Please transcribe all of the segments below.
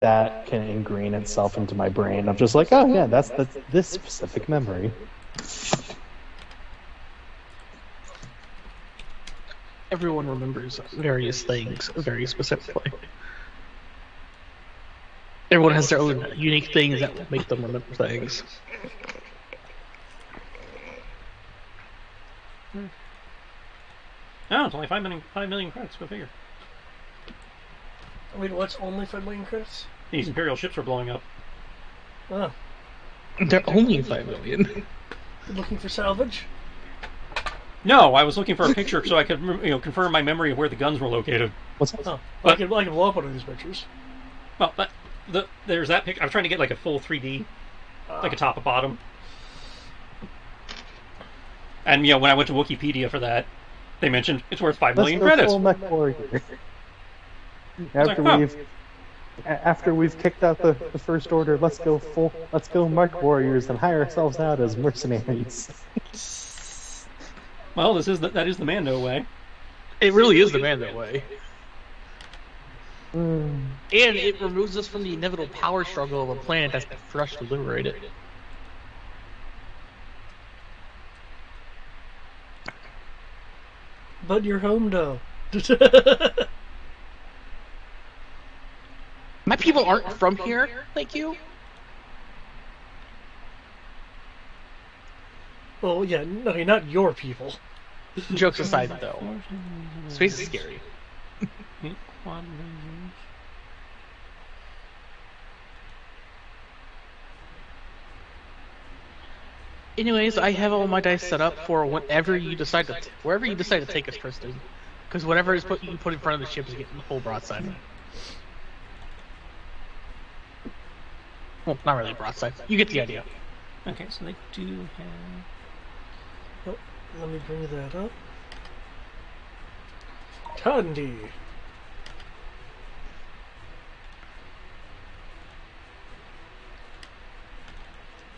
that can ingrain itself into my brain. I'm just like, oh yeah, that's this specific memory. Everyone remembers various things very specifically. Everyone has their own unique things that make them remember things. Oh, it's only 5 million credits. Go figure. Wait, what's only 5 million credits? These Imperial ships are blowing up. Oh. They're only 5 million. You're looking for salvage? No, I was looking for a picture so I could, confirm my memory of where the guns were located. What's that? Oh. Well, I can blow up one of these pictures. Well, there's that picture. I was trying to get like a full 3D, like a top and bottom. And when I went to Wikipedia for that, they mentioned it's worth 5 million credits. After we've kicked out the First Order, let's go Mark Warriors and hire ourselves out as mercenaries. Well, that is the Mando way. It really is the Mando way. And it removes us from the inevitable power struggle of a planet that's freshly liberated. But you're home, though. My people aren't from here, thank you. Well, yeah, no, not your people. Jokes aside, though, space is scary. Anyways, I have all my dice set up for wherever you decide to take us, Tristan. Because whatever you put in front of the ship is getting the full broadside. Well, not really broadside. You get the idea. Okay, so they do have... Oh, let me bring that up. Tandy.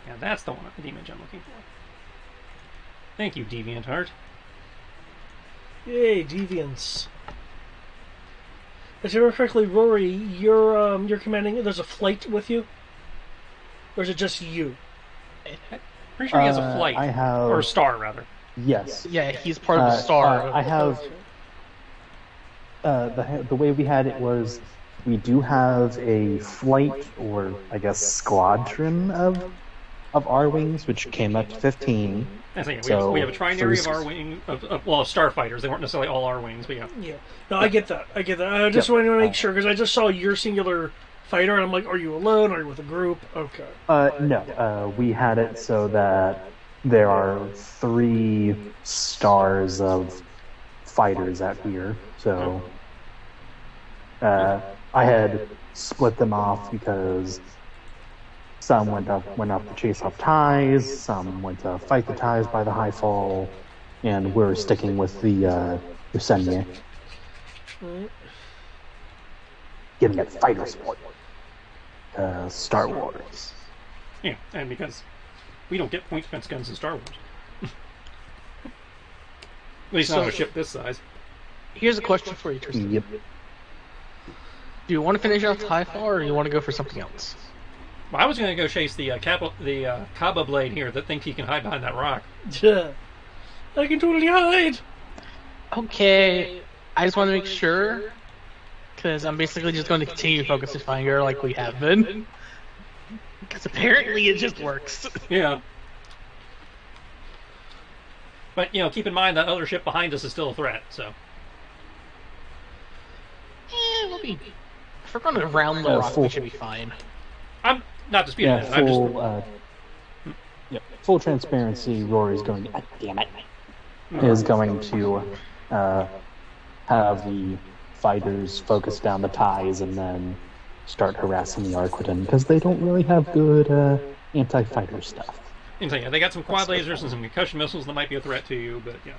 Yeah, that's the image I'm looking for. Thank you, DeviantArt. Yay, deviants. If I remember correctly, Rory, you're commanding. There's a flight with you, or is it just you? Pretty sure he has a flight, or a star rather. Yes. Yeah, he's part of the star. I have. The way we had it was, we do have a flight, or I guess squadron of R-wings, which came up to 15. So we have a trinary of R-wing, of starfighters. They weren't necessarily all R-wings, but yeah. Yeah. No, I get that. I just wanted to make sure, because I just saw your singular fighter, and I'm like, are you alone? Are you with a group? Okay. No. We had it so that there are 3 stars of fighters at here. So I had split them off because some went up to chase off ties, some went to fight the ties by the high fall, and we're sticking with the Senye. Right. Getting at fighter sport. Star Wars. Yeah, and because we don't get point defense guns in Star Wars. At least not on a ship this size. Here's a question for you, Tristan. Yep. Do you want to finish off Typhon, or do you want to go for something else? Well, I was going to go chase the Kaba blade here that thinks he can hide behind that rock. Yeah. I can totally hide! Okay, I just want to make sure, because I'm basically just going to continue to focus on Finger like we have been. Because apparently it just works. Yeah. But, keep in mind that other ship behind us is still a threat, so... If we're going around the rock, we should be fine. I'm not disputing that. Full transparency, Rory's going, God damn it, is going to have the fighters focus down the ties and then start harassing the Arquitton, because they don't really have good anti-fighter stuff. And so, yeah, they got some quad lasers and some concussion missiles that might be a threat to you, but yeah.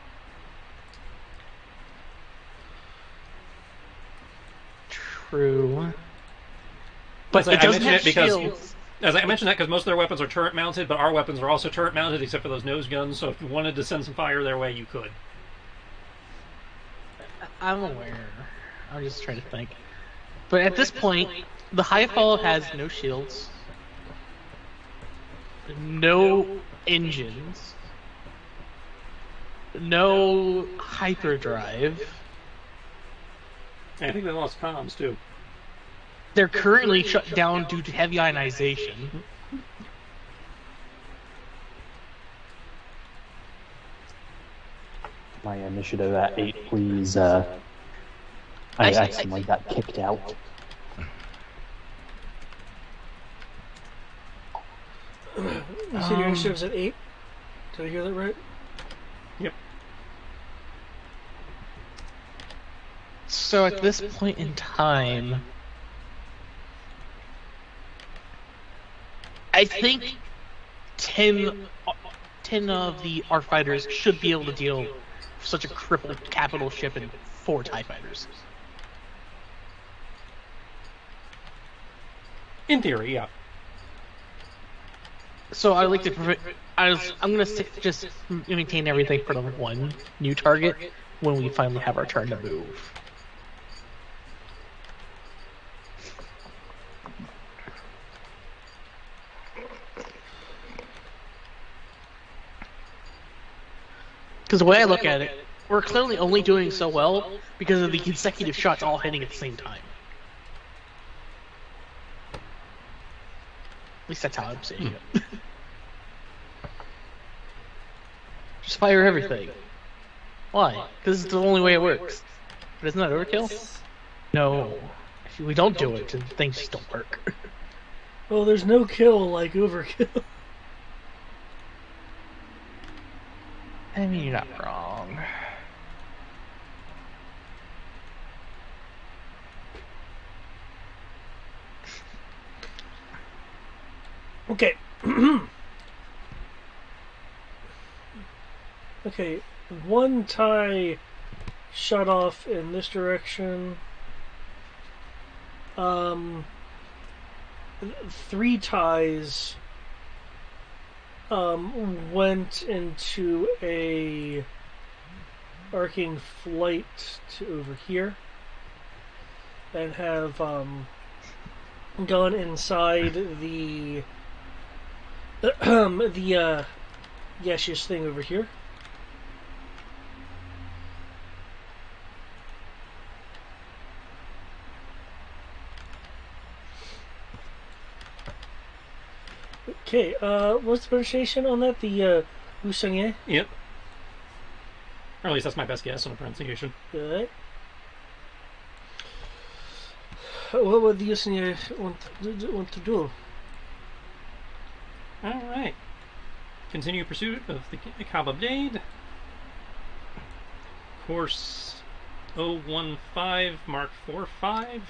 True. But I mentioned it because, as I mentioned that because most of their weapons are turret mounted, but our weapons are also turret mounted except for those nose guns, so if you wanted to send some fire their way, you could. I'm aware. I'm just trying to think. But at this point, The High Fall has no shields, no engines, no hyperdrive. I think they lost comms too. They're currently shut down due to heavy ionization. My initiative at 8, please. I accidentally got kicked out. You said your initiative's at 8? Did I hear that right? Yep. So at this point in time, I think 10 of our fighters should be able to deal with such a crippled capital ship and 4 TIE fighters. In theory, yeah. So I like to I'm gonna just maintain everything for the one new target when we finally have our turn to move. Because the way I look at it, we're clearly only doing so well because of the consecutive shots all hitting at the same time. At least that's how I'm seeing it. Just fire everything. Why? Because it's the only way it works. But isn't that overkill? No. If we don't do it, then things just don't work. Well, there's no kill like overkill. I mean, you're not wrong. Okay. Okay, 1 tie shut off in this direction. 3 ties went into a arcing flight to over here and have gone inside the gaseous thing over here. Okay, what's the pronunciation on that? The Usanye? Yep. Or at least that's my best guess on the pronunciation. Alright. What would the Usanye want to do? Alright. Continue pursuit of the Kaaba Blade. Course 015, Mark 45.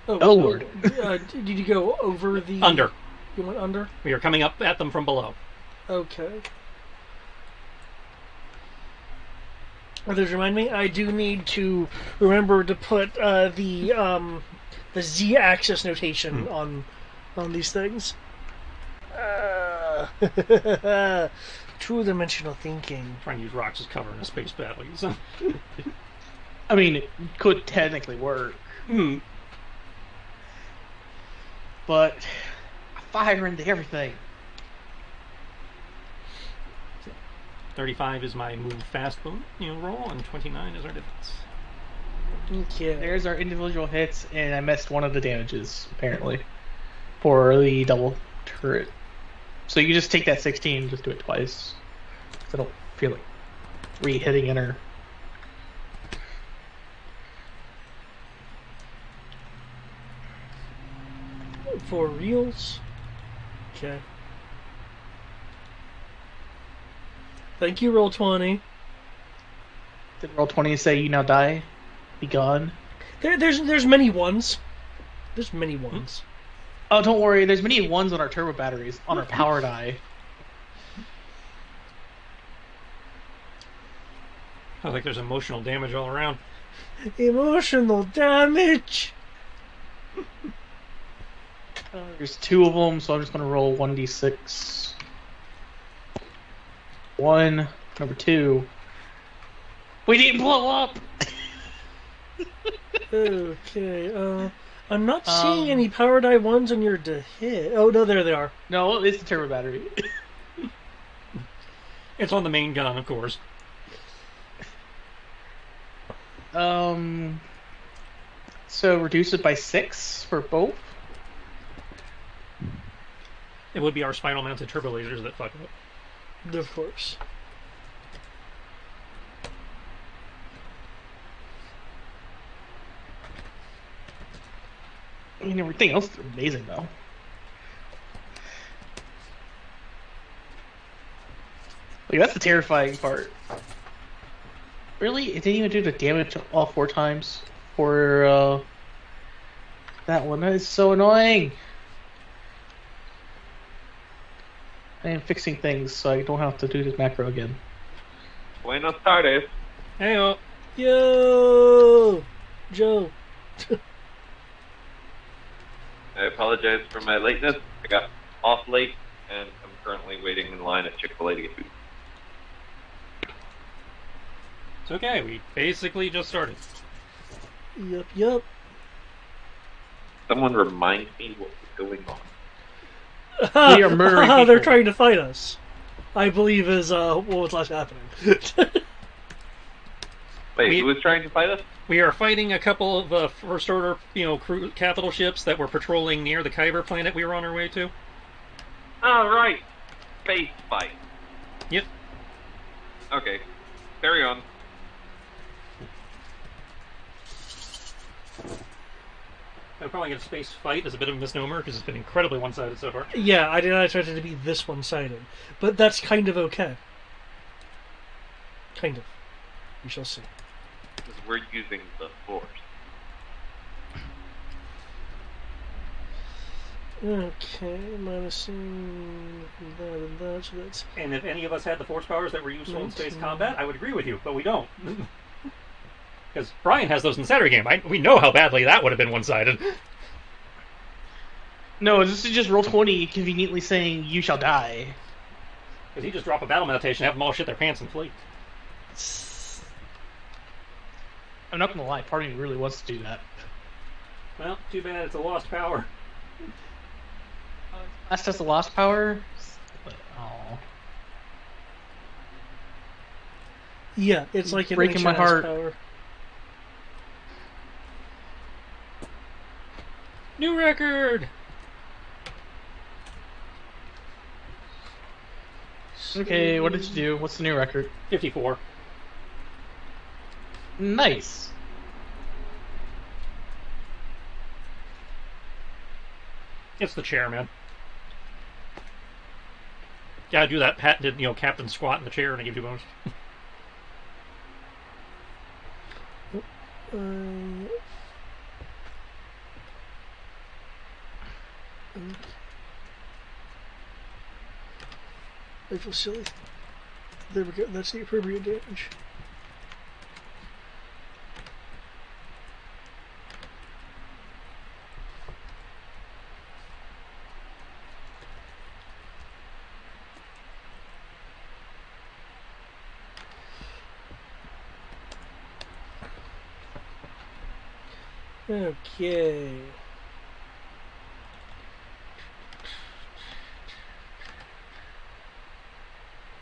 Oh Lord. Did you go over the... Under. You went under? We are coming up at them from below. Okay. Others remind me, I do need to remember to put the Z-axis notation on these things. Two-dimensional thinking. Trying to use rocks as cover in a space battle. So. I mean, it could technically work. But fire into everything. 35 is my move fast roll, and 29 is our defense. Okay. There's our individual hits, and I missed one of the damages, apparently, for the double turret. So you just take that 16 and just do it twice. I don't feel like re-hitting enter. For reals? Okay. Thank you, Roll20. Did Roll20 say you now die? Be gone? There's many ones. There's many ones. Oh, don't worry. There's many ones on our turbo batteries, on our power die. I think there's emotional damage all around. Emotional damage! There's 2 of them, so I'm just going to roll 1d6. one. Number two, we didn't blow up. Okay, I'm not seeing Um, any power die ones on your to hit. Oh no, there they are. No, it's the turbo battery. It's on the main gun, of course. um, so reduce it by 6 for both. It would be our spinal mounted turbo lasers that fuck up. Of course. I mean, everything else is amazing though. Like that's the terrifying part. Really, it didn't even do the damage all 4 times for that one. That is so annoying. I am fixing things so I don't have to do this macro again. Buenos tardes. Hey, Yo, Joe. I apologize for my lateness. I got off late, and I'm currently waiting in line at Chick-fil-A to get food. it's okay. We basically just started. Yup. Someone remind me what was going on. We are murdering They're people. trying to fight us. I believe is what was last happening. Wait, who was trying to fight us? We are fighting a couple of first order, crew capital ships that were patrolling near the Kyber planet we were on our way to. Oh, right. Space fight. Yep. Okay. Carry on. I'm calling it a space fight is a bit of a misnomer because it's been incredibly one-sided so far. Yeah, I did not expect it to be this one-sided, but that's kind of okay. Kind of. We shall see. Because we're using the Force. Okay, minusing that and that, so that's... And if any of us had the force powers that were useful in space combat, I would agree with you, but we don't. Because Brian has those in the Saturday game. We know how badly that would have been one-sided. No, this is just roll 20 conveniently saying you shall die. Because he just drop a battle meditation, have them all shit their pants and flee. I'm not gonna lie, part of me really wants to do that. Well, too bad it's a lost power. That's just a lost power. Oh, Yeah, it's like an breaking my HMS heart. power. New record! Okay, what did you do? What's the new record? 54. Nice. It's the chair, man. Gotta do that patented, captain squat in the chair and I give you bonus. I feel silly. There we go, that's the appropriate damage. Okay.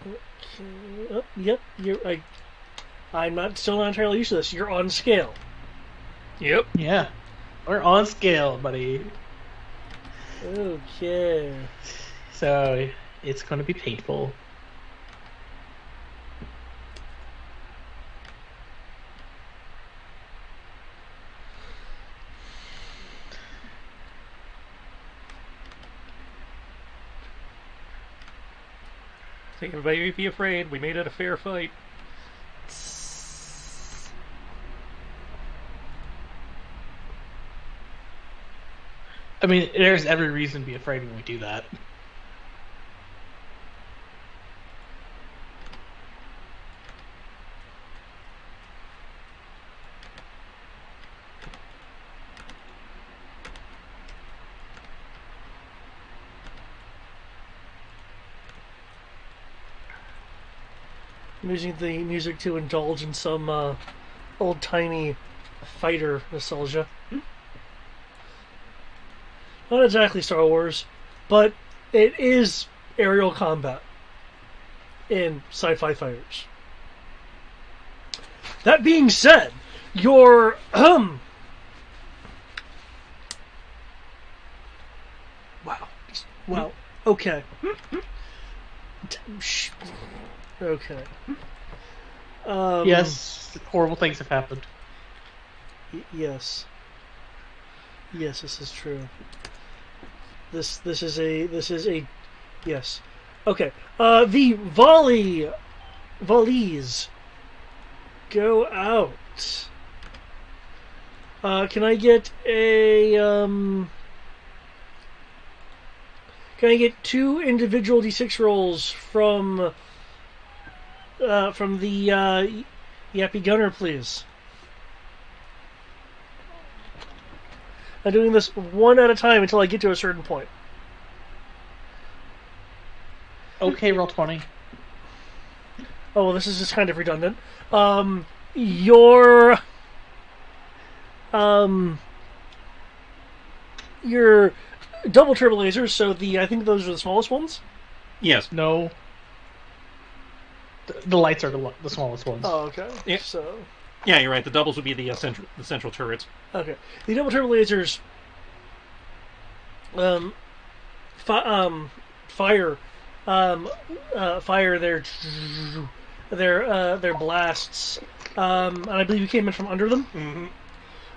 Okay. Oh, yep. I'm not still not entirely used to this. You're on scale. Yep. Yeah, we're on scale, buddy. Okay. So it's going to be painful. Say, everybody be afraid. We made it a fair fight. I mean, there's every reason to be afraid when we do that. I'm using the music to indulge in some old-timey fighter nostalgia. Not exactly Star Wars, but it is aerial combat in sci-fi fighters. That being said, your wow. Okay. Okay. Yes, horrible things have happened. Yes. Yes, this is true. This is a yes. Okay. The volleys go out. Can I get a Can I get 2 individual d6 rolls from the Yappy Gunner, please? I'm doing this one at a time until I get to a certain point. Okay, roll 20. Oh, well, this is just kind of redundant. Your double turbo lasers. So I think those are the smallest ones. Yes. No. The lights are the smallest ones. Oh, okay. Yeah. So Yeah, you're right. The doubles would be the central turrets. okay, the double turbo lasers fire their blasts, and I believe you came in from under them. Mm-hmm.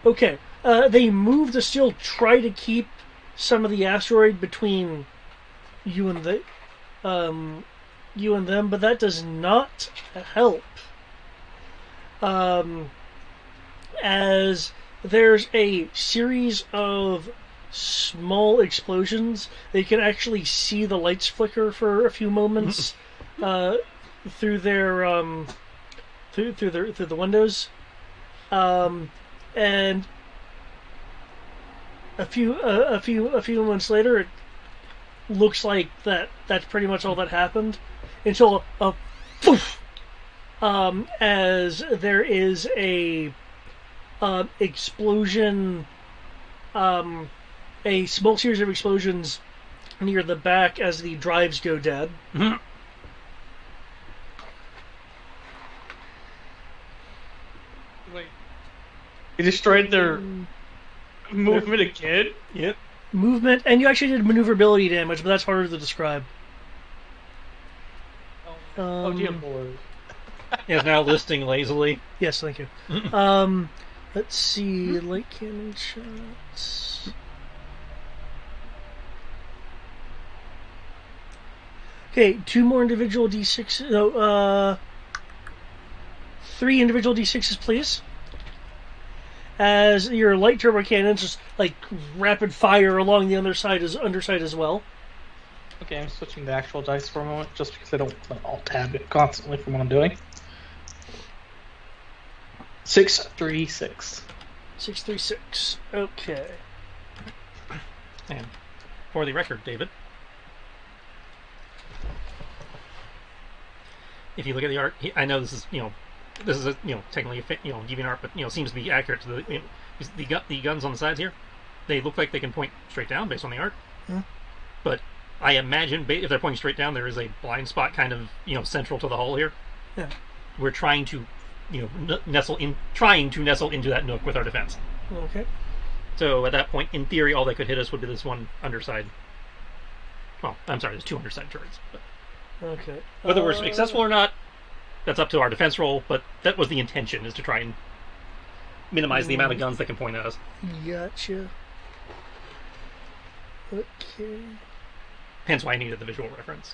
Okay, they move to still try to keep some of the asteroid between you and them, but that does not help. As there's a series of small explosions, they can actually see the lights flicker for a few moments through their through the windows, and a few moments later, it looks like that's pretty much all that happened until a poof, as there is a explosion, a small series of explosions near the back as the drives go dead. Mm-hmm. Wait. You destroyed their movement again? Yep. Movement, and you actually did maneuverability damage, but that's harder to describe. Oh dear lord. Is now listing lazily. Yes, thank you. Let's see, light cannon shots. Okay, 2 more individual d6s. No, 3 individual d6s, please. As your light turbo cannons just like rapid fire along the underside as well. Okay, I'm switching the actual dice for a moment, just because I don't want to alt-tab it constantly from what I'm doing. 636. 636. Okay. And for the record, David, if you look at the art, I know this is technically deviant art, but seems to be accurate to the guns on the sides here. They look like they can point straight down based on the art. Hmm. But I imagine if they're pointing straight down, there is a blind spot kind of central to the hull here. Yeah. We're trying to nestle into that nook with our defense. Okay. So at that point, in theory, all that could hit us would be this one underside. Well, I'm sorry, there's 2 underside turrets. But Okay. whether we're successful or not, that's up to our defense roll. But that was the intention, is to try and minimize the amount of guns that can point at us. Gotcha. Okay. Hence why I needed the visual reference.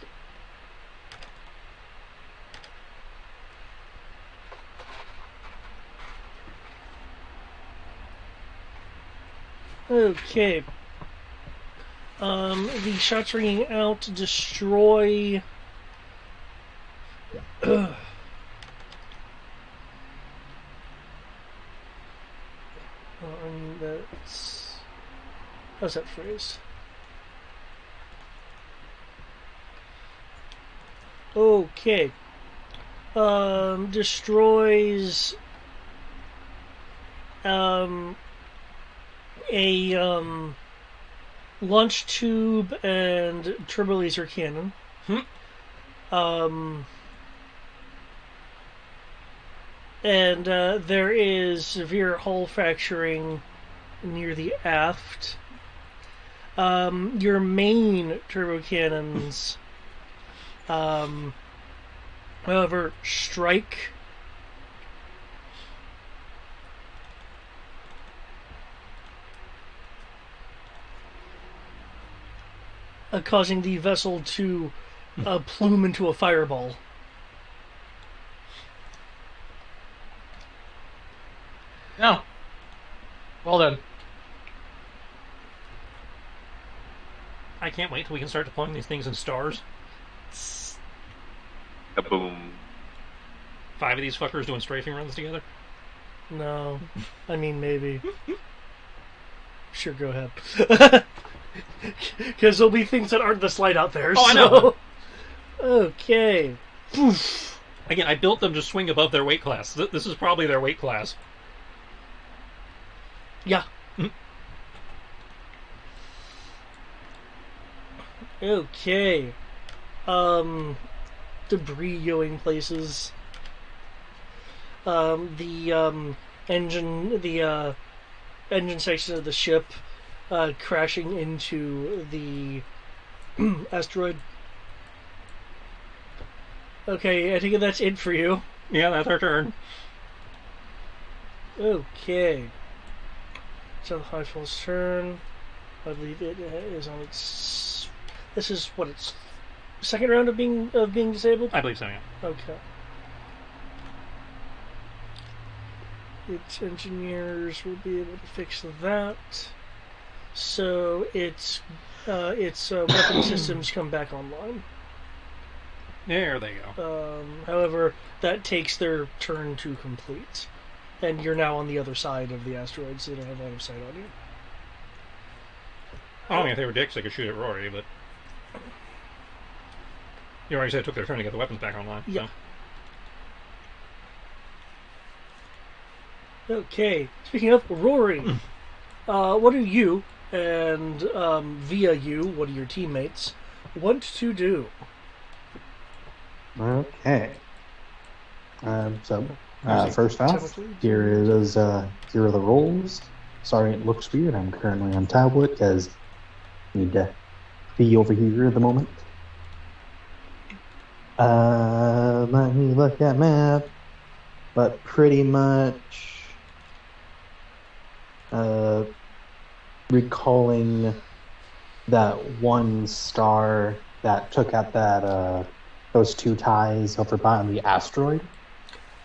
Okay. The shots ringing out destroy. That's. How's that phrased? Okay. destroys a launch tube and turbo laser cannon. Um, and there is severe hull fracturing near the aft. Your main turbo cannons, however, strike. Causing the vessel to plume into a fireball. No. Well done. I can't wait till we can start deploying these things in stars. Kaboom. 5 of these fuckers doing strafing runs together. No. I mean, maybe. Sure, go ahead. Because there'll be things that aren't this light out there. Oh, I so... know. Okay. Poof. Again, I built them to swing above their weight class. This is probably their weight class. Yeah. Okay. Debris going places. The engine section of the ship crashing into the asteroid. Okay, I think that's it for you. Yeah, that's our turn. Okay. So the high fall's turn. I believe it is on its. This is what its second round of being disabled. I believe so, yeah. Okay. Its engineers will be able to fix that. So its weapon systems come back online. There they go. However, that takes their turn to complete, and you're now on the other side of the asteroid, so they don't have line of sight on you. I don't think if they were dicks, they could shoot at Rory, but you already said it took their turn to get the weapons back online. Yeah. Okay. Speaking of Rory, what do you and via you, what do your teammates want to do? Okay. First off, here are the rolls. Sorry it looks weird. I'm currently on tablet because I need to be over here at the moment. Let me look at map. But pretty much recalling that one star that took out that those 2 ties over by the asteroid.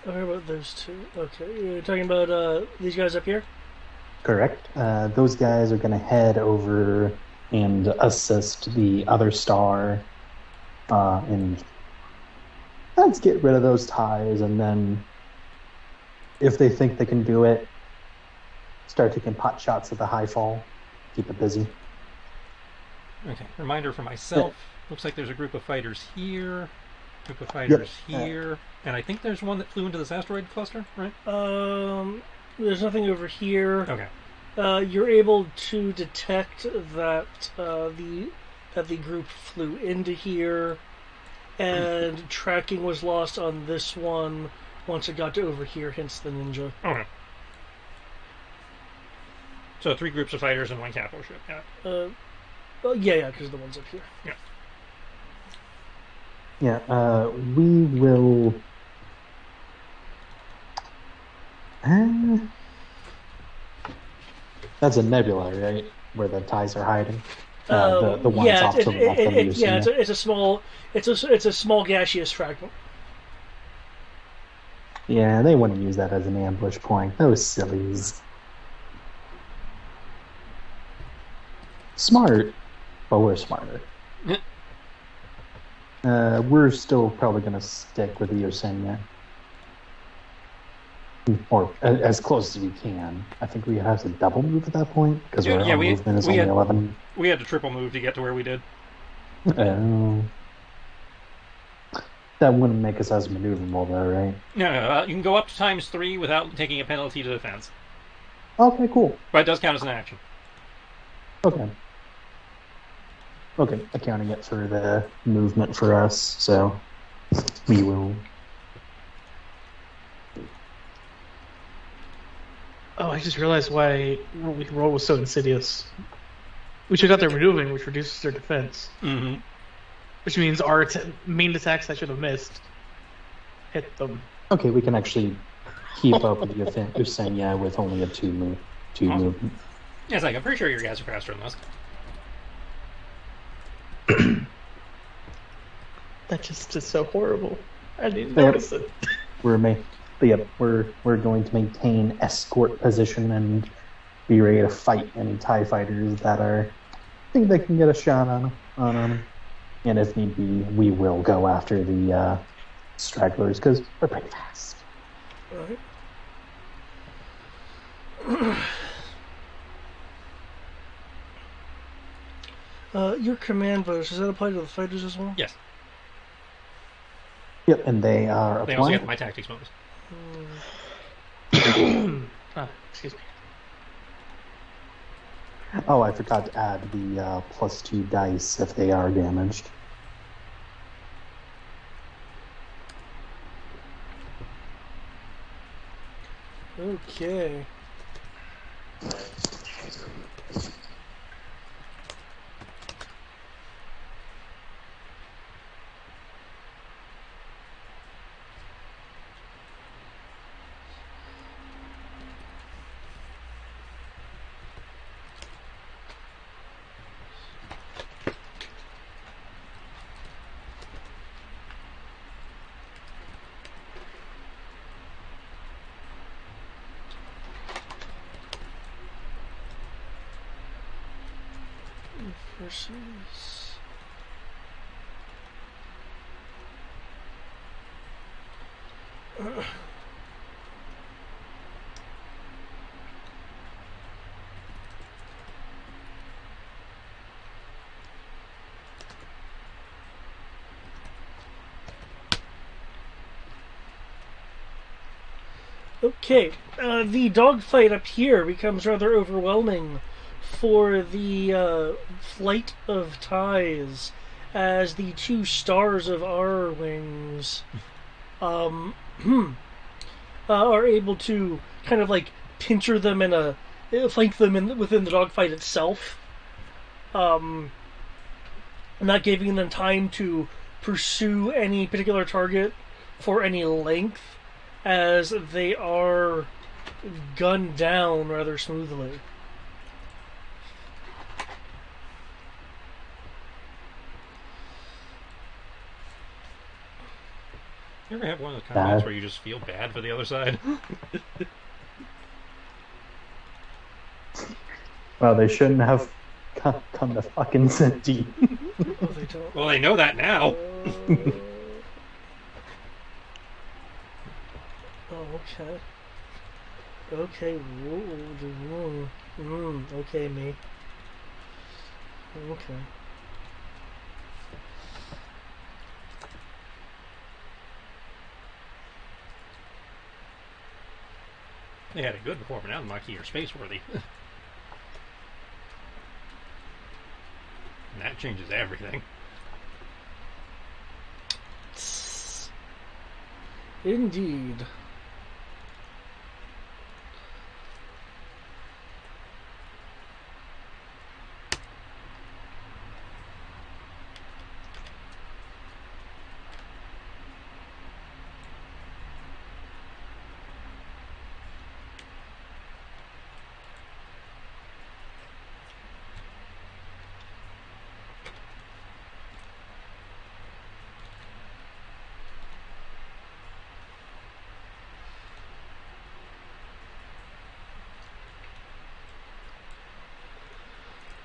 I heard about those 2. Okay, you're talking about these guys up here? Correct. Those guys are going to head over and assist the other star, and let's get rid of those ties, and then if they think they can do it, start taking pot shots at the high fall. Keep it busy. Okay. Reminder for myself. Looks like there's a group of fighters here, group of fighters here, and I think there's one that flew into this asteroid cluster, right? There's nothing over here. Okay. You're able to detect that the group flew into here, and tracking was lost on this one once it got to over here. Hence the ninja. Okay. So 3 groups of fighters and 1 capital ship. Yeah. Well, yeah, because the one's up here. Yeah. Yeah, we will... that's a nebula, right? Where the ties are hiding. The ones off to the left of you. Yeah, it's a small gaseous fragment. Yeah, they wouldn't use that as an ambush point. Those sillies. Smart, but we're smarter. We're still probably going to stick with the Yosenya. Or as close as we can. I think we have to double move at that point, because our movement is only 11. We had to triple move to get to where we did. That wouldn't make us as maneuverable, though, right? No, you can go up to ×3 without taking a penalty to defense, Okay, cool. but it does count as an action. Okay. Okay, accounting it for the movement for us, so we will. Oh, I just realized why we roll was so insidious. We took out their maneuvering, which reduces their defense, Mm-hmm. which means our main attacks I should have missed hit them. Okay, we can actually keep up with Usenya with only a two Awesome. movement. Yeah, it's like, I'm pretty sure your guys are faster than us. That just is so horrible. I didn't Yep. notice it. We're going to maintain escort position and be ready to fight any TIE fighters that think they can get a shot on them. And if need be, we will go after the stragglers because we're pretty fast. Your command bonus, does that apply to the fighters as well? Yes. Yep, and they are They also applying. get my tactics bonus. Excuse me. Oh, I forgot to add the +2 dice if they are damaged. Okay. Versus... Okay, the dogfight up here becomes rather overwhelming for the flight of ties as the two stars of our wings are able to kind of like pincher them and flank them within the dogfight itself, not giving them time to pursue any particular target for any length, as they are gunned down rather smoothly. You ever have one of those combats Bad. where you just feel bad for the other side? Well, they shouldn't have come to fucking Cinti. Oh, they don't. Well, they know that now. Oh, okay. Okay. Okay, me. Okay. They had it good before, but now the Maquis are space-worthy. And that changes everything. Indeed.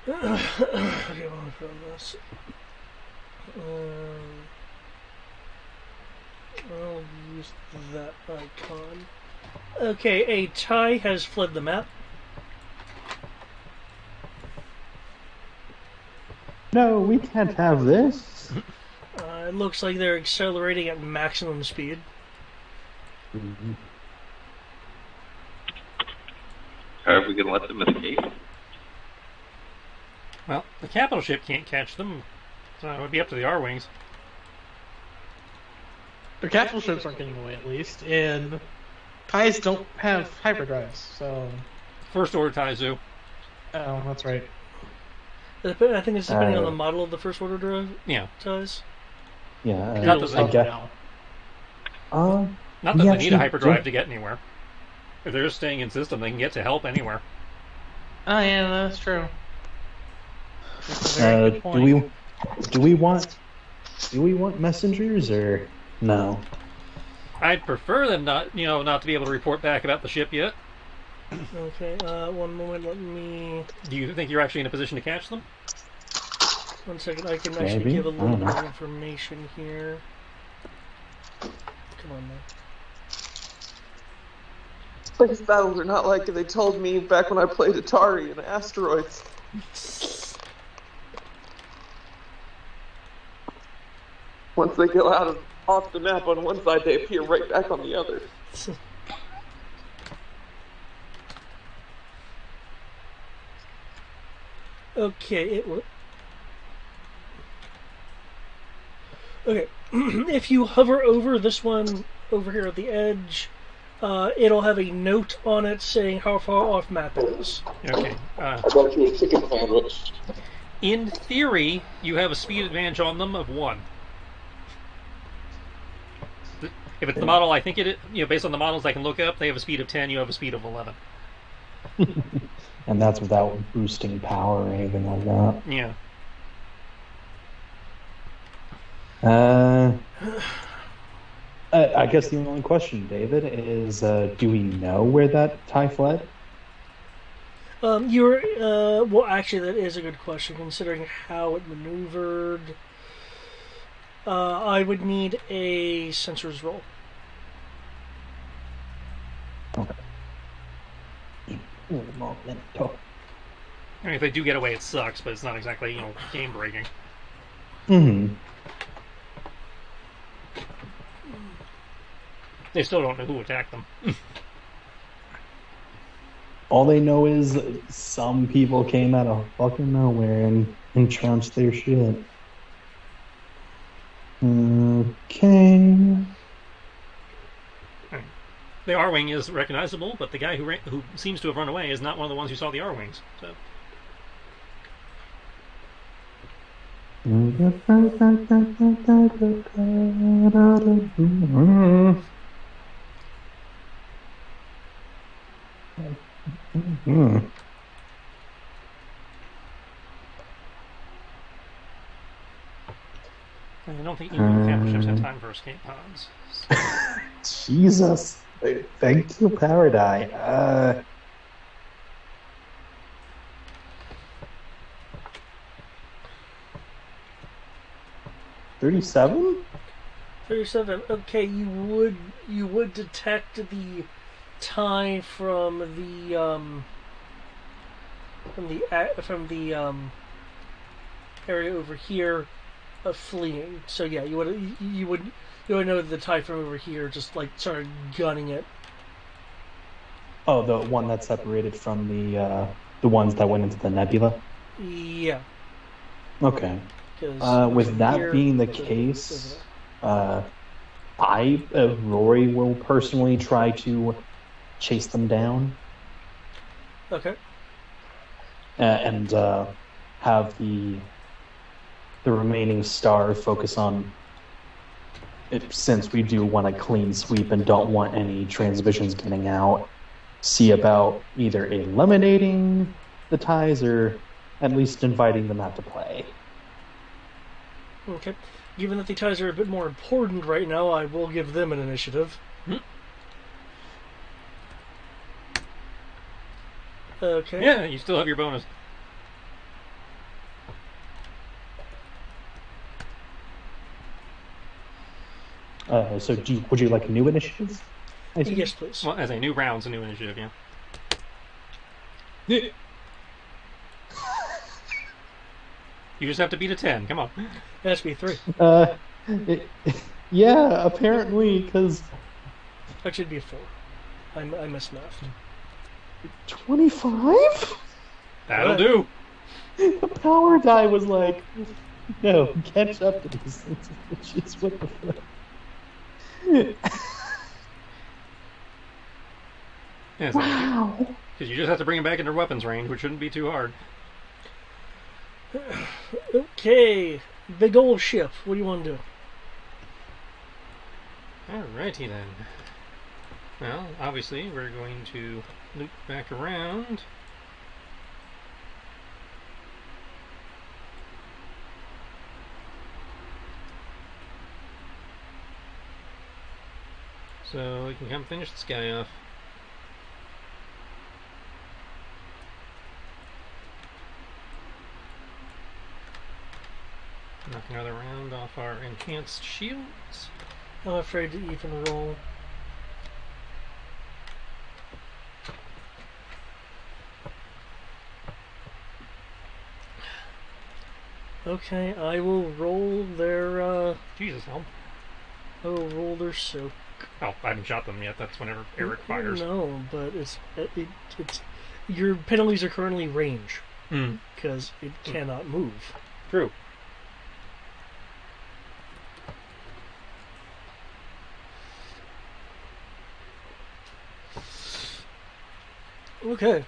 Okay, well, from this. I'll use that icon. Okay, a tie has fled the map. No, we can't have this. It looks like they're accelerating at maximum speed. Mhm. Are we going to let them escape? Well, the capital ship can't catch them, so it would be up to the R-Wings. Their capital ships aren't getting away, at least, and TIEs don't have hyperdrives, so... First Order Taizu. Oh, that's right. I think it's depending on the model of the first order drive Yeah. ties. Yeah, Not that I guess. Not that we they need a actually hyperdrive don't- to get anywhere. If they're just staying in system, they can get to help anywhere. Oh, yeah, that's true. That's a very good point. do we want messengers or no? I'd prefer them not to be able to report back about the ship yet. Okay, one moment, let me... Do you think you're actually in a position to catch them? 1 second, I can actually Maybe. give a I little don't know. more information here. Come on, man. Space battles are not like they told me back when I played Atari and Asteroids. Once they go off the map on one side, they appear right back on the other. Okay, it will. Okay, if you hover over this one over here at the edge, it'll have a note on it saying how far off map it is. Okay. I got you a chicken sandwich. In theory, you have a speed advantage on them of 1. If it's the model, I think based on the models I can look up, they have a speed of 10. You have a speed of 11. And that's without boosting power or anything like that. Yeah. I guess the only question, David, is do we know where that TIE fled? Well, actually, that is a good question considering how it maneuvered. I would need a sensors roll. Okay. Un momento. I mean, if they do get away, it sucks, but it's not exactly game breaking. Hmm. They still don't know who attacked them. All they know is some people came out of fucking nowhere and trounced their shit. Okay. The R-Wing is recognizable, but the guy who seems to have run away is not one of the ones who saw the R-Wings. So. I don't think even capital ships have time for escape pods. Jesus. Thank you, Paradise. 37? 37. Okay, you would detect the tie from the area over here of fleeing. So yeah, you would know the tie from over here just like started gunning it. Oh, the one that separated from the ones that went into the nebula? Yeah. Okay. 'Cause With that here- being the case, Rory will personally try to chase them down Okay. and have the remaining star focus on it, since we do want a clean sweep and don't want any transmissions getting out. See about either eliminating the ties or at least inviting them out to play. Okay. Given that the ties are a bit more important right now, I will give them an initiative. Okay. Yeah, you still have your bonus. So would you like a new initiative? Yes, please. Well, as a new round's a new initiative, yeah. You just have to beat a 10. Come on. It has to be 3. It, yeah, apparently, because That should be a 4. I missed math. 25? That'll do. The power die was like, no, catch up to these things, bitches. What the fuck? Yeah, Wow. because you just have to bring them back into weapons range, which shouldn't be too hard. Okay, big old ship. What do you want to do? Alrighty then. Well, obviously, we're going to loop back around. So we can come finish this guy off. Knock another round off our enhanced shields. I'm afraid to even roll. Okay, I will roll their, Jesus, Helm. I will roll their soak. Oh, I haven't shot them yet. That's whenever Eric fires. No, but it's your penalties are currently range Mm, because it cannot move. true. Okay,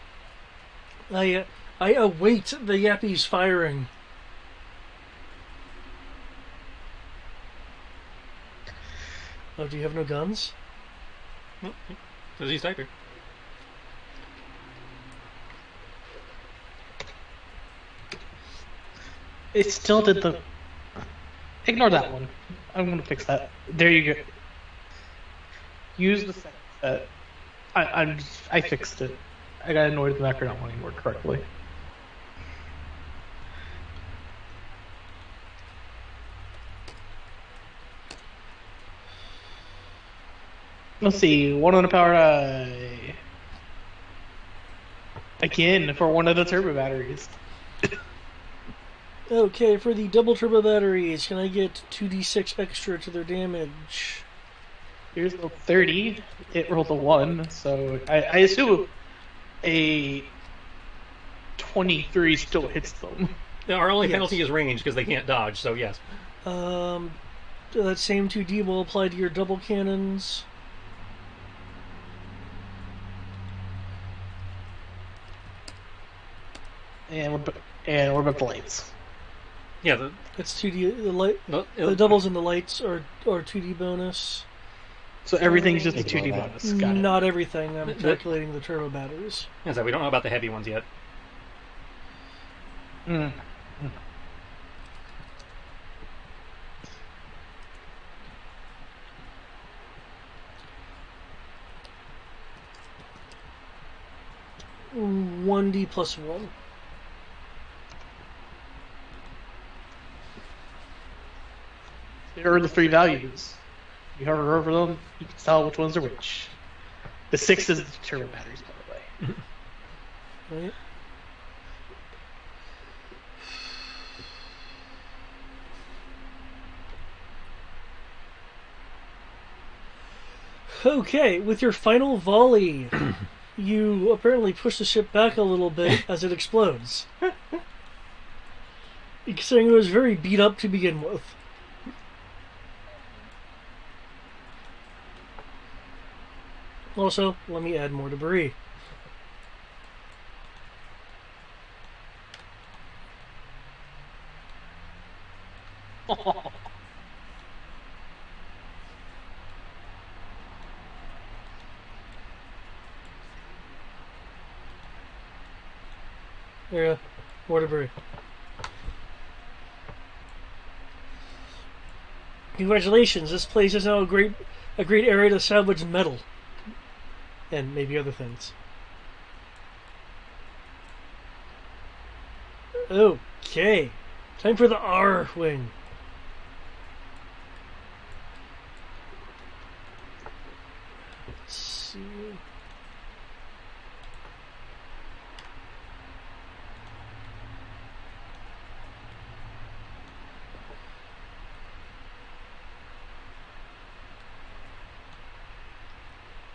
I await the Yappies firing. Oh, do you have no guns? Says he's typing. It still did the. Ignore that one. I'm gonna fix that. There you go. Use the second set. I fixed it. I got annoyed with the macro not wanting to work correctly. Let's see. 100 power die. Again for one of the turbo batteries. Okay, for the double turbo batteries, can I get 2d6 extra to their damage? Here's the 30. It rolled a 1, so I assume a 23 still hits them. Our only Yes. penalty is range because they can't dodge, so yes. That same 2d will apply to your double cannons. And we're about the lights. Yeah, That's 2d. The the doubles and the lights are 2d bonus. So everything's just a Ignore 2D that. bonus. Got it. Not everything. I'm calculating the turbo batteries. So we don't know about the heavy ones yet. Mm. 1d plus 1. There are the three values. You hover over them, you can tell which ones are which. The 6 is the turbo batteries, by the way. Right? Okay, with your final volley, you apparently push the ship back a little bit as it explodes. Considering it was very beat up to begin with. Also, let me add more debris. There you go. More debris. Congratulations, this place is now a great area to salvage metal. And maybe other things. Okay. Time for the R wing. Let's see.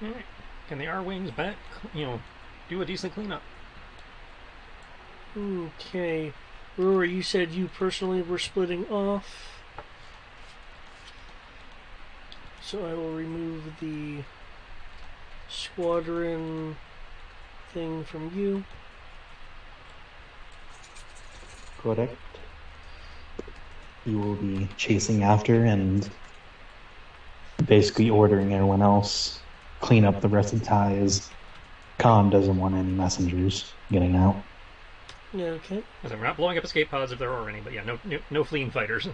Alright. Can the R-Wings back, do a decent cleanup? Okay. Rory, you said you personally were splitting off. So I will remove the squadron thing from you. Correct. You will be chasing after and basically ordering everyone else clean up the rest of the ties. Khan doesn't want any messengers getting out. Yeah, okay. We're not blowing up escape pods if there are any, but yeah, no fleeing fighters.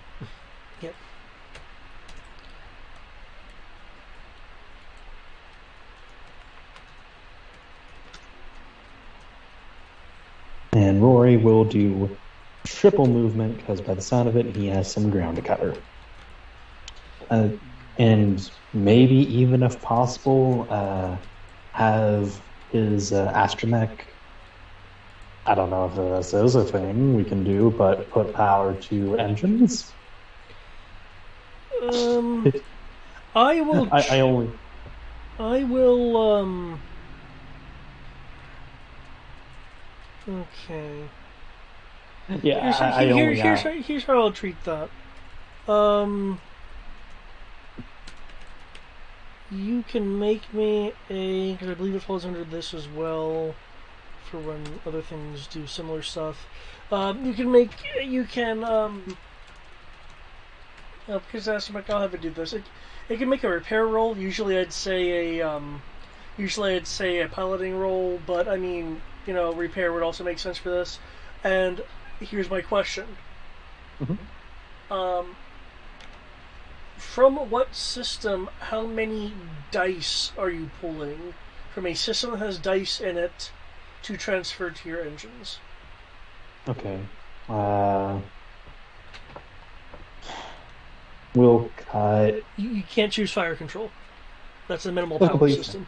Yep. And Rory will do triple movement because by the sound of it, he has some ground to cover. And maybe even if possible, have his astromech. I don't know if this is a thing we can do, but put power to engines. I will. I only. I will. Okay. Yeah, Here's how I'll treat that. You can make me a, because I believe it falls under this as well, for when other things do similar stuff. Because Astromech, I'll have it do this. It can make a repair roll. Usually I'd say a piloting roll, but I mean, repair would also make sense for this. And here's my question. Mm-hmm. From what system, how many dice are you pulling from a system that has dice in it to transfer to your engines? Okay. We'll cut. You can't choose fire control. That's a minimal power system.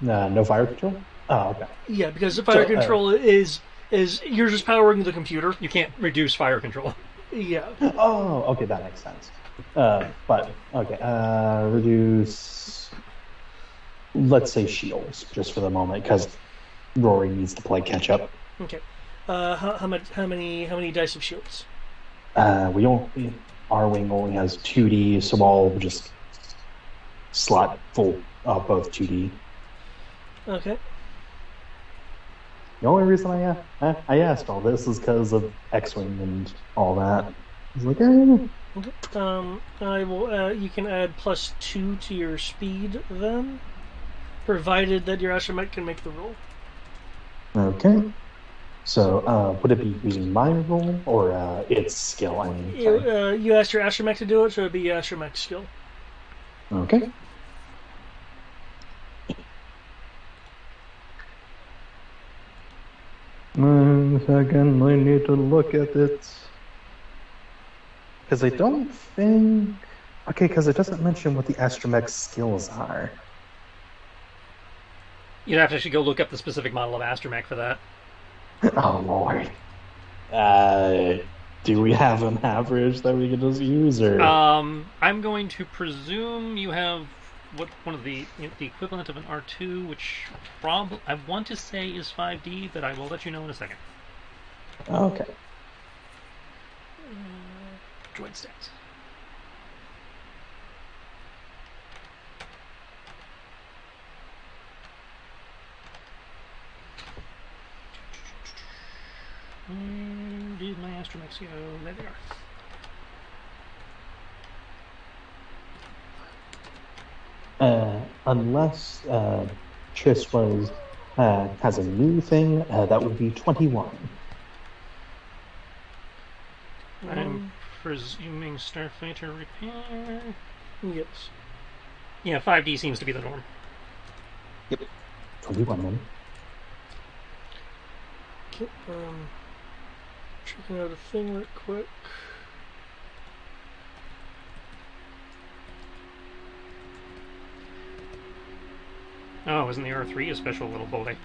No fire control? Oh, okay. Yeah, because the fire control is you're just powering the computer. You can't reduce fire control. Yeah. Oh, okay, that makes sense. But okay, reduce. Let's say shields just for the moment, because Rory needs to play catch up. Okay. How many dice of shields? Our wing only has 2D, so I'll just slot full both 2D. Okay. The only reason I asked all this is because of X-wing and all that. I was like, Okay. I will. You can add +2 to your speed then, provided that your astromech can make the roll. Okay. So, would it be using my roll or its skill? I mean, you asked your astromech to do it, so it'd be your astromech skill. Okay. One second, I need to look at it. Because I don't think... Okay, because it doesn't mention what the astromech skills are. You'd have to actually go look up the specific model of astromech for that. Oh, Lord. Do we have an average that we can just use, or... I'm going to presume you have one of the equivalent of an R2, which I want to say is 5D, but I will let you know in a second. Okay. Droid stats. Where did my astromechs go? There they are. Unless Tris has a new thing, that would be 21. I'm presuming Starfighter repair. Yes. Yeah, 5D seems to be the norm. Yep. 21 then. Okay, checking out a thing real quick. Oh, isn't the R3 a special little boy?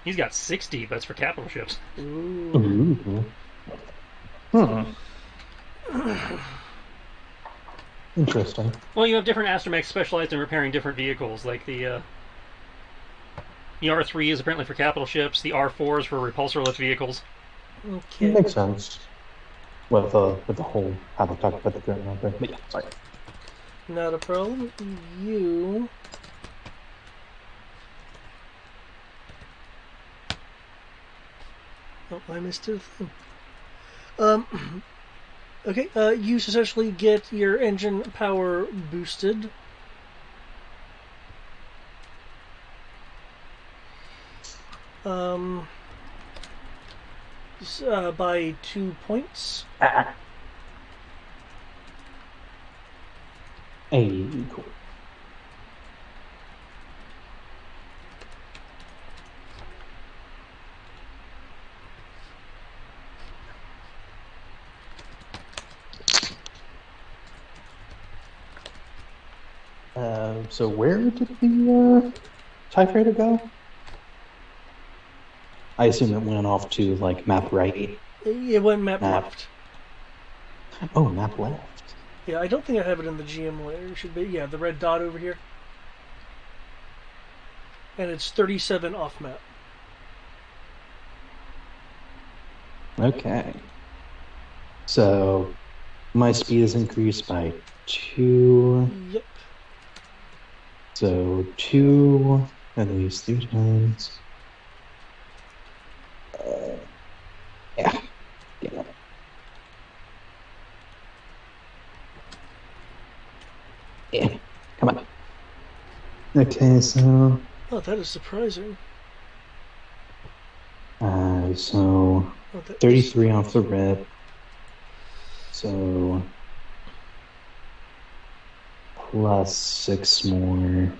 He's got 60, but it's for capital ships. Ooh. Hmm. Interesting. Well, you have different astromechs specialized in repairing different vehicles. Like the R3 is apparently for capital ships. The R4 is for repulsor lift vehicles. Okay. Makes sense. With the whole how they talked about the dreadnought there. But yeah, sorry. Not a problem. You. Oh, I missed a thing. Okay, you successfully get your engine power boosted. Um, by 2 points. Hey, cool. So where did the TIE Fighter go? I assume it went off to like map right. It went map left. Oh, map left. Yeah, I don't think I have it in the GM layer. It should be, yeah, the red dot over here. And it's 37 off map. Okay. So my speed is increased by 2. Yep. So 2 at least 3 times. Yeah. Yeah. Yeah. Come on. Okay, so Oh, that is surprising. so Oh, that 33 off the rip. So plus 6 more.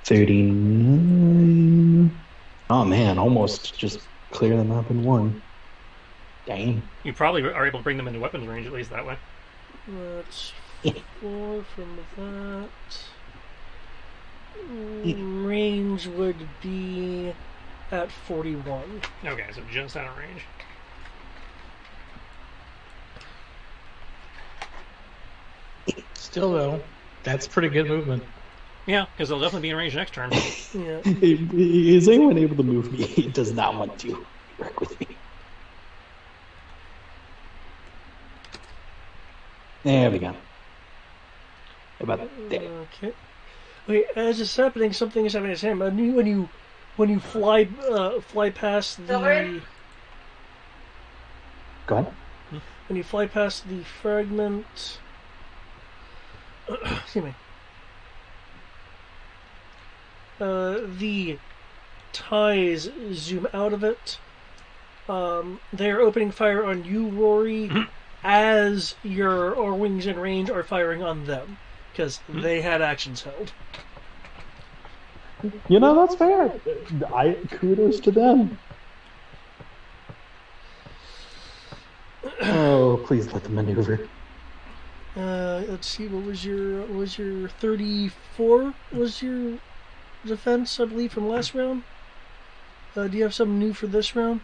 39. Oh man, almost just clear them up in one. Dang. You probably are able to bring them into weapons range at least that way. That's 4 from that. Range would be at 41. Okay, so just out of range. Still though, that's pretty good movement. Yeah, because they'll definitely be in range next turn. Yeah. Is anyone able to move me? He does not want to work with me. There we go. About there. Okay. Okay. As it's happening, something is happening at the same time. When you fly past the Go ahead. when you fly past the fragment. Excuse me. The ties zoom out of it. They are opening fire on you, Rory, as your R-wings in range are firing on them because they had actions held. You know, that's fair. Kudos to them. Oh, please let them maneuver. Let's see. What was your 34? Was your defense, I believe, from last round? Do you have something new for this round?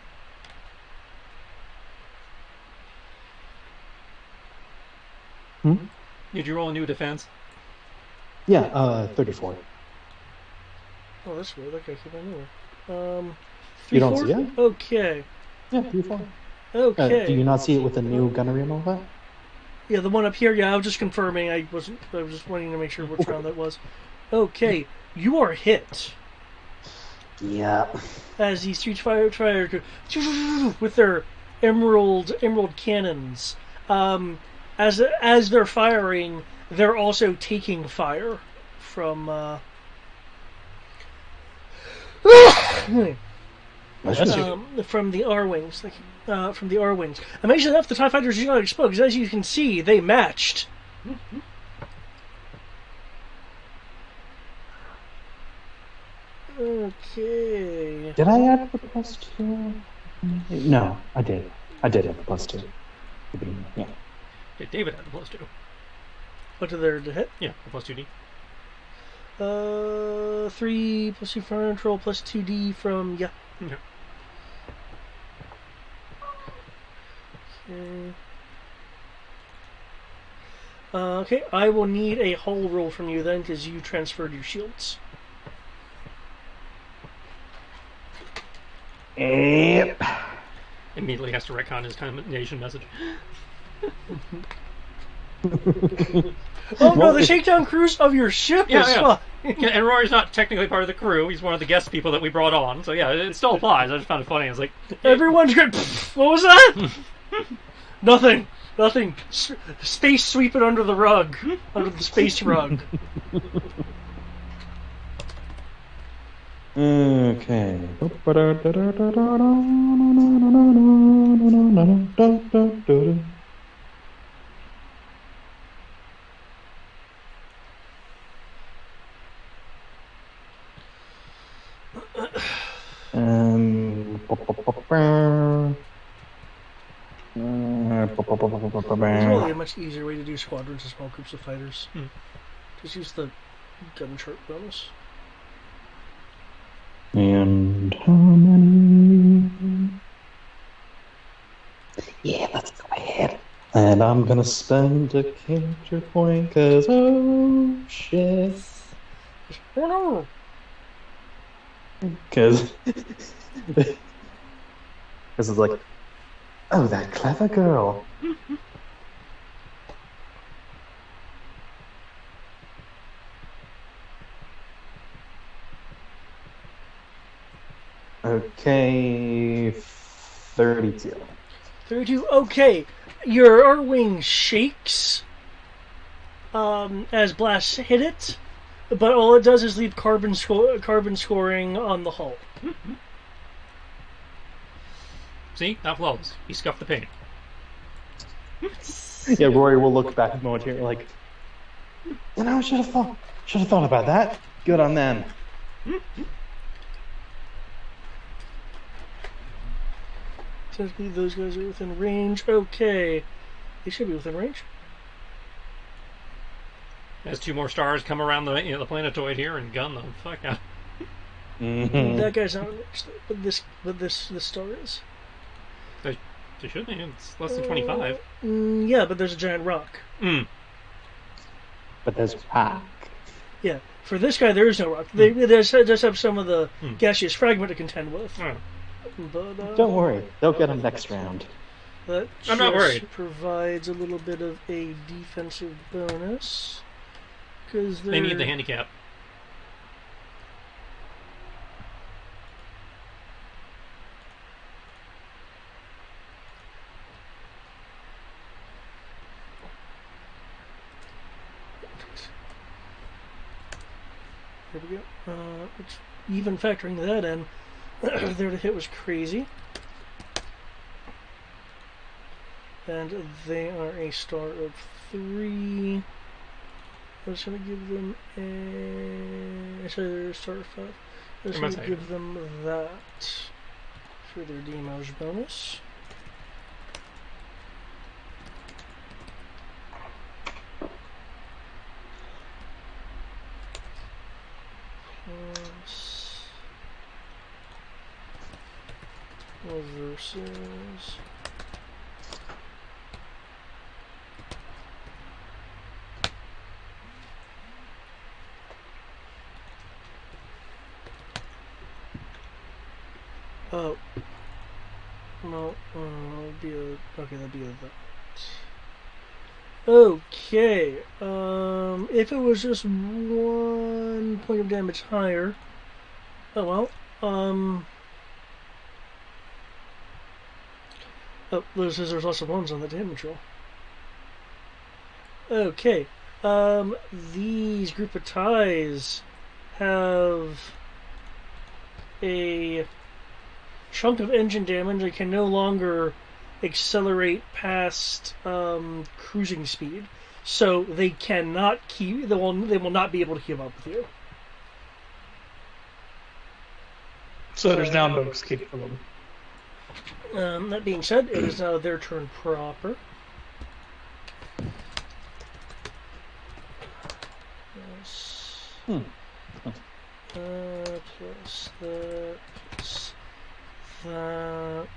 Did you roll a new defense? Yeah, 34. Oh, that's weird. That guy came out anywhere. You don't 3-4? see it? Okay. Yeah, 34. Okay. Do you not see it with the new gunnery and all that? Yeah, the one up here. Yeah, I was just confirming. I was just wanting to make sure which round that was. Okay, you are hit Yeah. as these Street Fighter go with their emerald cannons. As they're firing, they're also taking fire from. From the R-wings, from the R-wings. Amazingly enough, the TIE fighters do not explode, because as you can see, they matched. Okay. Did I add the +2? No, I did. I did have the +2. Yeah. Yeah, David had the +2. What did their hit? Yeah, the +2D. 3 plus 2 fire control plus 2D from yeah. Okay. Okay. Okay, I will need a hull roll from you then, because you transferred your shields. Yep. Immediately has to retcon his combination message. Oh no, Well, the shakedown cruise of your ship Yeah, is yeah. fine. Yeah, and Rory's not technically part of the crew. He's one of the guest people that we brought on. So yeah, it still applies. I just found it funny. I was like, Everyone's good. What was that? Nothing. Nothing. Space sweeping under the rug. Under the space rug. Okay. There's really a much easier way to do squadrons and small groups of fighters. Hmm. Just use the gun chart bonus. And how many? Yeah, let's go ahead. And I'm gonna spend a character point, cause oh shit. Oh no! Cause it's like, oh, that clever girl. Okay, 32. 32. Okay, your R-wing shakes as blasts hit it, but all it does is leave carbon scoring on the hull. see, not flawless. He scuffed the paint. Yeah, Rory will look back momentarily like, you know, should have thought about that. Good on them. Technically, those guys are within range. Okay, they should be within range. As two more stars come around the the planetoid here and gun the fuck out. That guy's not range, but this star is. They should be. It's less than 25. Yeah, but there's a giant rock. But there's rock. Yeah, for this guy there is no rock. They just have some of the gaseous fragment to contend with. Oh. But Don't worry, they'll get him next round. that I'm not just worried. provides a little bit of a defensive bonus because They need the handicap. There we go. Even factoring that in, their hit was crazy. And they are a star of 3. I'm just going to give them a... Actually, they're a star of 5. I'm just going to give them that for their demage bonus. Plus... versus... Oh. No, that'd be a... Okay, that'd be a that. Okay, if it was just 1 point of damage higher... Oh well, Oh, there's lots of 1s on the damage roll. Okay, these group of ties have a chunk of engine damage and can no longer accelerate past cruising speed, so they cannot keep. They will not be able to keep up with you. So there's now no escape for them. That being said, it is now their turn proper. Plus, plus that, plus that.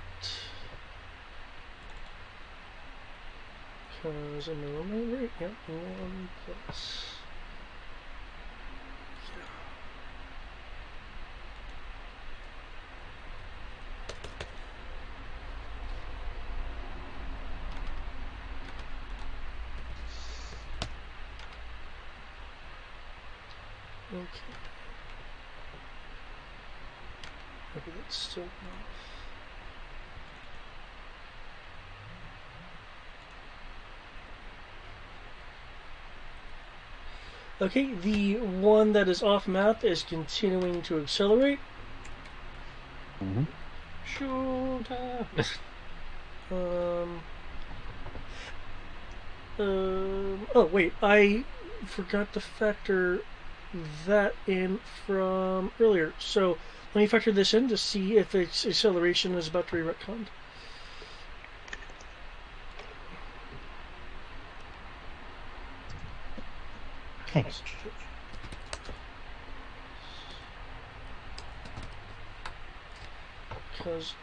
Because I know my rate. Yep, 1 plus. Okay. Okay, that's still enough. Okay, the one that is off map is continuing to accelerate. Mm-hmm. Shoot! Oh wait, I forgot to factor that in from earlier. So let me factor this in to see if its acceleration is about to be retconned. Okay. Because,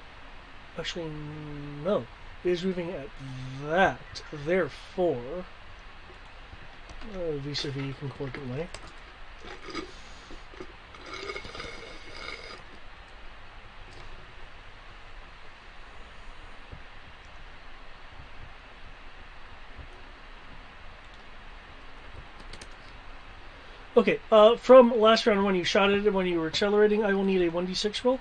actually, no. It is moving at that. Therefore, vis-a-vis concordantly. Okay, from last round when you shot it and when you were accelerating, I will need a 1d6 roll.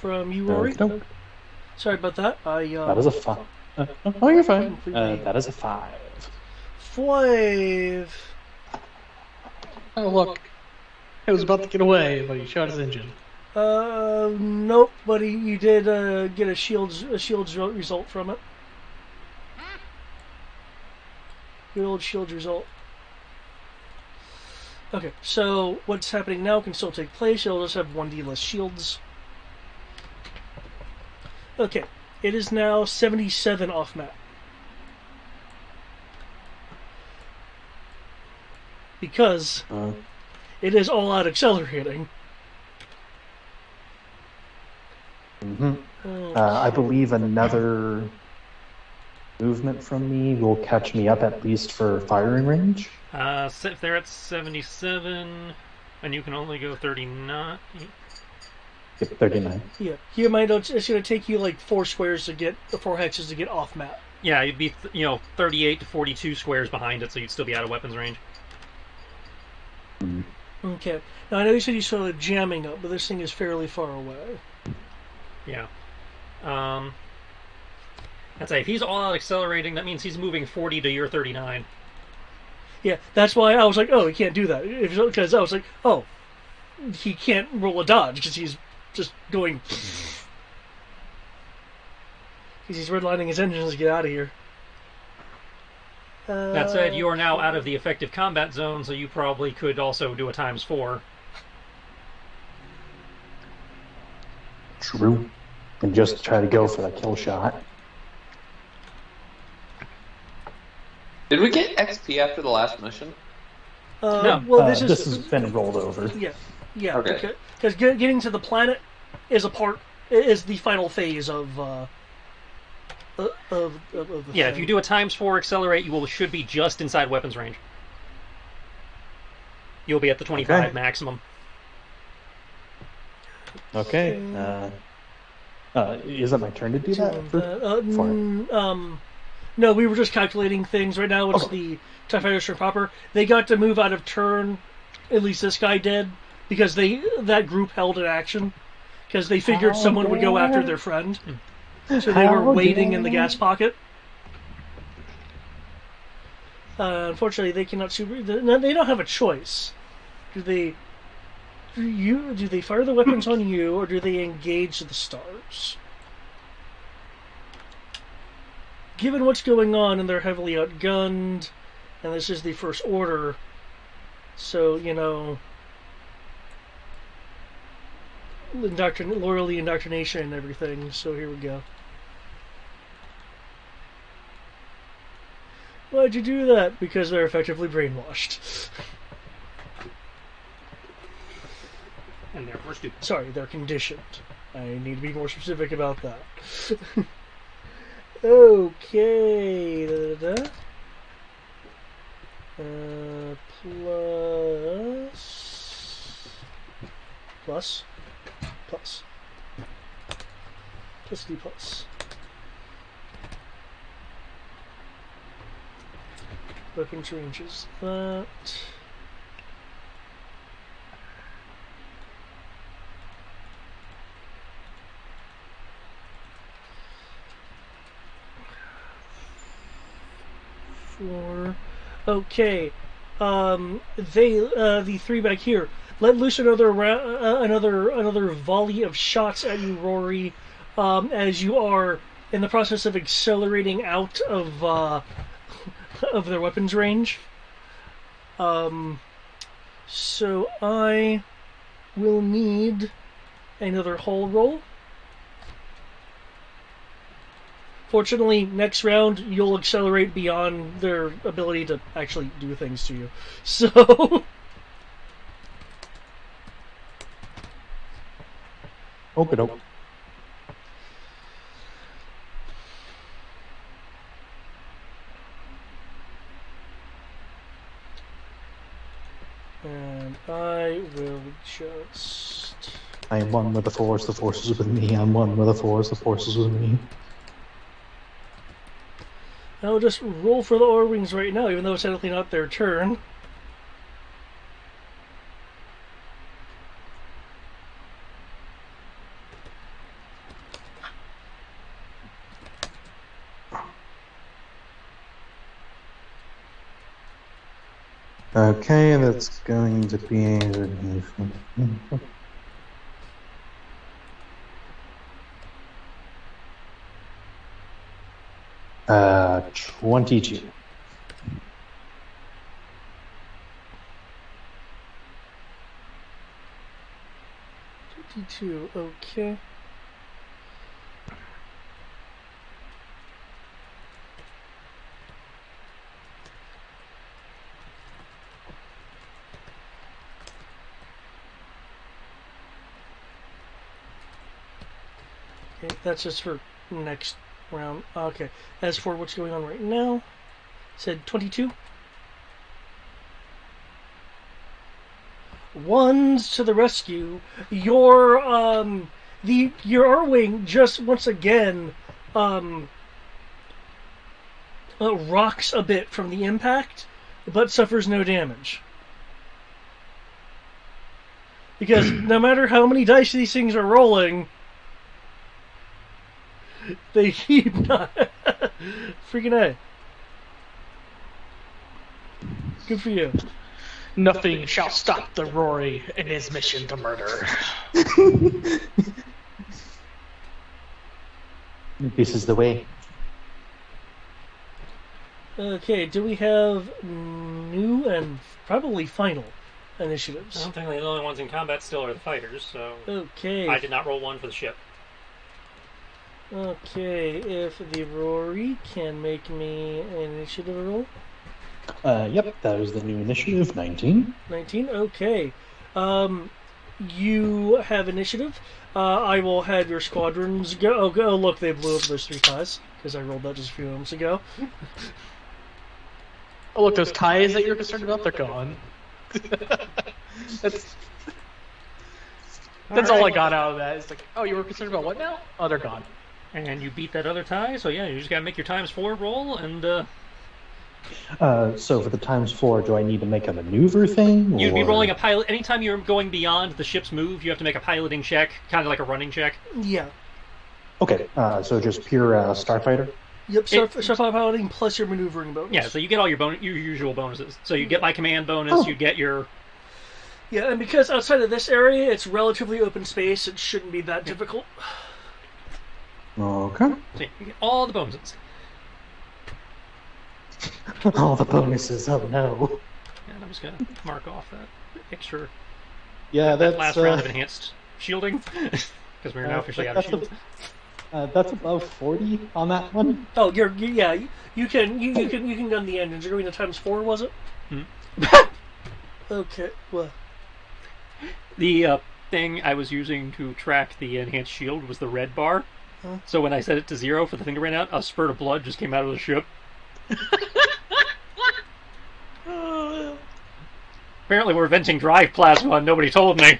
From you, Rory. Okey-doke. Sorry about that. That is a 5. Oh, you're fine. Completely- That is a 5. 5. Oh, look. It was about to get away, but he shot his engine. Nope, but you did get a shields result from it. Good old shields result. Okay, so what's happening now can still take place. It'll just have 1d less shields. Okay, it is now 77 off map. Because it is all out accelerating. Mm-hmm. I believe another movement from me will catch me up at least for firing range. So if they're at 77, and you can only go 39. Yep, 39. Yeah, keep in mind it's going to take you like 4 squares to get, 4 hexes to get off map. Yeah, you'd be 38 to 42 squares behind it, so you'd still be out of weapons range. Okay. Now I know you said you started jamming up, but this thing is fairly far away. Yeah. I'd say if he's all out accelerating, that means he's moving 40 to your 39. Yeah, that's why I was like, oh, he can't do that. Because I was like, oh, he can't roll a dodge because he's just going. Because he's redlining his engines to get out of here. That said, you are now out of the effective combat zone, so you probably could also do a ×4. True. And just try to go for the kill shot. Did we get XP after the last mission? No. Well, This has been rolled over. Yeah. Okay. Because getting to the planet is is the final phase of the Yeah, if thing. you do a ×4 accelerate, you should be just inside weapons range. You'll be at the 25 Okay. maximum. Okay. Is it my turn to do that? No, we were just calculating things. Right now it's the TIE Fighter string proper. They got to move out of turn, at least this guy did, because that group held an action. Because they figured someone would go after their friend. So they were waiting in the gas pocket. Unfortunately, they cannot super. They don't have a choice. Do they fire the weapons on you, or do they engage the stars? Given what's going on, and they're heavily outgunned, and this is the First Order, so loyalty, indoctrination, and everything. So here we go. Why'd you do that? Because they're effectively brainwashed. And therefore stupid. Sorry, they're conditioned. I need to be more specific about that. Okay. Plus. Plus D plus. Weapon changes that. Four. Okay. The three back here. Let loose another volley of shots at you, Rory, as you are in the process of accelerating out of their weapons range. So I will need another hull roll. Fortunately, next round you'll accelerate beyond their ability to actually do things to you. So Okie doke. and I will just I am one with the force is with me. I'm one with the force is with me. I'll just roll for the O-Wings right now, even though it's technically not their turn. Okay, that's going to be 22. 22, okay. Okay, that's just for next round. Okay, as for what's going on right now, said 22. Ones to the rescue. Your R-Wing just once again rocks a bit from the impact, but suffers no damage. Because no matter how many dice these things are rolling, they keep not. Freaking A. Good for you. Nothing shall stop the Rory in his mission to murder. This is the way. Okay, do we have new and probably final initiatives? I don't think the only ones in combat still are the fighters, so Okay. I did not roll one for the ship. Okay, if the Rory can make me an initiative roll. Yep, that was the new initiative, 19. 19, okay. You have initiative. I will have your squadrons go. Oh, look, they blew up those 3 ties, because I rolled that just a few moments ago. Oh, look, those ties that you're concerned about, they're gone. That's all I got out of that. It's like, oh, you were concerned about what now? Oh, they're gone. And you beat that other tie, so yeah, you just gotta make your ×4 roll, and So for the ×4, do I need to make a maneuver thing? you'd be or- rolling a pilot. Anytime you're going beyond the ship's move, you have to make a piloting check, kind of like a running check. Yeah. Okay, so just pure starfighter? Yep, Starfire piloting plus your maneuvering bonus. Yeah, so you get all your usual bonuses. So you get my command bonus, you get your... Yeah, and because outside of this area, it's relatively open space, it shouldn't be that difficult. Okay. So you get all the bonuses. All the bonuses, oh no. And I'm just gonna mark off that extra Yeah, that's last round of enhanced shielding, because we're now officially out of shield. That's above 40 on that one. Oh, you can gun the engines. You're going to ×4, was it? Okay, well. The thing I was using to track the enhanced shield was the red bar. So when I set it to 0 for the thing to run out, a spurt of blood just came out of the ship. Apparently we're venting drive plasma and nobody told me.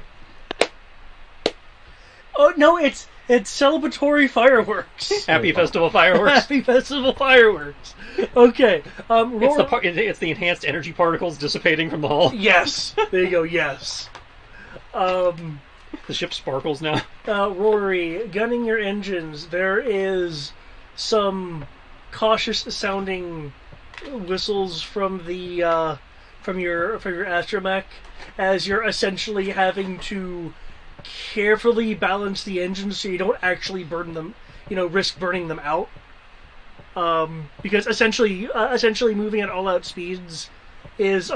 Oh no, it's celebratory fireworks. Happy Festival fireworks. Happy festival fireworks. Okay. It's the enhanced energy particles dissipating from the hull. Yes. There you go. Yes. The ship sparkles now. Rory, gunning your engines. There is some cautious-sounding whistles from the from your astromech as you're essentially having to carefully balance the engines so you don't actually burn them. Risk burning them out. Because essentially moving at all-out speeds is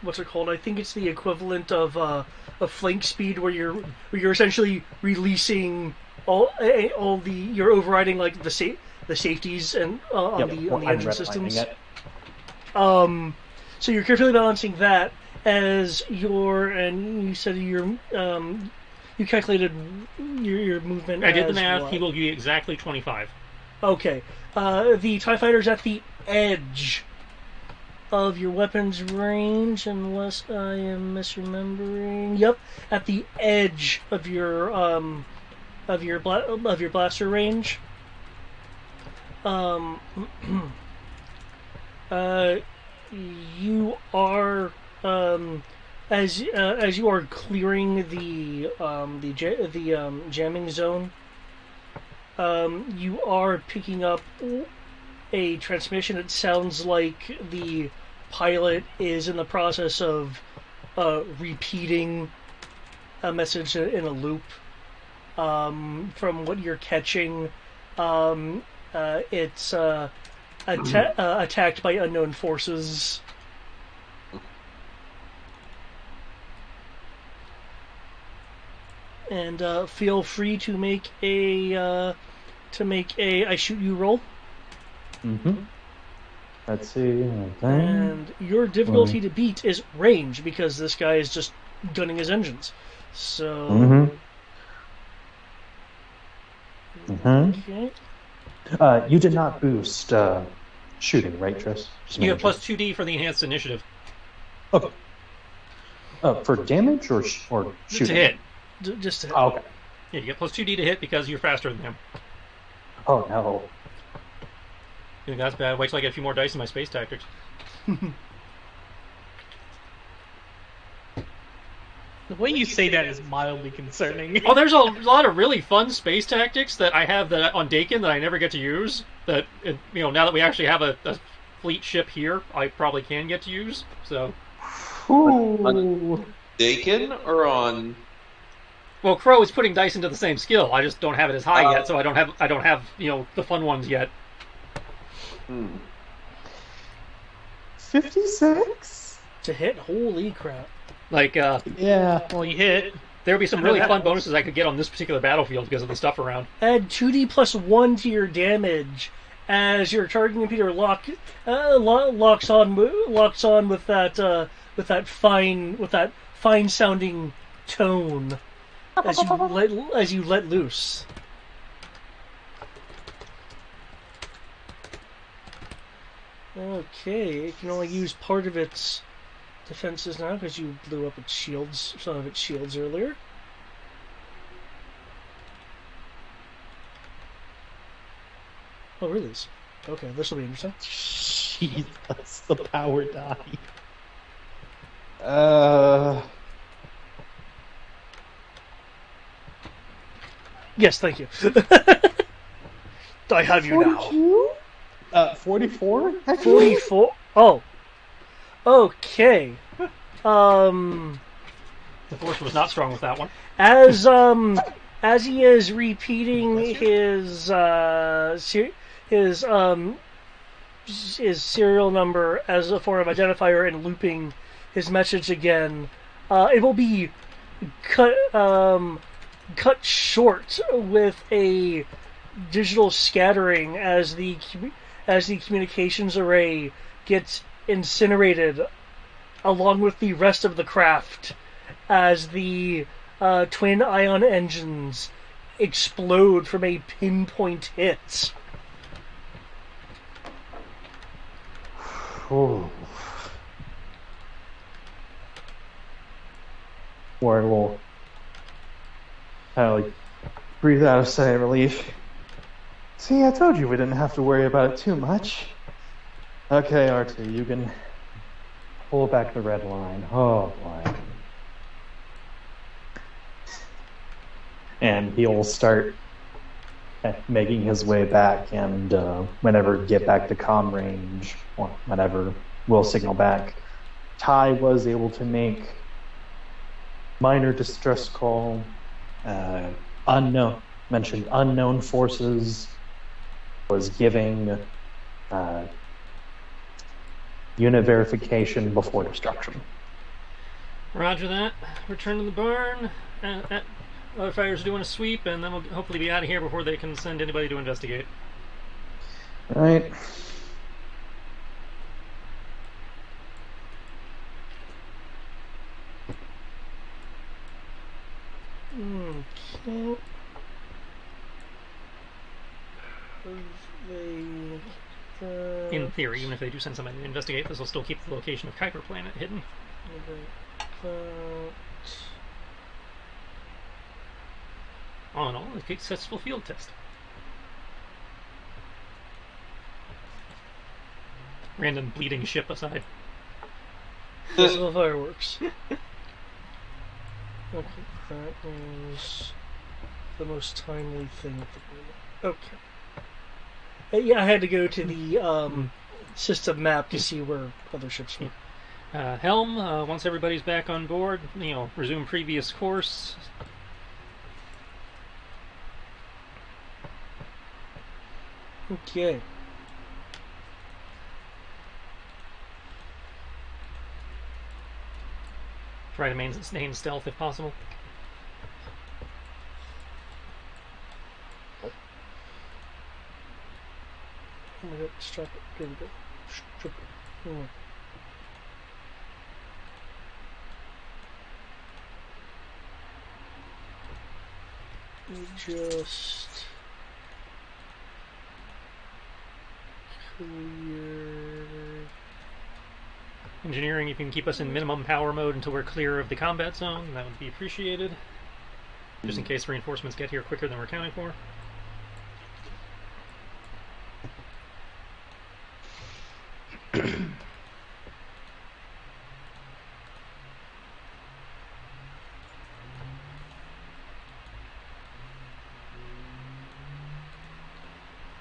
what's it called? I think it's the equivalent of flank speed, where you're essentially releasing you're overriding like the safeties and on the engine systems. So you're carefully balancing that as you said you calculated your movement. I did the as math. what? He will give you exactly 25. Okay. The TIE fighter's at the edge of your weapon's range, unless I am misremembering. Yep, at the edge of your blaster range. You are as you are clearing the jamming zone. You are picking up a transmission. It sounds like the pilot is in the process of repeating a message in a loop. From what you're catching, it's attacked by unknown forces. And feel free to make a I shoot you roll. Mm-hmm. Let's see. And your difficulty to beat is range, because this guy is just gunning his engines. So. Okay. You did not boost shooting, right, Tris? Just You making have plus 2d for the enhanced initiative. sure. Okay. For damage or shooting? To hit. Just to hit. Oh, okay. Yeah, you get plus 2d to hit because you're faster than him. Oh no. You think that's bad? Wait till I get a few more dice in my space tactics. The way you say that is mildly concerning. Oh, there's a lot of really fun space tactics that I have that on Dakin that I never get to use. That now that we actually have a fleet ship here, I probably can get to use. So. On Dakin or on? Well, Crow is putting dice into the same skill. I just don't have it as high yet, so I don't have the fun ones yet. 56? To hit? Holy crap. Like, Yeah. Well, you hit. there would be some really fun bonuses I could get on this particular battlefield because of the stuff around. Add 2d plus 1 to your damage as your targeting computer locks on with that fine sounding tone as you let loose. Okay, it can only use part of its defenses now because you blew up its shields, some of its shields earlier. Oh, really? Okay, this will be interesting. Jesus, the power die. Yes, thank you. I have you now. 44? 44. Oh. Okay. The force was not strong with that one. As he is repeating his serial number as a form of identifier and looping his message again, it will be cut short with a digital scattering as the communications array gets incinerated along with the rest of the craft as the twin ion engines explode from a pinpoint hit. Ooh. Warren will kind of like breathe out a sigh of relief. See, I told you we didn't have to worry about it too much. Okay, R2, you can pull back the red line. Oh boy. And he'll start making his way back, and whenever get back to comm range, or whenever we'll signal back. Ty was able to make minor distress call, unknown forces, was giving unit verification before destruction. Roger that. Return to the barn. Other fighters are doing a sweep, and then we'll hopefully be out of here before they can send anybody to investigate. Right. Okay. In theory, even if they do send somebody to investigate, this will still keep the location of Kuiper Planet hidden. All in all, a successful field test. Random bleeding ship aside. Festival of fireworks. Okay, that is the most timely thing at the moment. Okay. Yeah, I had to go to the system map to see where other ships were. Helm, once everybody's back on board, resume previous course. Okay. Try to maintain stealth if possible. Oh my god, strap it. There we go. Strip it. Just clear. Engineering, you can keep us in minimum power mode until we're clear of the combat zone. That would be appreciated. Just in case reinforcements get here quicker than we're accounting for.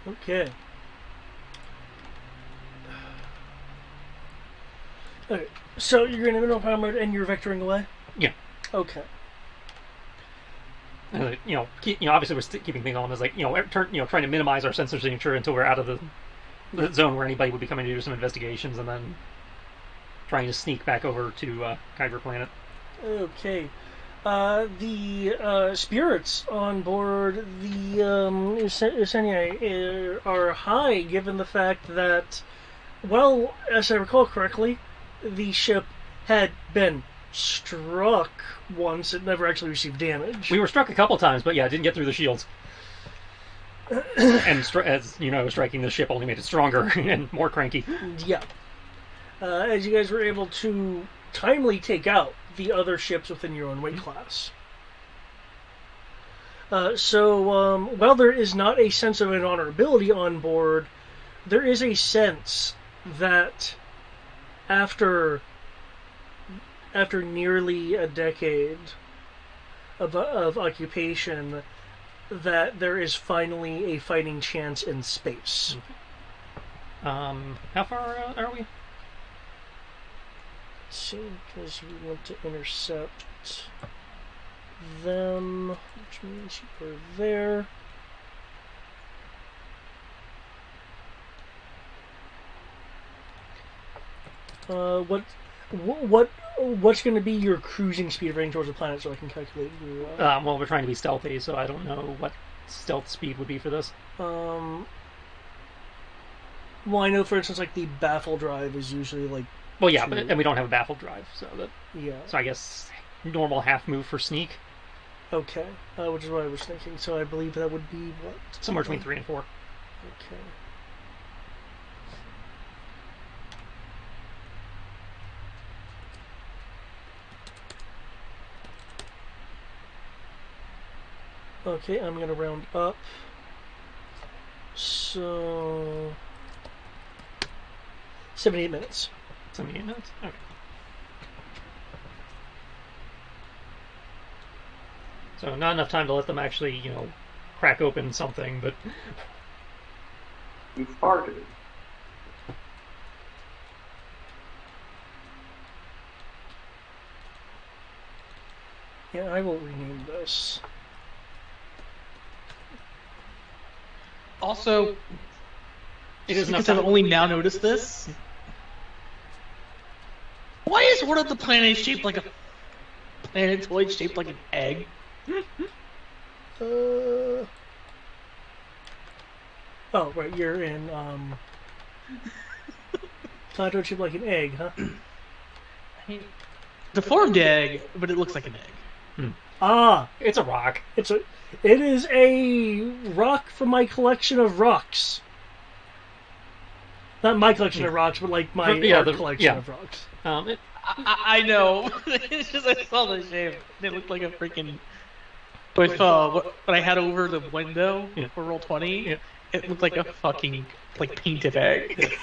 Okay. Okay. So you're in minimum power mode and you're vectoring away? Yeah. Okay. Obviously we're keeping things on as trying to minimize our sensor signature until we're out of the zone where anybody would be coming to do some investigations, and then trying to sneak back over to Kuiper Planet. Okay. The spirits on board the Usenia are high, given the fact that, well, as I recall correctly, the ship had been struck once. It never actually received damage. We were struck a couple times, but yeah, it didn't get through the shields. And as you know, striking the ship only made it stronger and more cranky. Yeah. As you guys were able to timely take out the other ships within your own weight class. While there is not a sense of honorability on board, there is a sense that after nearly a decade of occupation, that there is finally a fighting chance in space. How far are we? Let's see, because we want to intercept them, which means you are there. What's going to be your cruising speed running towards the planet so I can calculate your... Well, we're trying to be stealthy, so I don't know what stealth speed would be for this. Well, I know, for instance, like the baffle drive is usually like... Well, yeah, and we don't have a baffle drive, so that... Yeah. So I guess normal half move for sneak. Okay, which is what I was thinking. So I believe that would be what? Somewhere between 3 and 4. Okay. Okay, I'm gonna round up. So 78 minutes. 78 minutes? Okay. So not enough time to let them actually, crack open something, but You farted. Yeah, I will rename this. Also, it is enough because I've time. only now noticed this. Why is one of the planets shaped like a planetoid shaped like an egg? Oh, right, you're in, Plateau shaped like an egg, huh? Deformed egg, but it looks like an egg. Ah! It's a rock. It is a rock from my collection of rocks. Not my collection of rocks, but like my art collection of rocks. I know. It's just I saw the shape. It looked like a freaking. With what I had over the window for Roll20, it looked like a fucking painted egg.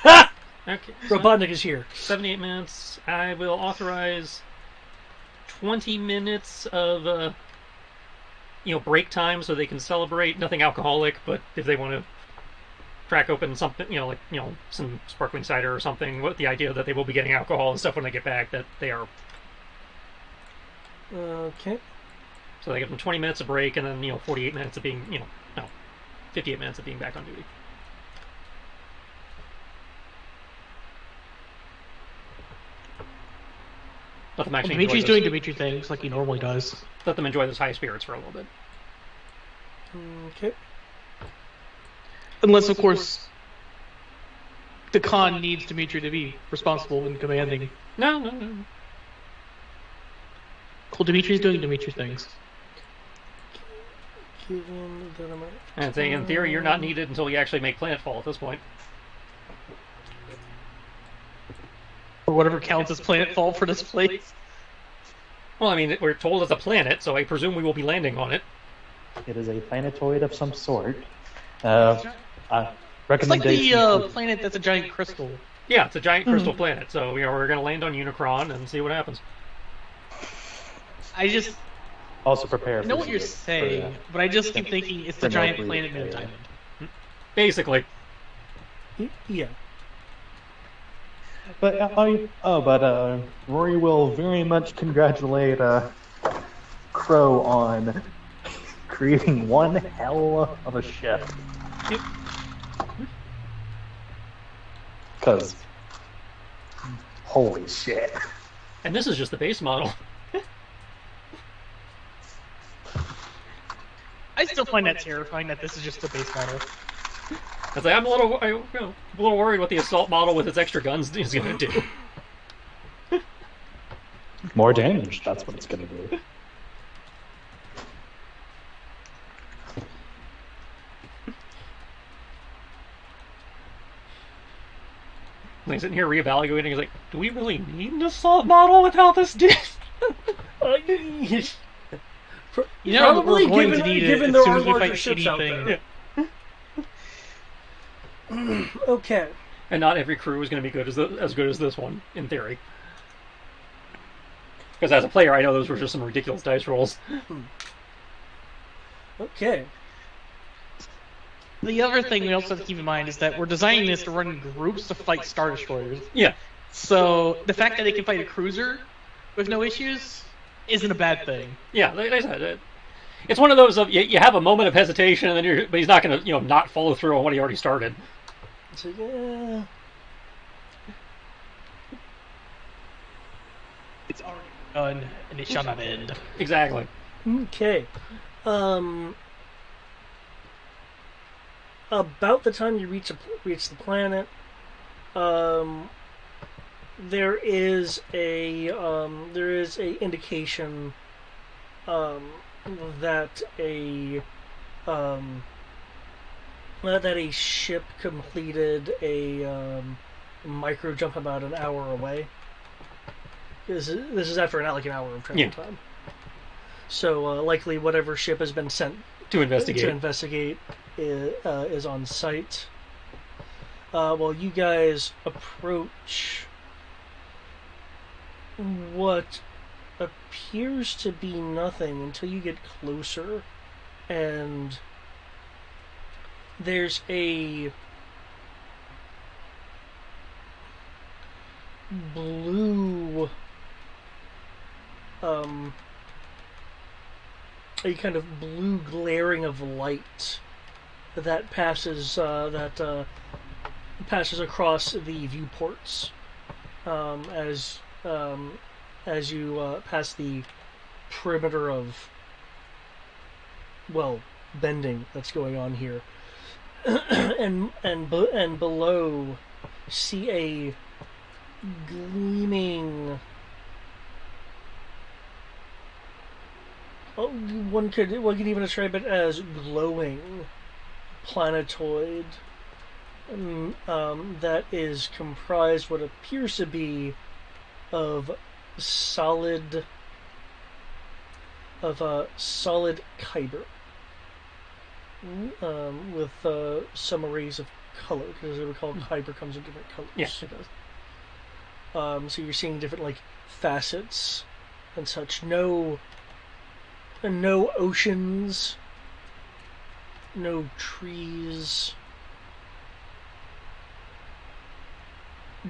Okay. Robotnik is here. 78 minutes. I will authorize 20 minutes of break time so they can celebrate. Nothing alcoholic, but if they want to crack open something, some sparkling cider or something, with the idea that they will be getting alcohol and stuff when they get back, that they are. Okay. So they give them 20 minutes of break and then 48 minutes of being 58 minutes of being back on duty. Let them actually Dimitri's doing Dimitri things like he normally does. Let them enjoy those high spirits for a little bit. Okay. Unless, of course, the Khan needs Dimitri to be responsible and commanding. No. Well, Dimitri's doing Dimitri things. Given that I'm And saying, in theory, you're not needed until you actually make planetfall at this point. Or whatever counts as planetfall for this place. Well, I mean, we're told it's a planet, so I presume we will be landing on it. It is a planetoid of some sort. It's like Recommendation. the planet that's a giant crystal. Yeah, it's a giant crystal planet, so we're going to land on Unicron and see what happens. I just Also prepare. know what you're saying, but I just keep thinking it's the giant planet made of diamond. Basically. Yeah. But Rory will very much congratulate Crow on creating one hell of a ship. Yep. Because holy shit. And this is just the base model. I still find that terrifying that this is just the base model. I was like, I'm a little worried what the assault model with its extra guns is going to do. More damage, that's what it's going to do. Like sitting here reevaluating, he's like, do we really need an assault model with how this did? You know, Probably we're going to need given it there as soon are as we larger fight ships out anything. there. Okay. And not every crew is going to be as good as this one, in theory. Because as a player, I know those were just some ridiculous dice rolls. Okay. The other thing we also have to keep in mind is that we're designing this to run in groups to fight Star Destroyers. Yeah. So the fact that they can fight a cruiser with no issues isn't a bad thing. Yeah, like I said, it's one of those of you have a moment of hesitation, and then but he's not going to not follow through on what he already started. So yeah. It's already done, and it shall not end. Exactly. Okay. About the time you reach the planet, there is a indication that a ship completed a micro jump about an hour away. This is after like an hour of travel time. So likely whatever ship has been sent To investigate. Is on site. While you guys approach what appears to be nothing until you get closer, and there's a blue a kind of blue glaring of light that passes passes across the viewports as you pass the perimeter of, well, bending that's going on here, and below see a gleaming. Oh, one could even describe it as glowing planetoid that is comprised what appears to be of solid kyber with some arrays of color, because as I recall, kyber comes in different colors. Yes, it does. So you're seeing different like facets and such. No oceans, no trees,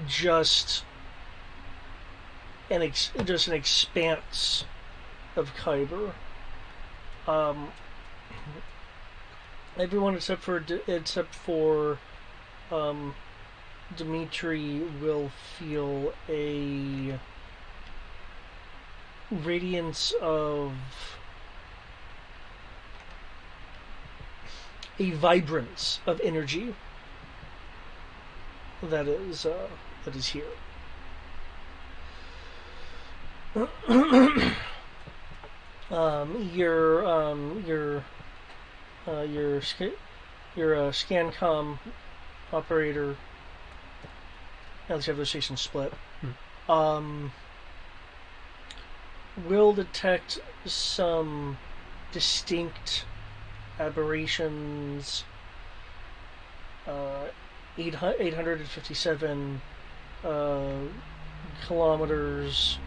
just an expanse of kyber. Everyone except for Dimitri will feel a radiance of a vibrance of energy that is here. Your Scancom operator, at least you have the station split, will detect some distinct aberrations. 857 kilometers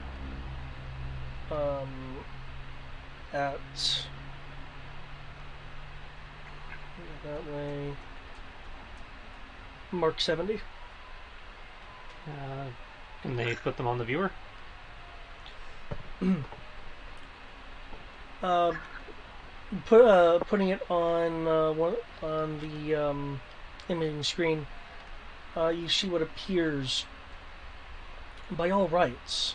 at that way. Mark 70. Can they put them on the viewer? Putting it on the imaging screen, you see what appears, by all rights,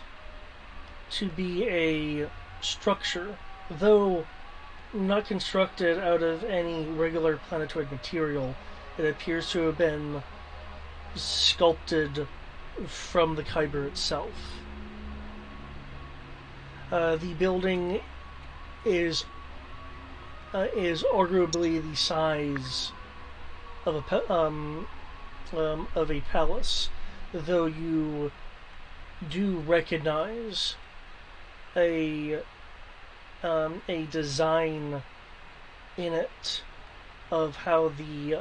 to be a structure, though not constructed out of any regular planetoid material. It appears to have been sculpted from the kyber itself. The building is arguably the size of a palace, though you do recognize a design in it of how the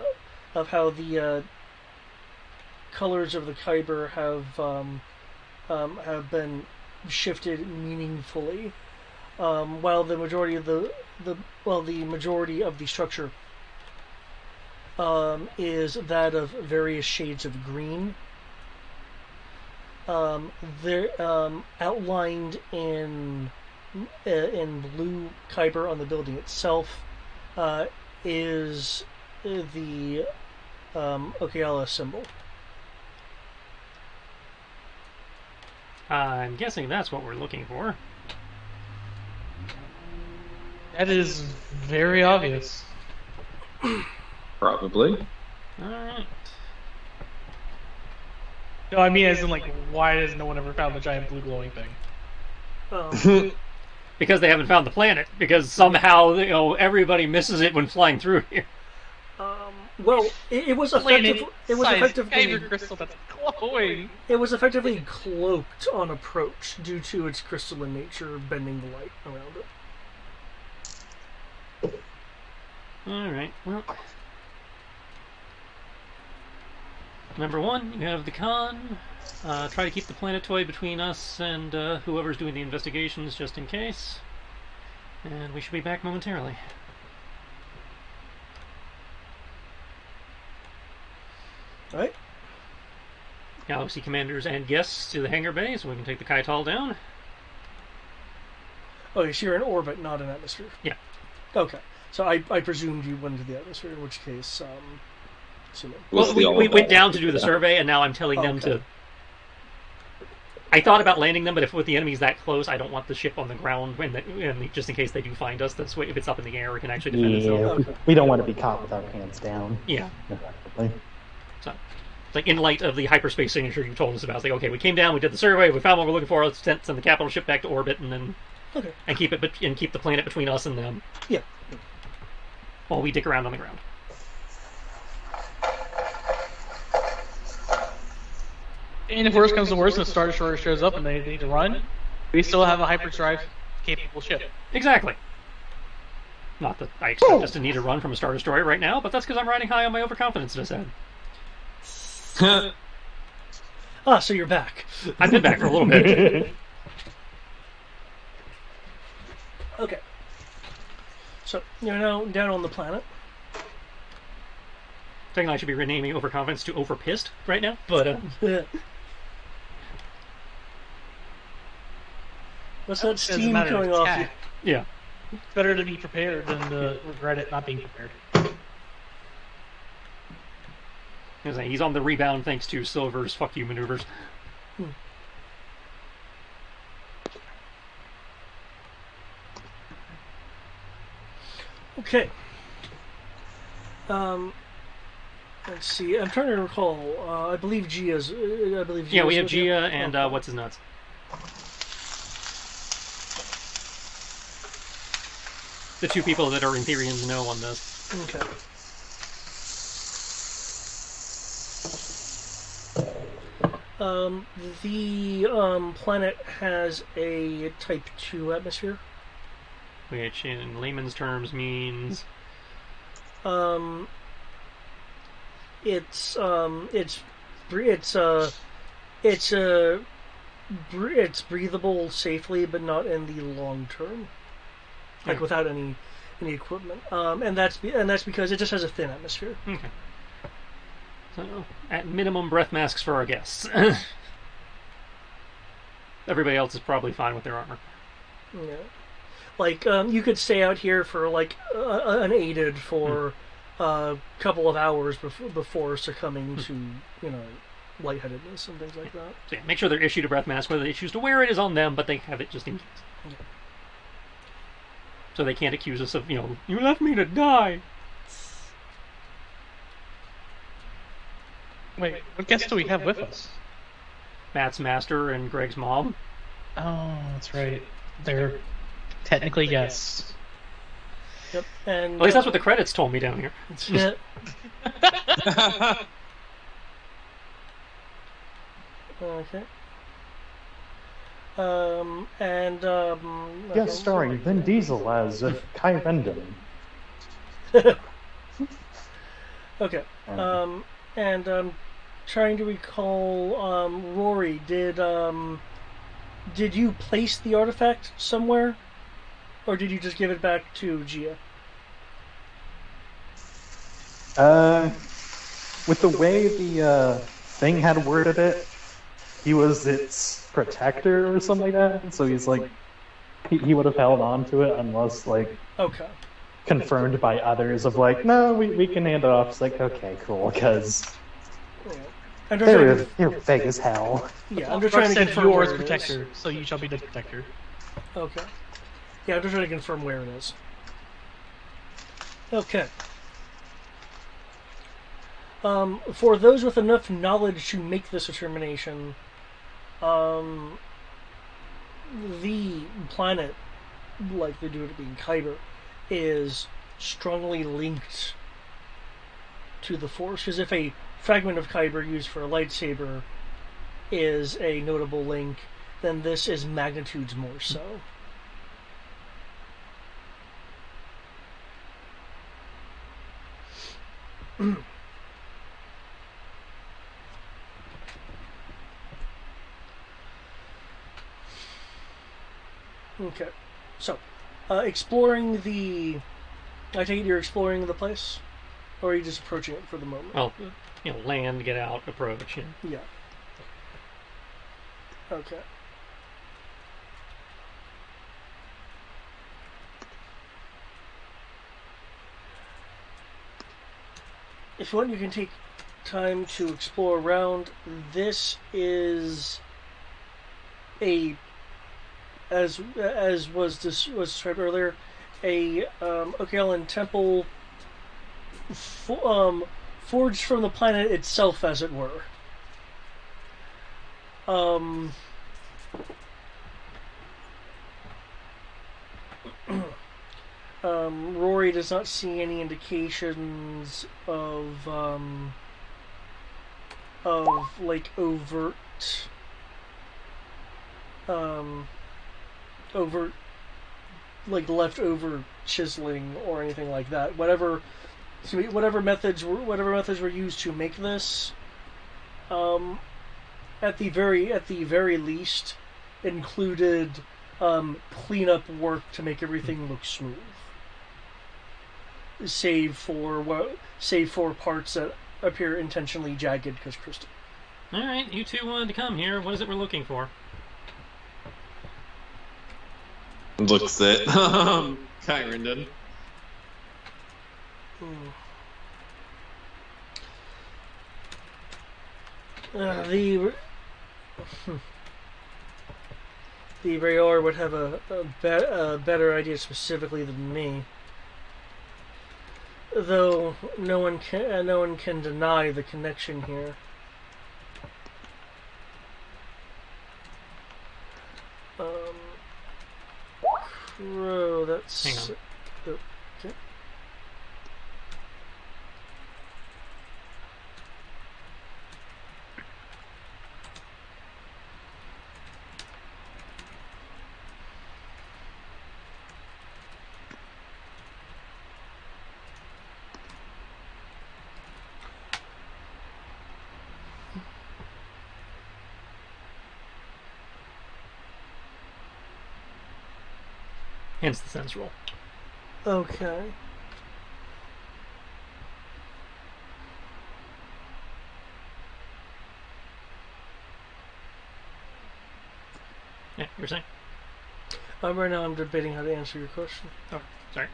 colors of the kyber have been shifted meaningfully, while the majority of the structure is that of various shades of green. They're outlined in blue kyber on the building itself is the Okayala symbol. I'm guessing that's what we're looking for. That is very obvious. Probably. Alright. No, I mean as in like, why has no one ever found the giant blue glowing thing? because they haven't found the planet. Because somehow everybody misses it when flying through here. Well, it was effective. It was effectively. Kyber crystal that's glowing. It was effectively cloaked on approach due to its crystalline nature, bending the light around it. All right. Well, number one, you have the con. Try to keep the planetoid between us and whoever's doing the investigations, just in case. And we should be back momentarily. All right. Galaxy commanders and guests to the hangar bay, so we can take the Kaital down. Okay, so you're in orbit, not in atmosphere. Yeah. Okay. So I presumed you went into the atmosphere, in which case, Well, we went down to do the survey, and now I'm telling them to. I thought about landing them, but if with the enemies that close, I don't want the ship on the ground, and just in case they do find us. That's way, if it's up in the air, it can actually defend itself. We don't want to be caught with our pants down. Yeah. Effectively. So, like in light of the hyperspace signature you told us about, it's like, okay, we came down, we did the survey, we found what we're looking for. Let's send the capital ship back to orbit, and then and keep the planet between us and them. Yeah. While we dick around on the ground. And if worse comes to worse, and a Star Destroyer shows up and they need to run, we still have a hyperdrive capable ship. Exactly. Not that I expect us to need to run from a Star Destroyer right now, but that's because I'm riding high on my overconfidence, I said. So you're back. I've been back for a little bit. Okay. So you're now down on the planet. Technically, I should be renaming overconfidence to overpissed right now, but What's that Doesn't steam matter, coming it's off attack. you? yeah. It's better to be prepared than to regret it not being prepared. He's on the rebound thanks to Silver's fuck you maneuvers. Okay. Let's see. I'm trying to recall. I believe Gia's. Yeah, we have Gia and what's his nuts. The two people that are in theory in the know on this. Okay. The planet has a Type 2 atmosphere. Which in layman's terms means it's breathable safely, but not in the long term, like without any equipment. And that's because it just has a thin atmosphere. okay. So at minimum, breath masks for our guests. Everybody else is probably fine with their armor. Yeah. Like, you could stay out here for, like, unaided for a couple of hours before succumbing to, lightheadedness and things like that. So yeah, make sure they're issued a breath mask. Whether they choose to wear it is on them, but they have it just in case. Yeah. So they can't accuse us of, you left me to die. Wait, what guests do we have with us? Matt's master and Greg's mom. Oh, that's right. They're technically guests. Yep. And At least that's what the credits told me down here. yeah. Okay. Yes, starring Vin Diesel as Kai Rendon. Okay. And trying to recall, Rory, did you place the artifact somewhere, or did you just give it back to Gia? With the way the thing had worded it, he was its protector or something like that. So he's like, he would have held on to it unless Okay. confirmed by others of no, we can hand it off. It's like, okay, cool, because Yeah. I'm just trying to, they're fake as hell. yeah, I'm just trying to said confirm yours where it is. protector, so you shall be the protector. Okay. Yeah, I'm just trying to confirm where it is. Okay. For those with enough knowledge to make this determination, the planet likely due to it being kyber, is strongly linked to the Force. Because if a fragment of kyber used for a lightsaber is a notable link, then this is magnitudes more so. Okay, so exploring the. I take it you're exploring the place, or are you just approaching it for the moment? Well, land, get out, approach. Yeah. Okay. If you want, you can take time to explore around. This is a, as was described earlier, a Okealan temple forged from the planet itself, as it were. Rory does not see any indications of like overt like leftover chiseling or anything like that. Whatever methods were used to make this, at the very least, included cleanup work to make everything look smooth. Save for parts that appear intentionally jagged because crystal. All right, you two wanted to come here. What is it we're looking for? Looks at Kyrendon. The Rayor would have a better idea specifically than me. Though no one can deny the connection here. Crow, that's... Hang on. Okay. Hence the sense roll. Okay. Yeah, you were saying? Right now I'm debating how to answer your question. Oh, sorry.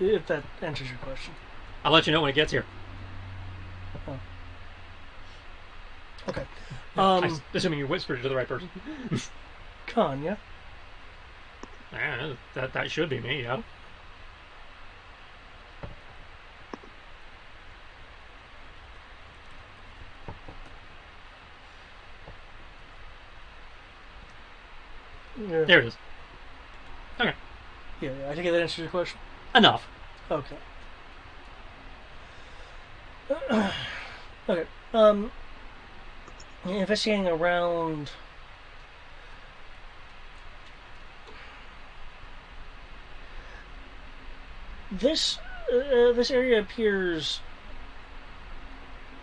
If that answers your question. I'll let you know when it gets here. Oh. Okay. Assuming you whispered it to the right person. Khan, yeah? Yeah, that should be me, yeah. Yeah. There it is. Okay. Yeah, I think that answers your question. Enough. Okay. Okay. Investigating around. This area appears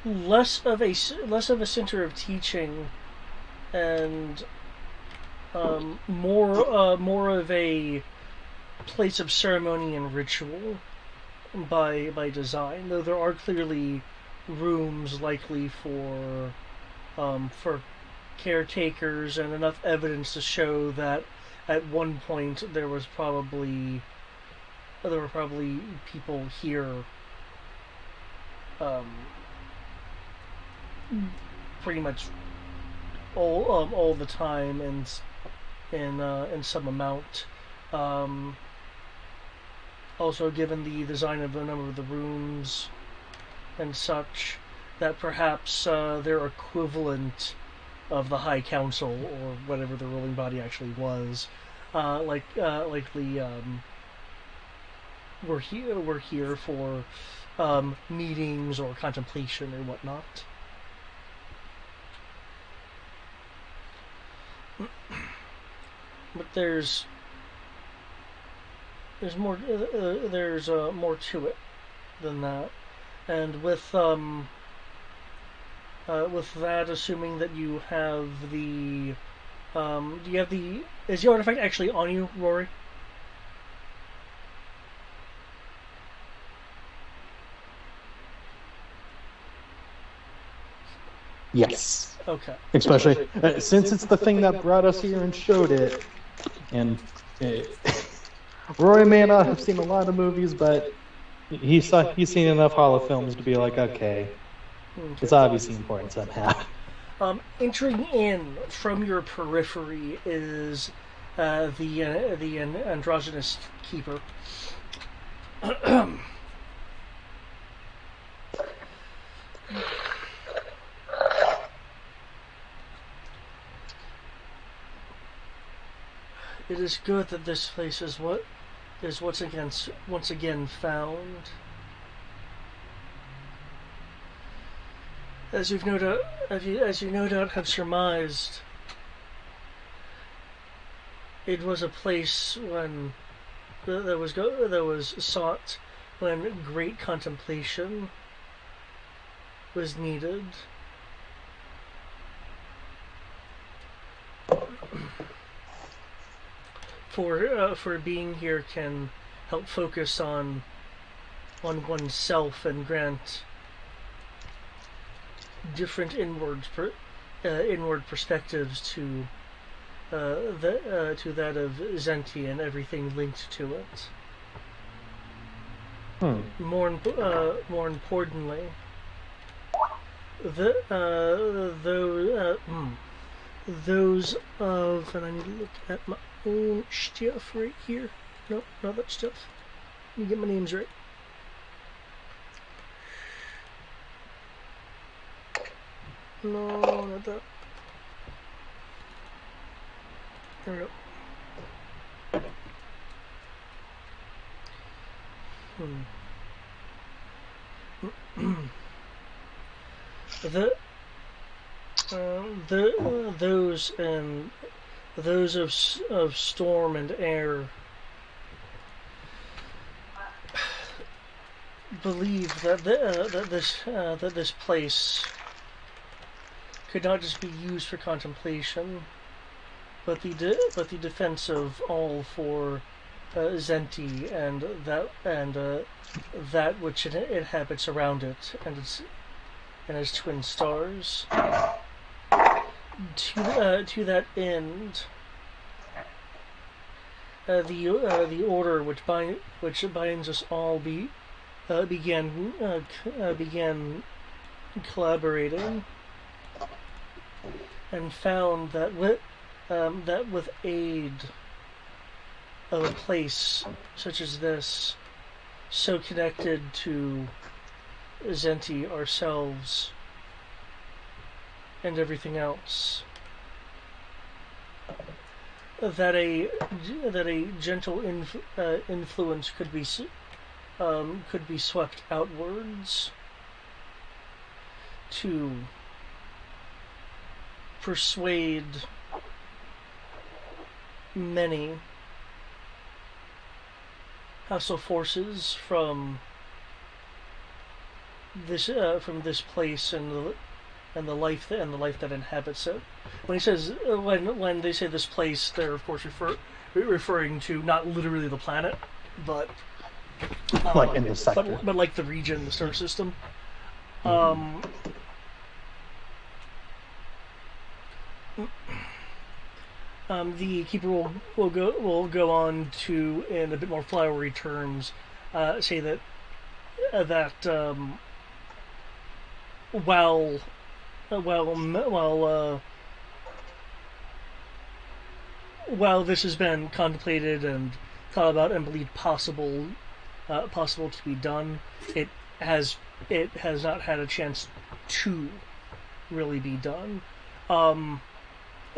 less of a center of teaching, and more of a place of ceremony and ritual by design. Though there are clearly rooms likely for for caretakers, and enough evidence to show that at one point there were probably people here pretty much all the time and in some amount. Also, given the design of a number of the rooms and such, that perhaps their equivalent of the High Council or whatever the ruling body actually was, we're here for meetings or contemplation or whatnot. But there's more more to it than that, and with that, assuming that you have the do you have the is the artifact actually on you, Rory? Yes. Okay. Especially since it's the thing that brought us here and showed it. And Roy may not have seen a lot of movies, but he's seen enough Hollow films to be like, okay, it's obviously important somehow. Entering in from your periphery is the androgynous keeper. It is good that this place is once again found. As you no doubt have surmised, it was a place when that was sought when great contemplation was needed. For being here can help focus on oneself and grant different inward perspectives to that of Zenti and everything linked to it. More importantly, those of, and I need to look at my own stuff right here. No, not that stuff. Let me get my names right. No, not that. There we go. Those of storm and air believe that this place could not just be used for contemplation, but the defense of all for Zenti and that which it inhabits around it and its twin stars. To that end, the order which binds us all began collaborating, and found that with aid of a place such as this, so connected to Zenti ourselves and everything else, that a gentle influence could be swept outwards to persuade many hostile forces from this place and the life that inhabits it. When he says when they say this place, they're of course referring to not literally the planet, but like in the sector, but like the region, the star system. The keeper will go on to, in a bit more flowery terms, say that while while this has been contemplated and thought about and believed possible to be done, it has not had a chance to really be done.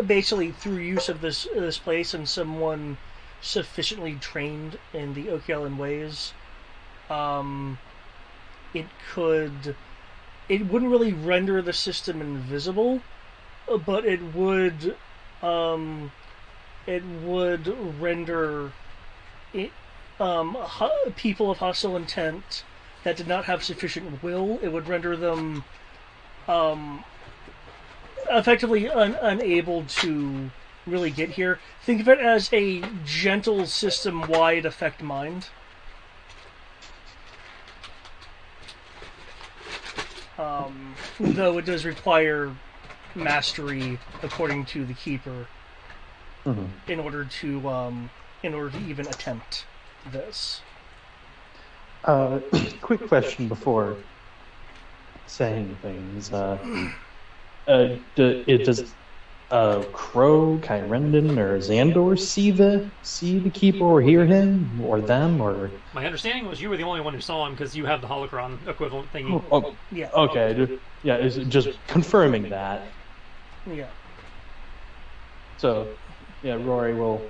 Basically, through use of this place and someone sufficiently trained in the Okealan ways, it wouldn't really render the system invisible, but it would render it, people of hostile intent that did not have sufficient will. It would render them effectively unable to really get here. Think of it as a gentle system-wide effect mind. Though it does require mastery, according to the keeper, in order to even attempt this. Quick question before saying things. Does Crow, Kyrendon, or Xandor see the keeper or hear him or them or? My understanding was you were the only one who saw him because you have the holocron equivalent thingy. Yeah. Okay. Yeah. Is just confirming that. Yeah. So, yeah, Rory will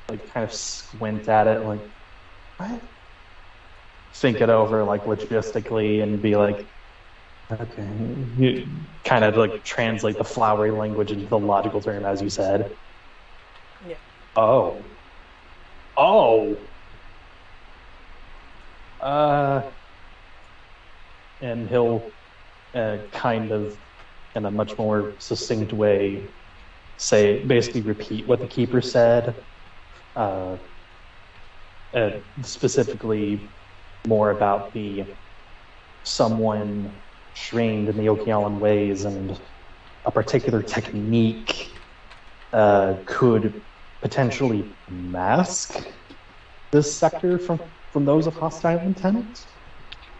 kind of squint at it, like, what? Think it over, logistically, and be like, okay. You kind of translate the flowery language into the logical term, as you said. Yeah. Oh. And he'll kind of, in a much more succinct way, basically repeat what the keeper said, specifically more about the someone trained in the Okealan ways and a particular technique could potentially mask this sector from those of hostile intent,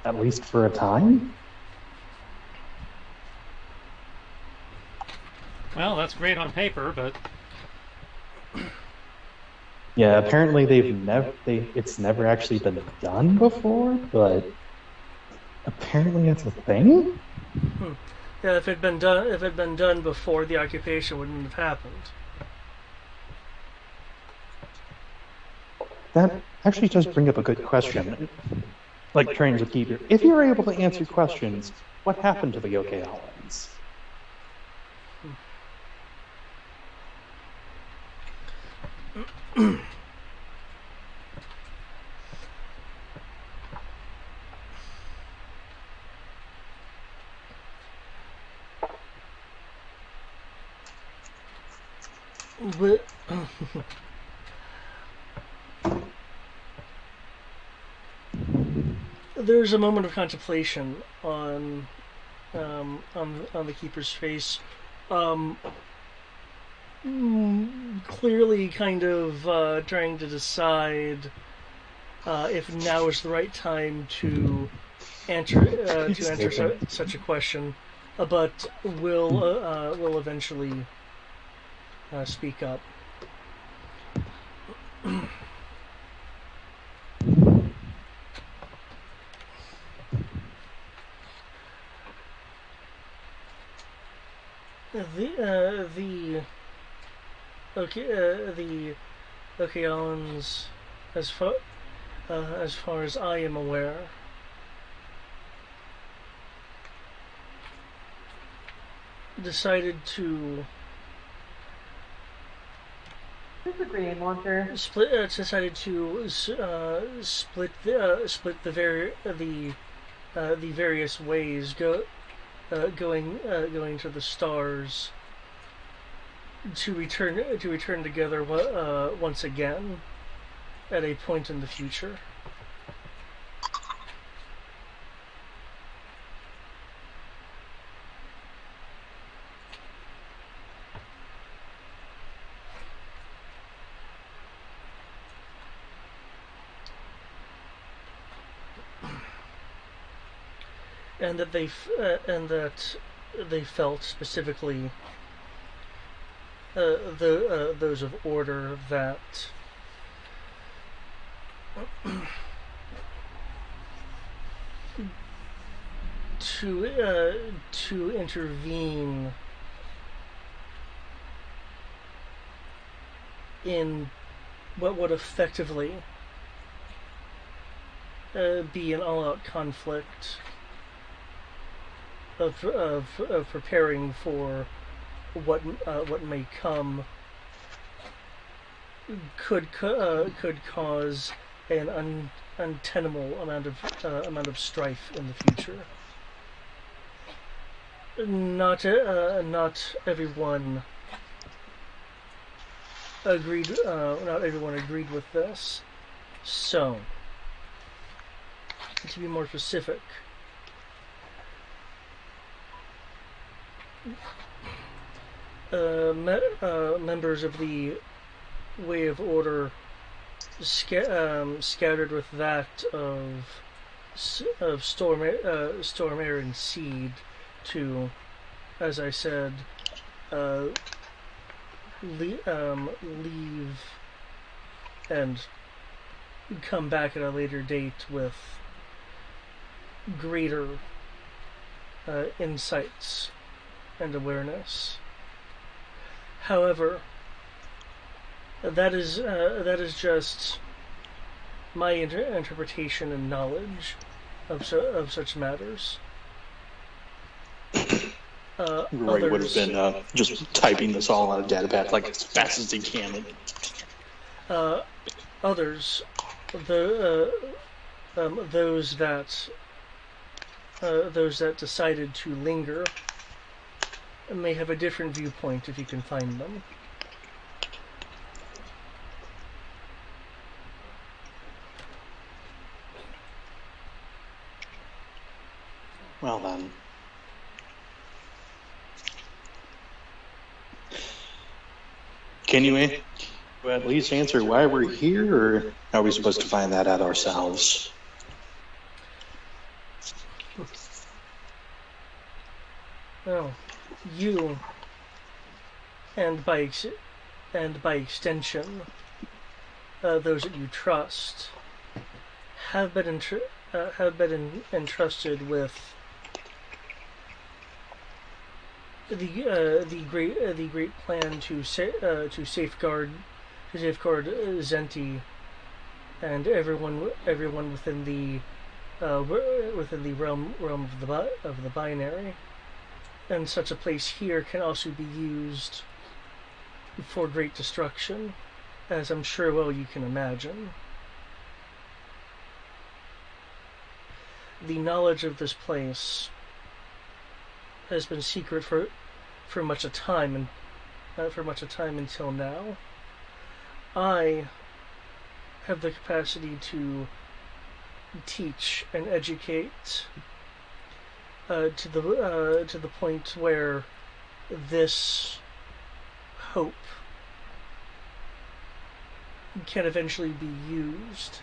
at least for a time. Well, that's great on paper, but yeah, apparently it's never actually been done before, but apparently it's a thing. Yeah, if it'd been done before, the occupation wouldn't have happened. That actually does bring up a good question. Trying to keep it. If you're able to answer questions, what happened to the Okealans? But there's a moment of contemplation on the keeper's face, clearly kind of trying to decide if now is the right time to answer such a question, but will eventually speak up. The Okealans, as far as I am aware, decided to Disagreeing, Walter. decided to split the various ways going to the stars to return together once again at a point in the future. and that they felt specifically those of order that to intervene in what would effectively be an all-out conflict of preparing for what may come could cause an untenable amount of strife in the future. Not everyone agreed. Not everyone agreed with this. So, to be more specific, members of the Way of Order scattered with that of Stormare and Seed to, as I said, leave and come back at a later date with greater insights and awareness. However, that is just my interpretation and knowledge of such matters. Roy would have been just typing this all on a datapad like as fast as he can. Others, those that decided to linger may have a different viewpoint if you can find them. Well then. Can you at least answer why we're here, or are we supposed to find that out ourselves? Well, you, and by extension, those that you trust, have been entrusted with the great plan to safeguard Zenti and everyone within the realm of the binary. And such a place here can also be used for great destruction, as I'm sure well you can imagine. The knowledge of this place has been secret for much a time until now. I have the capacity to teach and educate to the point where this hope can eventually be used,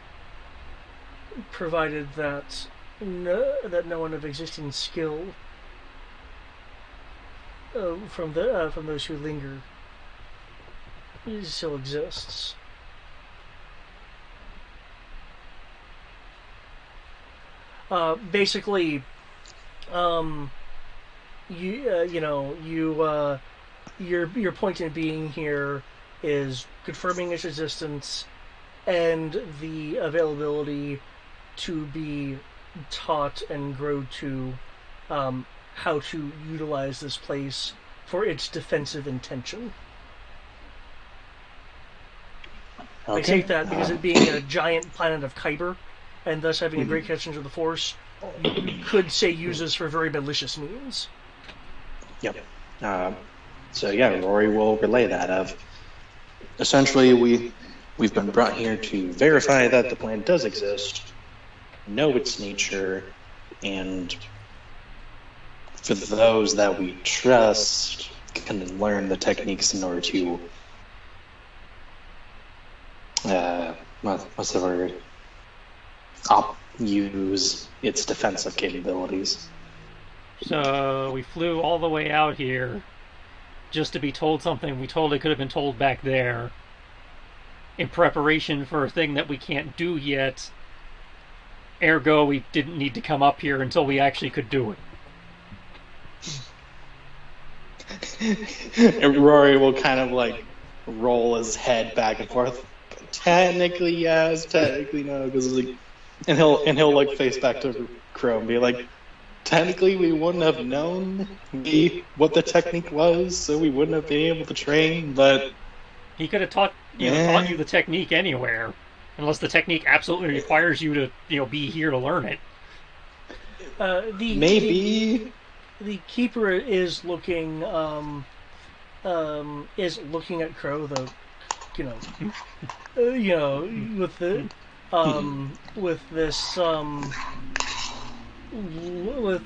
provided that no one of existing skill from those who linger still exists. Basically, your point in being here is confirming its existence and the availability to be taught and grow to how to utilize this place for its defensive intention. Okay. I take that because it being a giant planet of Kyber, and thus having a great connection to the Force, you could say uses for very malicious means. Yep. So yeah, Rory will relay that. Essentially, we've been brought here to verify that the plan does exist, know its nature, and for those that we trust, can learn the techniques in order to what's the word? Use its defensive capabilities. So we flew all the way out here just to be told something we totally could have been told back there in preparation for a thing that we can't do yet. Ergo, we didn't need to come up here until we actually could do it. And Rory will kind of like roll his head back and forth. Technically yes, technically no, because like, and he'll like face back to Crow and be like, technically we wouldn't have known what the technique was, so we wouldn't have been able to train. But he could have taught you the technique anywhere, unless the technique absolutely requires you to be here to learn it. Maybe. The keeper is looking at Crow, though, with the with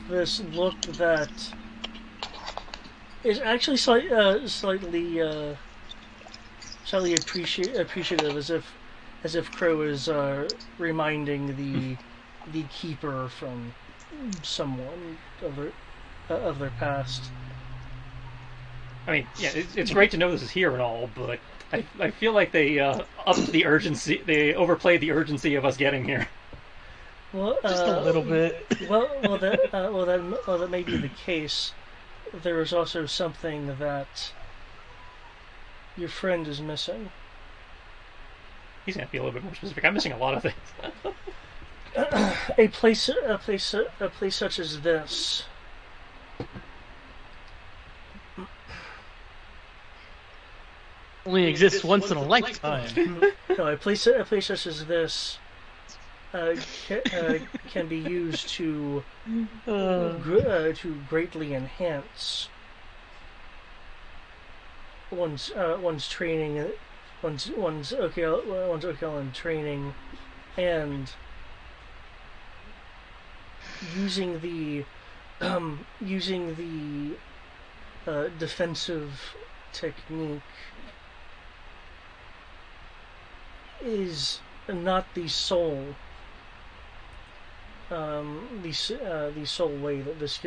this look that is actually slightly appreciative, as if Crow is reminding the keeper from someone of their past. I mean, yeah, it's great to know this is here and all, but I feel like they upped the urgency. They overplayed the urgency of us getting here. Well, just a little bit. That may be the case. There is also something that your friend is missing. He's gonna be a little bit more specific. I'm missing a lot of things. A place such as this. Only exists once in a lifetime. No, a place such as this can be used to greatly enhance one's training, one's Okellan training, and using the defensive technique is not the sole the sole way that this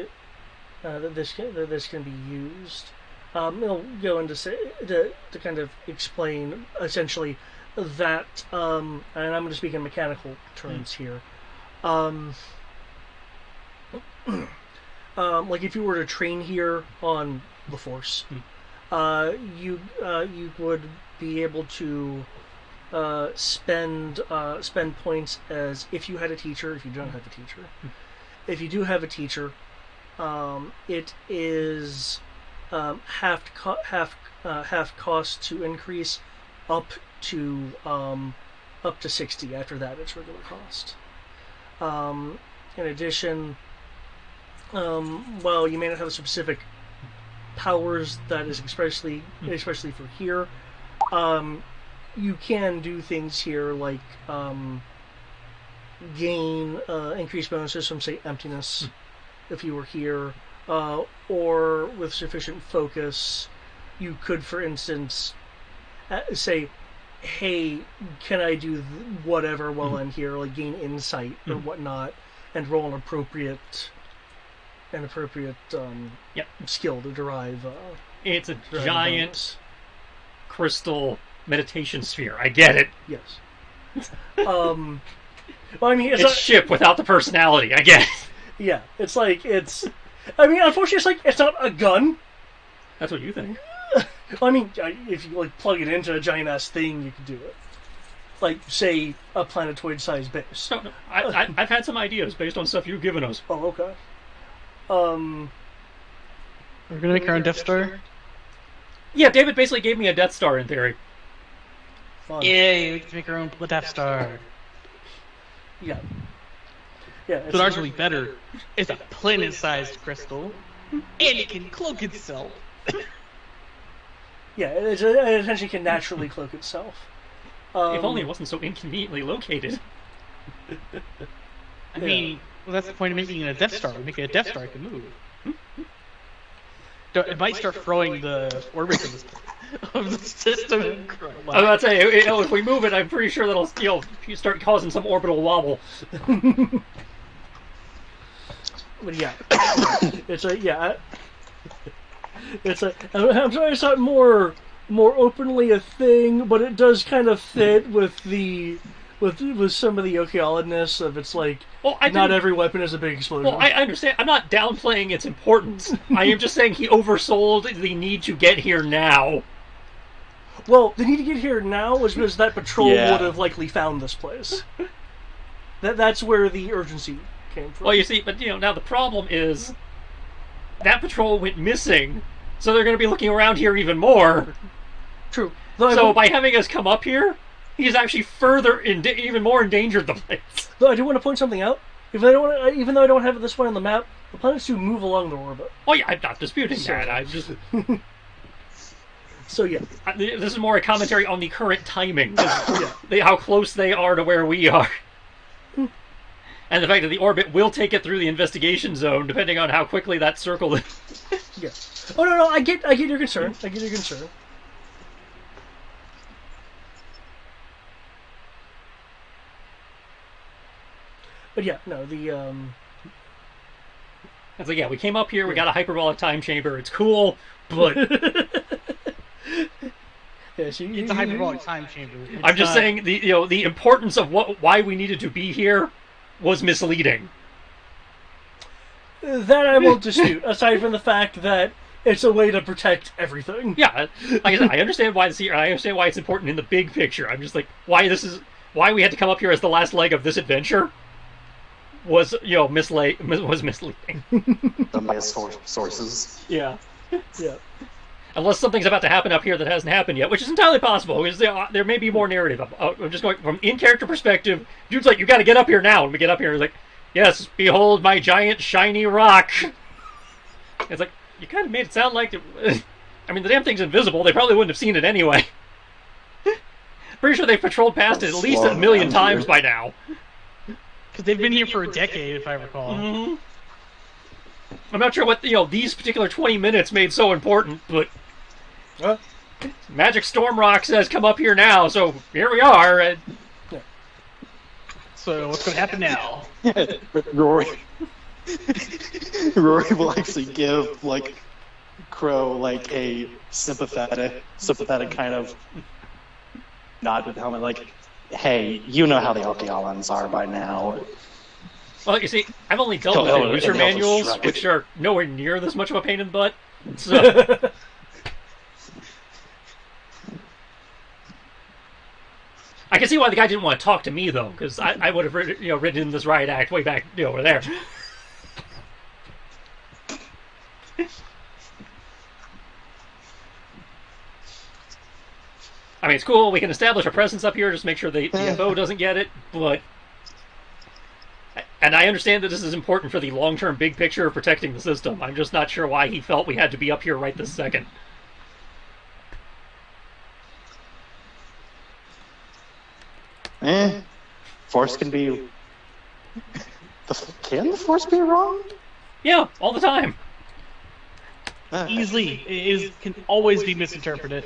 can be used. It'll go into to kind of explain essentially that, and I'm going to speak in mechanical terms here. Like if you were to train here on the Force, you would be able to spend points as if you had a teacher. If you don't have a teacher, if you do have a teacher, it is half cost to increase up to 60. After that, it's regular cost. In addition, while you may not have specific powers that is especially for here, you can do things here like gain increased bonuses from, say, emptiness if you were here, or with sufficient focus, you could, for instance, say, hey, can I do whatever while I'm here, like gain insight or whatnot, and roll an appropriate skill to derive. It's a giant crystal meditation sphere. I get it. Yes. Well, I mean, it's ship without the personality. I get it. Yeah, it's like I mean, unfortunately, it's not a gun. That's what you think. I mean, if you like plug it into a giant ass thing, you could do it. Like, say, a planetoid-sized base. No, I've had some ideas based on stuff you've given us. Oh, okay. We're gonna make our own Death Star. Yeah, David basically gave me a Death Star in theory. Fun. Yay, we can make our own Death Star. Yeah. Yeah. But ours will be better. It's a planet-sized crystal, and it can cloak itself. Yeah, it essentially can naturally cloak itself. If only it wasn't so inconveniently located. I mean, well, that's the point of making it a Death Star. We make it a Death Star, it can move. It might start throwing the orbits of the system. I was about to say, if we move it, I'm pretty sure that'll start causing some orbital wobble. But yeah, it's a yeah. It's a. I'm sorry, it's not more openly a thing, but it does kind of fit with the with some of the Okealadness of it's like Well, not every weapon is a big explosion. Well, I understand. I'm not downplaying its importance. I am just saying he oversold the need to get here now. Well, the need to get here now was because that patrol Yeah. would have likely found this place. That's where the urgency came from. Well, you see, but now the problem is that patrol went missing, so they're going to be looking around here even more. True. Though So by having us come up here, he's actually further even more endangered the place. I do want to point something out. Even though I don't have it this way on the map, the planets do move along the orbit. Oh yeah, I'm not disputing that. I'm just So yeah, this is more a commentary on the current timing, how close they are to where we are. And the fact that the orbit will take it through the investigation zone, depending on how quickly that circle is. yeah. Oh no, I get your concern. I get your concern. But yeah, no, It's like, yeah, we came up here, we got a hyperbolic time chamber, it's cool, but yes, It's a hyperbolic time chamber. It's I'm just not- saying the importance of why we needed to be here was misleading. That I won't dispute. Aside from the fact that it's a way to protect everything. Yeah, like I said, I understand why I understand why it's important in the big picture. I'm just like, why we had to come up here as the last leg of this adventure was was misleading. Done by sources. Yeah. Yeah. Unless something's about to happen up here that hasn't happened yet, which is entirely possible, because there may be more narrative. I'm just going from in-character perspective. Dude's like, you got to get up here now. And we get up here, he's like, yes, behold my giant shiny rock. It's like, you kind of made it sound like... I mean, the damn thing's invisible. They probably wouldn't have seen it anyway. Pretty sure they've patrolled past it at least a million times by now. Because they've been here for a decade, if I recall. Mm-hmm. I'm not sure what these particular 20 minutes made so important, but Magic Storm Rock says come up here now, so here we are. And So what's going to happen now? Rory will actually give Crow a sympathetic kind of nod with the helmet, like, hey, you know how the Okealans are by now. well, you see, I've only dealt with the user manuals, which are nowhere near this much of a pain in the butt. So. I can see why the guy didn't want to talk to me, though, because I would have written this riot act way back over there. I mean, it's cool. We can establish a presence up here, just make sure the FO doesn't get it, but... And I understand that this is important for the long-term big picture of protecting the system. I'm just not sure why he felt we had to be up here right this second. Force can be... Can the Force be wrong? Yeah, all the time. Easily. Can always be misinterpreted.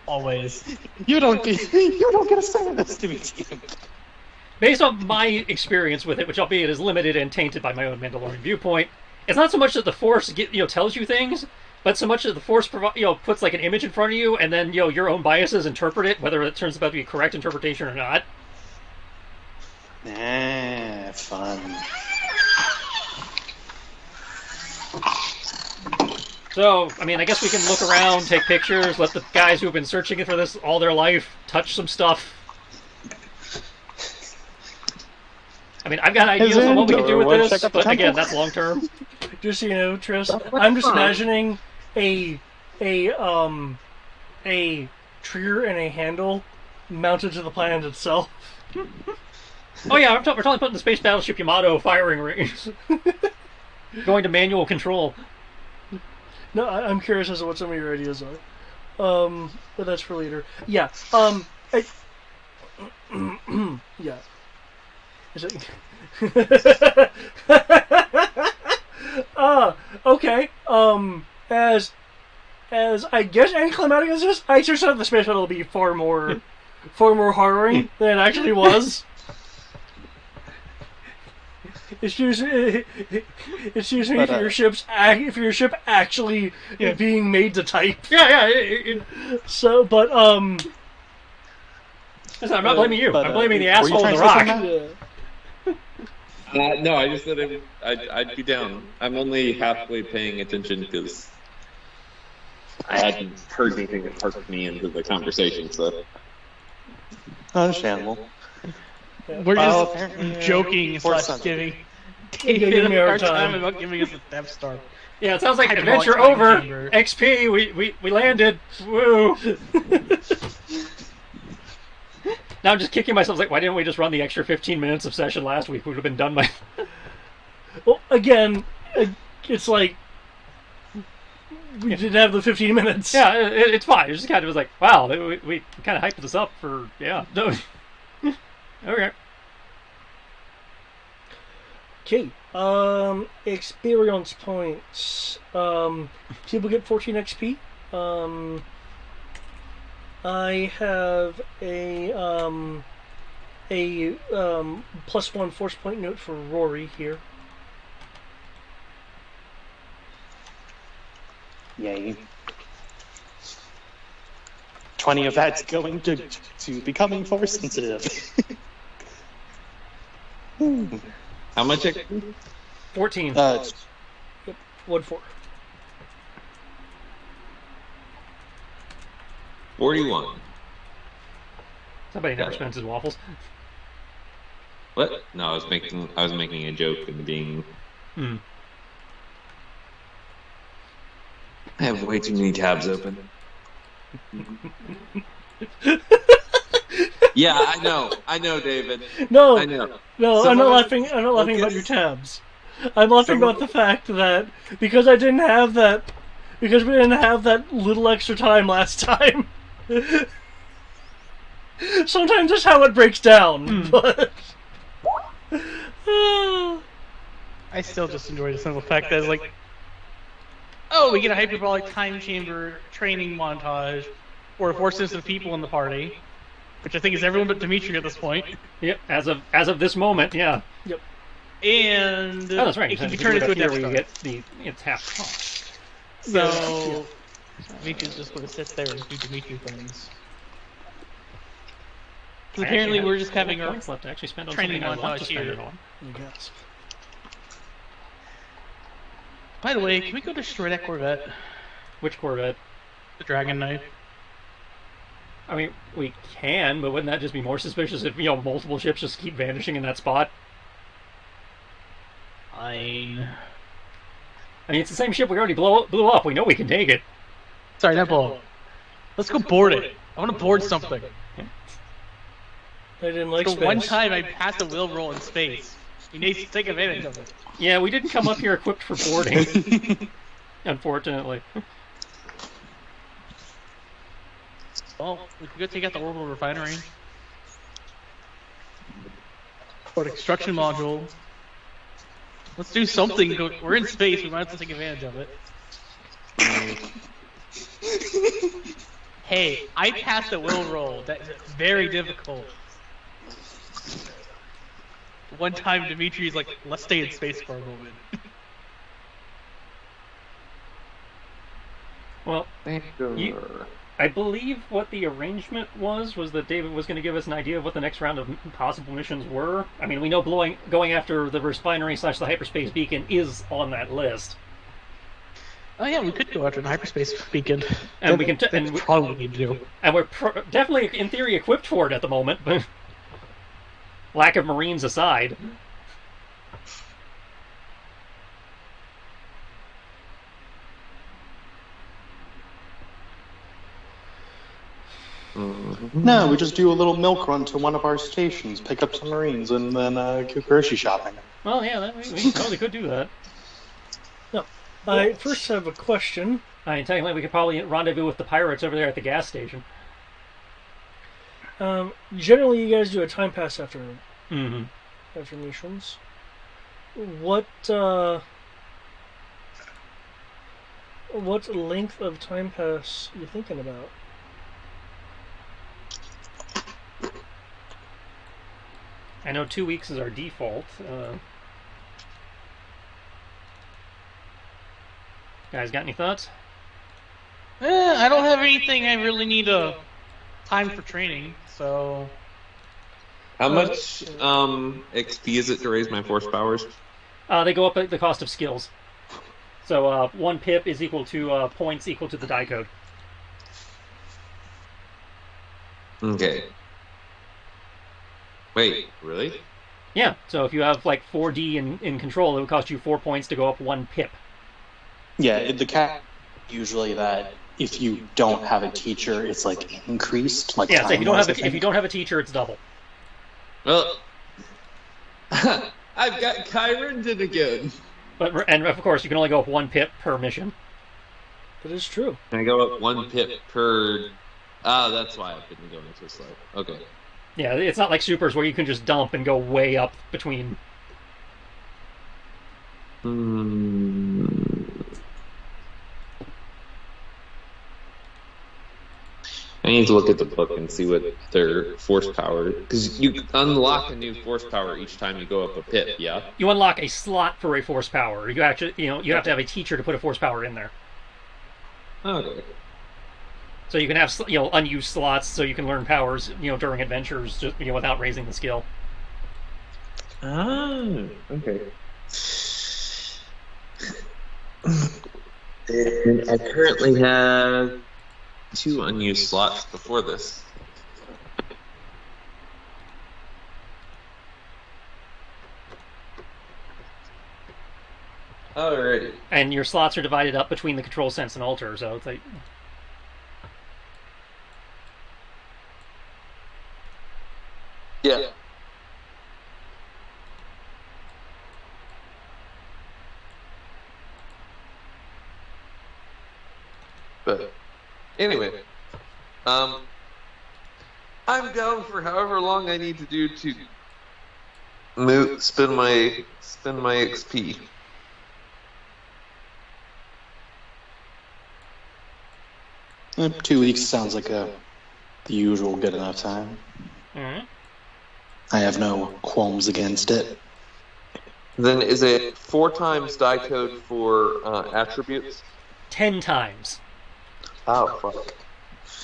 Always. You don't get a say in this, to be Based on my experience with it, which albeit is limited and tainted by my own Mandalorian viewpoint, it's not so much that the Force tells you things, but so much that the Force puts an image in front of you, and then your own biases interpret it, whether it turns out to be a correct interpretation or not. Fun. So, I mean, I guess we can look around, take pictures, let the guys who have been searching for this all their life touch some stuff. I mean, I've got ideas on what we can do with this, but again, that's long term. Just so you know, Tris, I'm just imagining a trigger and a handle mounted to the planet itself. Oh yeah, we're totally putting the space battleship Yamato firing range. Going to manual control. No, I'm curious as to what some of your ideas are. But that's for later. Yeah. Yeah. Is it? Okay. As I guess anticlimactic as this, I just thought the space battle would be far more harrowing than it actually was. It's usually But, if your ship actually Yeah. being made to type. Yeah. So, but Listen, I'm not blaming you. but, I'm blaming the were you asshole in trying the to say rock. something, No, I just said I'd be down. I'm only halfway paying attention because I hadn't heard anything that perked me into the conversation. So Understandable. We're Well, just apparently, joking Force slash sensitive. giving Give David me a our hard time time. about giving us a Death Star. Yeah, it sounds like Hyperbolic adventure time over. chamber. XP, we landed. Woo. Now I'm just kicking myself. Like, why didn't we just run the extra 15 minutes of session last week? We would have been done by. Well, again, it's like we didn't have the 15 minutes. Yeah, it's fine. It just kind of was like, wow, we kind of hyped this up for No. Okay. Okay. Experience points. People get 14 XP. I have a +1 force point note for Rory here. Yay. 20 of that's going to becoming force sensitive. how much? 14. It's 1-4. 41. Somebody never spends his waffles. What? No, I was making a joke and being. Hmm. I have way too many tabs open. Yeah, I know, David. No, I know. no, I'm not laughing. I'm not laughing about your tabs. I'm laughing about the fact that because we didn't have that little extra time last time. Sometimes that's how it breaks down. But I still just enjoy the simple fact that it's like, oh, we get a hyperbolic time chamber training montage, or forces of people in the party, which I think is everyone but Dimitri at this point. Yep. As of this moment, yeah. yep. And Oh, that's right. it can be You turned do into a it Death here Star. where you get it's half cost. So Dimitri's just going to sit there and do Dimitri things. 'Cause apparently we're just having our points left to actually spend on training something I want to montage spend here. it on. I guess. By the way, can we go destroy that Corvette? Which Corvette? The Dragon Knife? I mean, we can, but wouldn't that just be more suspicious if multiple ships just keep vanishing in that spot? Fine. I mean, it's the same ship we already blew up. We know we can take it. Sorry, not blow up. Let's go board it. I want to board something. I didn't like The space. one time I passed a wheel roll in space. You need to take advantage of it. Yeah, we didn't come up here equipped for boarding. Unfortunately. Well, we could go take out the orbital refinery. Or the construction module. Let's do something. We're in space, we might have to take advantage of it. Hey, I passed a will roll. That's very difficult. One time Dimitri's like, let's stay in space for a moment. Well, I believe what the arrangement was that David was going to give us an idea of what the next round of possible missions were. I mean, we know going after the refinery / the hyperspace beacon is on that list. Oh yeah, we could go after the hyperspace beacon. And we can That's probably what we need to do. And we're definitely, in theory, equipped for it at the moment, but lack of Marines aside. No, we just do a little milk run to one of our stations, pick up some Marines, and then go grocery shopping. Well, yeah, we totally could do that. No. I first have a question. I mean, technically, we could probably rendezvous with the pirates over there at the gas station. Generally, you guys do a time pass after Mm-hmm. after missions. What length of time pass you thinking about? I know 2 weeks is our default. Guys, got any thoughts? I don't have anything I really need a time for training, so How much XP is it to raise my force powers? They go up at the cost of skills. So 1 pip is equal to points equal to the die code. Okay. Wait, really? Yeah, so if you have like 4D in control, it would cost you 4 points to go up 1 pip. Yeah, the cat usually that if you don't have a teacher, it's like increased. Like Yeah, so if you don't time-wise, have I think. a teacher, it's double. Well, I've got Kyron again. And of course, you can only go up 1 pip per mission. That is true. Can I go up 1 pip per? Ah, that's why I've been going so slow. Okay. Yeah, it's not like supers where you can just dump and go way up between. Hmm. I need to look at the book and see what their force power, because you unlock a new force power each time you go up a pip. Yeah. You unlock a slot for a force power. You actually, you have to have a teacher to put a force power in there. Okay. So you can have, unused slots, so you can learn powers, during adventures, just, without raising the skill. Ah, okay. And I currently have 2 unused slots before this. Alrighty. And your slots are divided up between the control sense and alter, so it's like. Yeah. But anyway, I'm down for however long I need to do to spend my XP. 2 weeks sounds like the usual good enough time. Mm-hmm. I have no qualms against it. Then is it 4 times die code for attributes? 10 times. Oh fuck.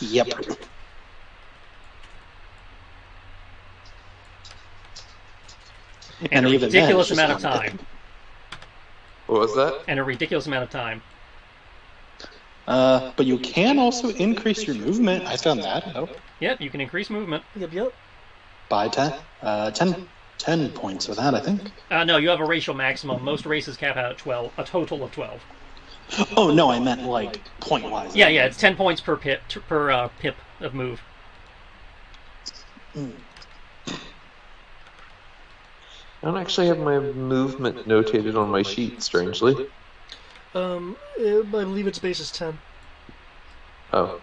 Yep. And a even then, ridiculous it's amount of just one time. What was that? And a ridiculous amount of time. But you can also increase your movement. I found that out. Yep, you can increase movement. Yep. By 10 points with that, I think. No, you have a racial maximum. Most races cap out at 12, a total of 12. Oh, no, I meant like point-wise. Yeah, it's 10 points per pip of move. Mm. I don't actually have my movement notated on my sheet, strangely. I believe its base is 10. Oh.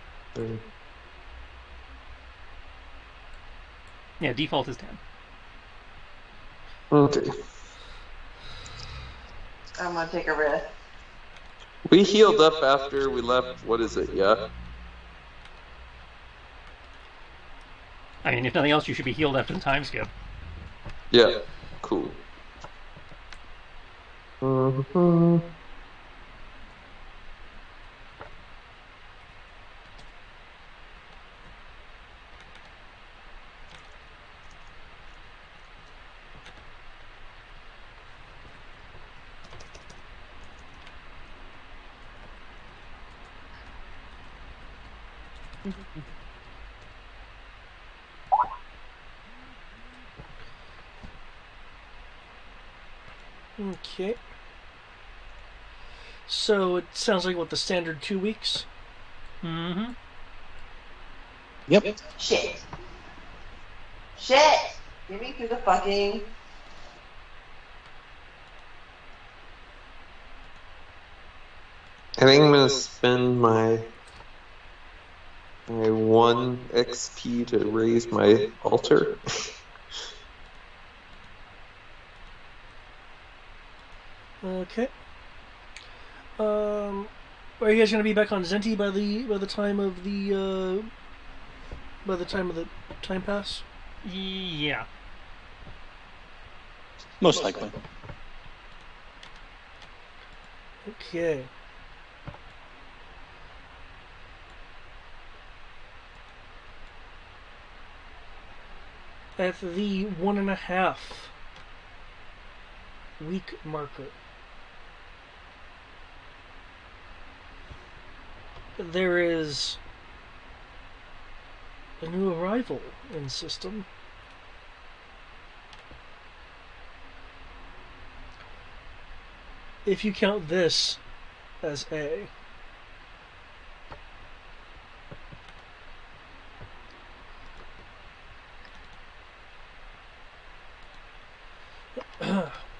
Yeah, default is 10. Okay. I'm gonna take a risk. We healed up after we left, what is it, yeah? I mean, if nothing else, you should be healed after the time skip. Yeah. Cool. Mm-hmm. Okay. So it sounds like the standard 2 weeks. Mm-hmm. Yep. Shit. Shit! Get me through the fucking. I think I'm gonna spend my 1 XP to raise my altar. Okay. Are you guys gonna be back on Zenti by the time of the time pass? Yeah. Most likely. Okay. at the 1.5 week marker. There is a new arrival in system. If you count this as A.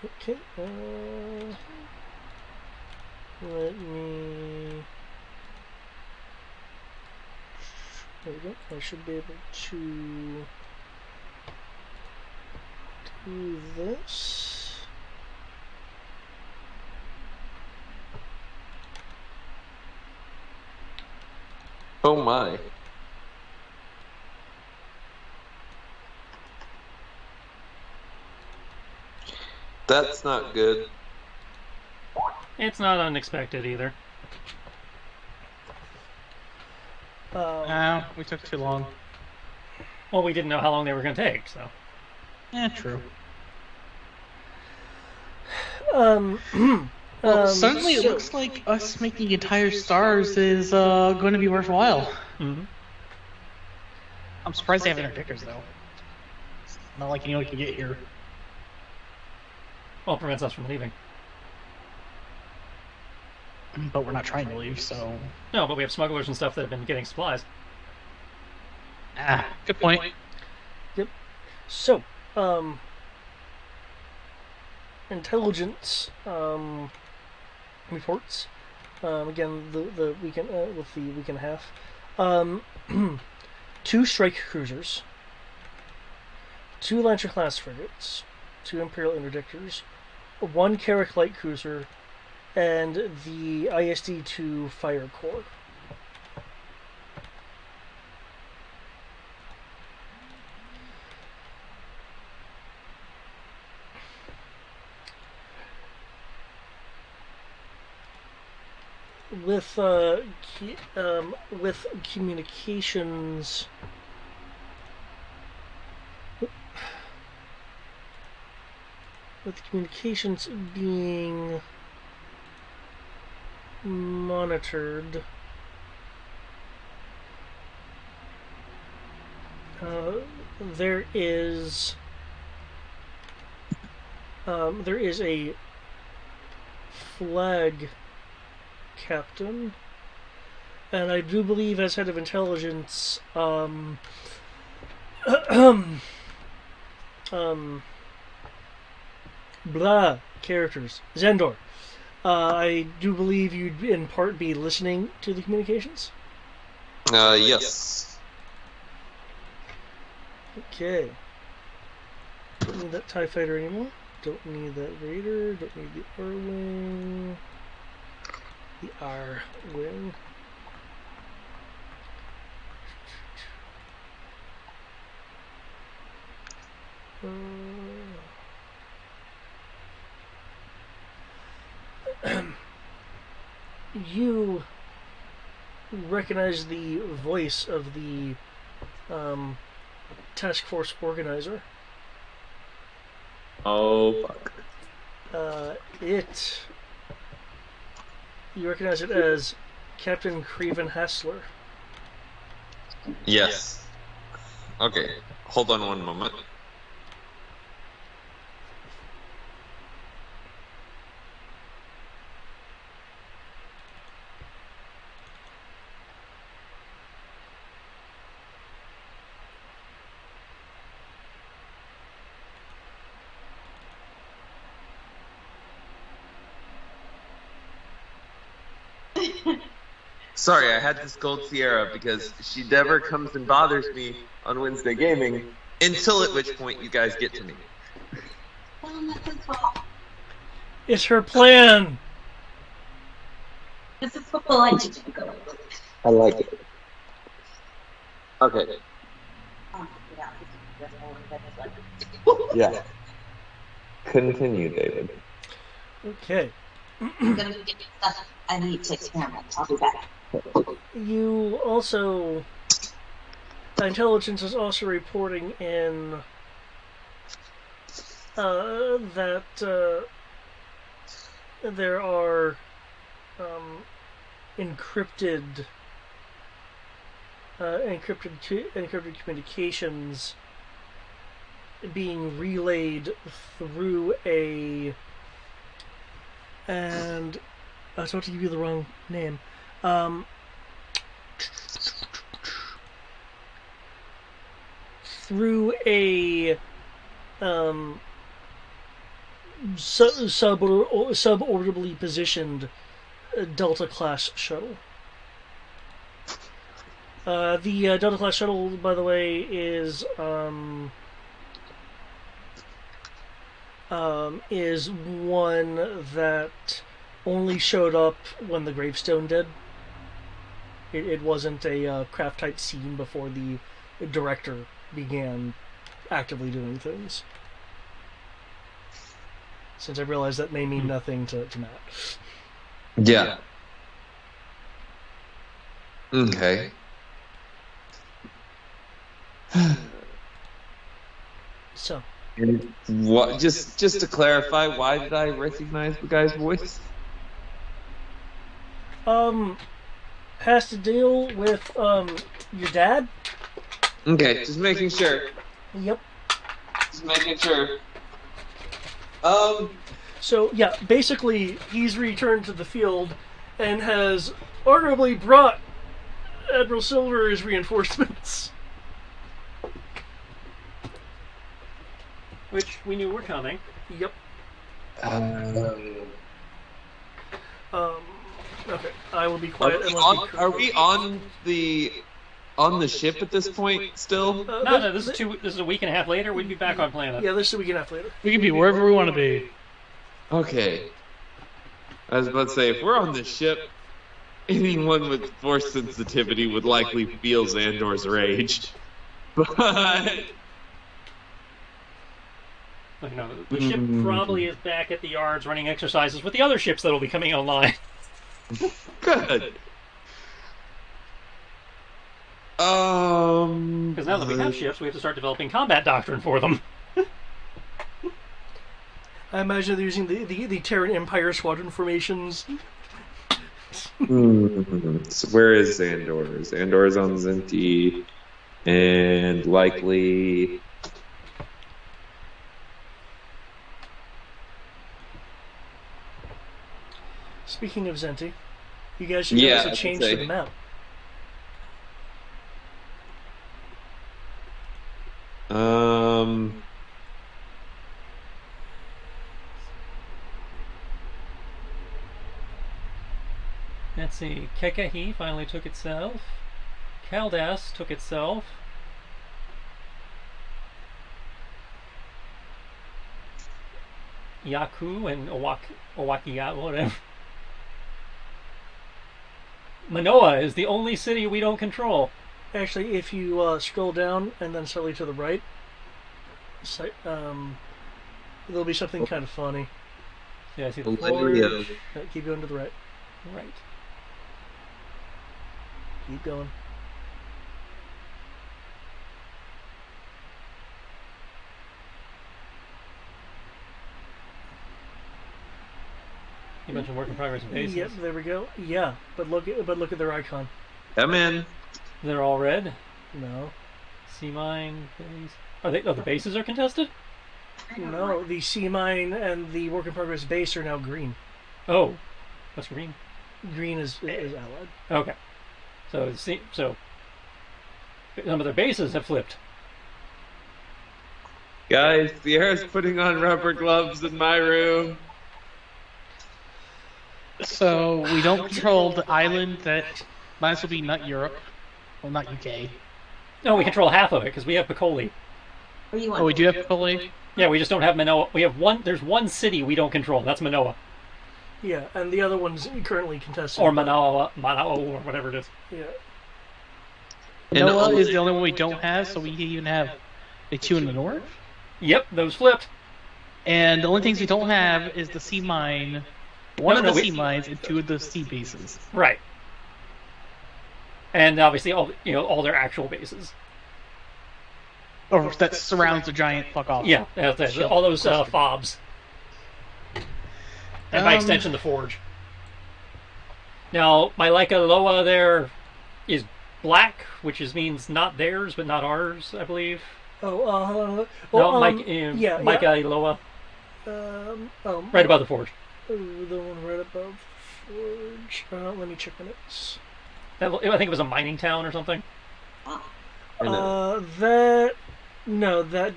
Okay, let me... There we go. I should be able to do this. Oh my. That's not good. It's not unexpected either. We took too long. Well, we didn't know how long they were going to take, so. True. Well, Suddenly it looks like us making entire stars is going to be worthwhile. Mm-hmm. I'm surprised they have interdictors, though. It's not like anyone can get here. Well, it prevents us from leaving. But we're not trying to leave, so... No, but we have smugglers and stuff that have been getting supplies. Good point. Yep. So, intelligence reports. Again, the weekend with the week and a half. 2 strike cruisers, 2 Lancer class frigates, 2 Imperial interdictors, 1 Carrack light cruiser, and the ISD-2 fire corps. With communications, being monitored, there is a flag captain, and I do believe as head of intelligence, blah characters, Zendor. I do believe you'd in part be listening to the communications. Yes. Okay. Don't need that TIE fighter anymore. Don't need that Raider. Don't need the R-Wing. The R-Wing. You recognize the voice of the task force organizer. Oh, fuck. You recognize it as Captain Craven Hassler. Yes. Okay, hold on one moment. Sorry, I had this gold Sierra because she never comes and bothers me on Wednesday gaming until at which point you guys get to me. It's her plan. This is what the lunch is going. I like it. Okay. Yeah. Continue, David. Okay. I'm gonna go get stuff I need to experiment. I'll be back. You also... Intelligence is also reporting in that there are encrypted communications being relayed through a, and I was about to give you the wrong name. Through a suborbitally positioned Delta class shuttle. The Delta class shuttle, by the way, is one that only showed up when the gravestone did. It wasn't a craft type scene before the director began actively doing things. Since I realize that may mean nothing to Matt. Yeah. Okay. So, And what? Just to clarify, why did I recognize the guy's voice? has to deal with your dad. Okay, just making sure. Yep. Just making sure. So yeah, basically he's returned to the field and has arguably brought Admiral Silver as reinforcements. Which we knew were coming. Yep. Okay, I will be quiet. Are we on the ship at this point still? No, this is a week and a half later. We'd be back on planet. Yeah, this is a week and a half later. We can be wherever we want to be. Okay. I was about to say, if we're on the ship, anyone with force sensitivity would likely feel Xandor's rage. But No, the ship probably is back at the yards running exercises with the other ships that will be coming online. good. Because now that we have ships, we have to start developing combat doctrine for them. I imagine they're using the Terran Empire squadron formations. So where is Xandor? Xandor is on Zinti, and likely. Speaking of Zenti, you guys should notice a change to the map. Let's see. Kekahi finally took itself. Kaldas took itself. Yaku and Owakia, whatever. Manoa is the only city we don't control. Actually, if you scroll down and then slightly to the right, there'll be something kind of funny. Yeah, I see the forge. Keep going to the right. Right. Keep going. You mentioned work in progress bases. Yep, there we go. Yeah, but look at their icon. Come in. They're all red. No. Sea mine base. Are they? Oh, the bases are contested. No, the sea mine and the work in progress base are now green. Oh, what's green? Green is allied. Okay, so some of their bases have flipped. Guys, Sierra's putting on rubber gloves in my room. So we don't control the island that might as well be not Europe, well, not UK. No, we control half of it because we have Piccoli. Oh, we do have Picoli? Yeah, we just don't have Manoa. We have one. There's one city we don't control. That's Manoa. Yeah, and the other one's currently contested. Or Manoa, or whatever it is. Yeah. Manoa is the only one we don't have, so we even have the two in the north. Yep, those flipped. And the only things we don't have is the sea mine, one of the sea mines, and two of the sea bases. Right. And obviously all their actual bases. or that surrounds the giant fuck off. Yeah, all those fobs. And by Um, extension, the forge. Now, my Leica Loa there is black, which means not theirs, but not ours, I believe. Oh, hold on. No, Yeah. Loa, Oh, right above the forge. the one right above Forge. Let me check my notes. I think it was a mining town or something. That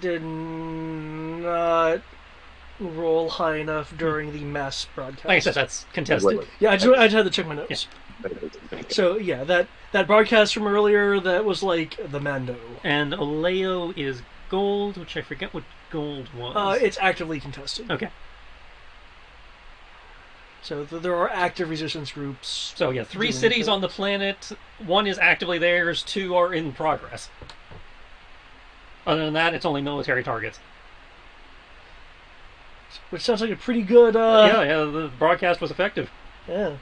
did not roll high enough during the mass broadcast. Like I said, that's contested. Yeah, I just had to check my notes. So yeah, that broadcast from earlier that was like the Mando. And Oleo is gold, which I forget what gold was. It's actively contested. Okay. So there are active resistance groups. So yeah, 3 cities on the planet. 1 is actively theirs. 2 are in progress. Other than that, it's only military targets. Which sounds like a pretty good. Yeah. The broadcast was effective. Yeah.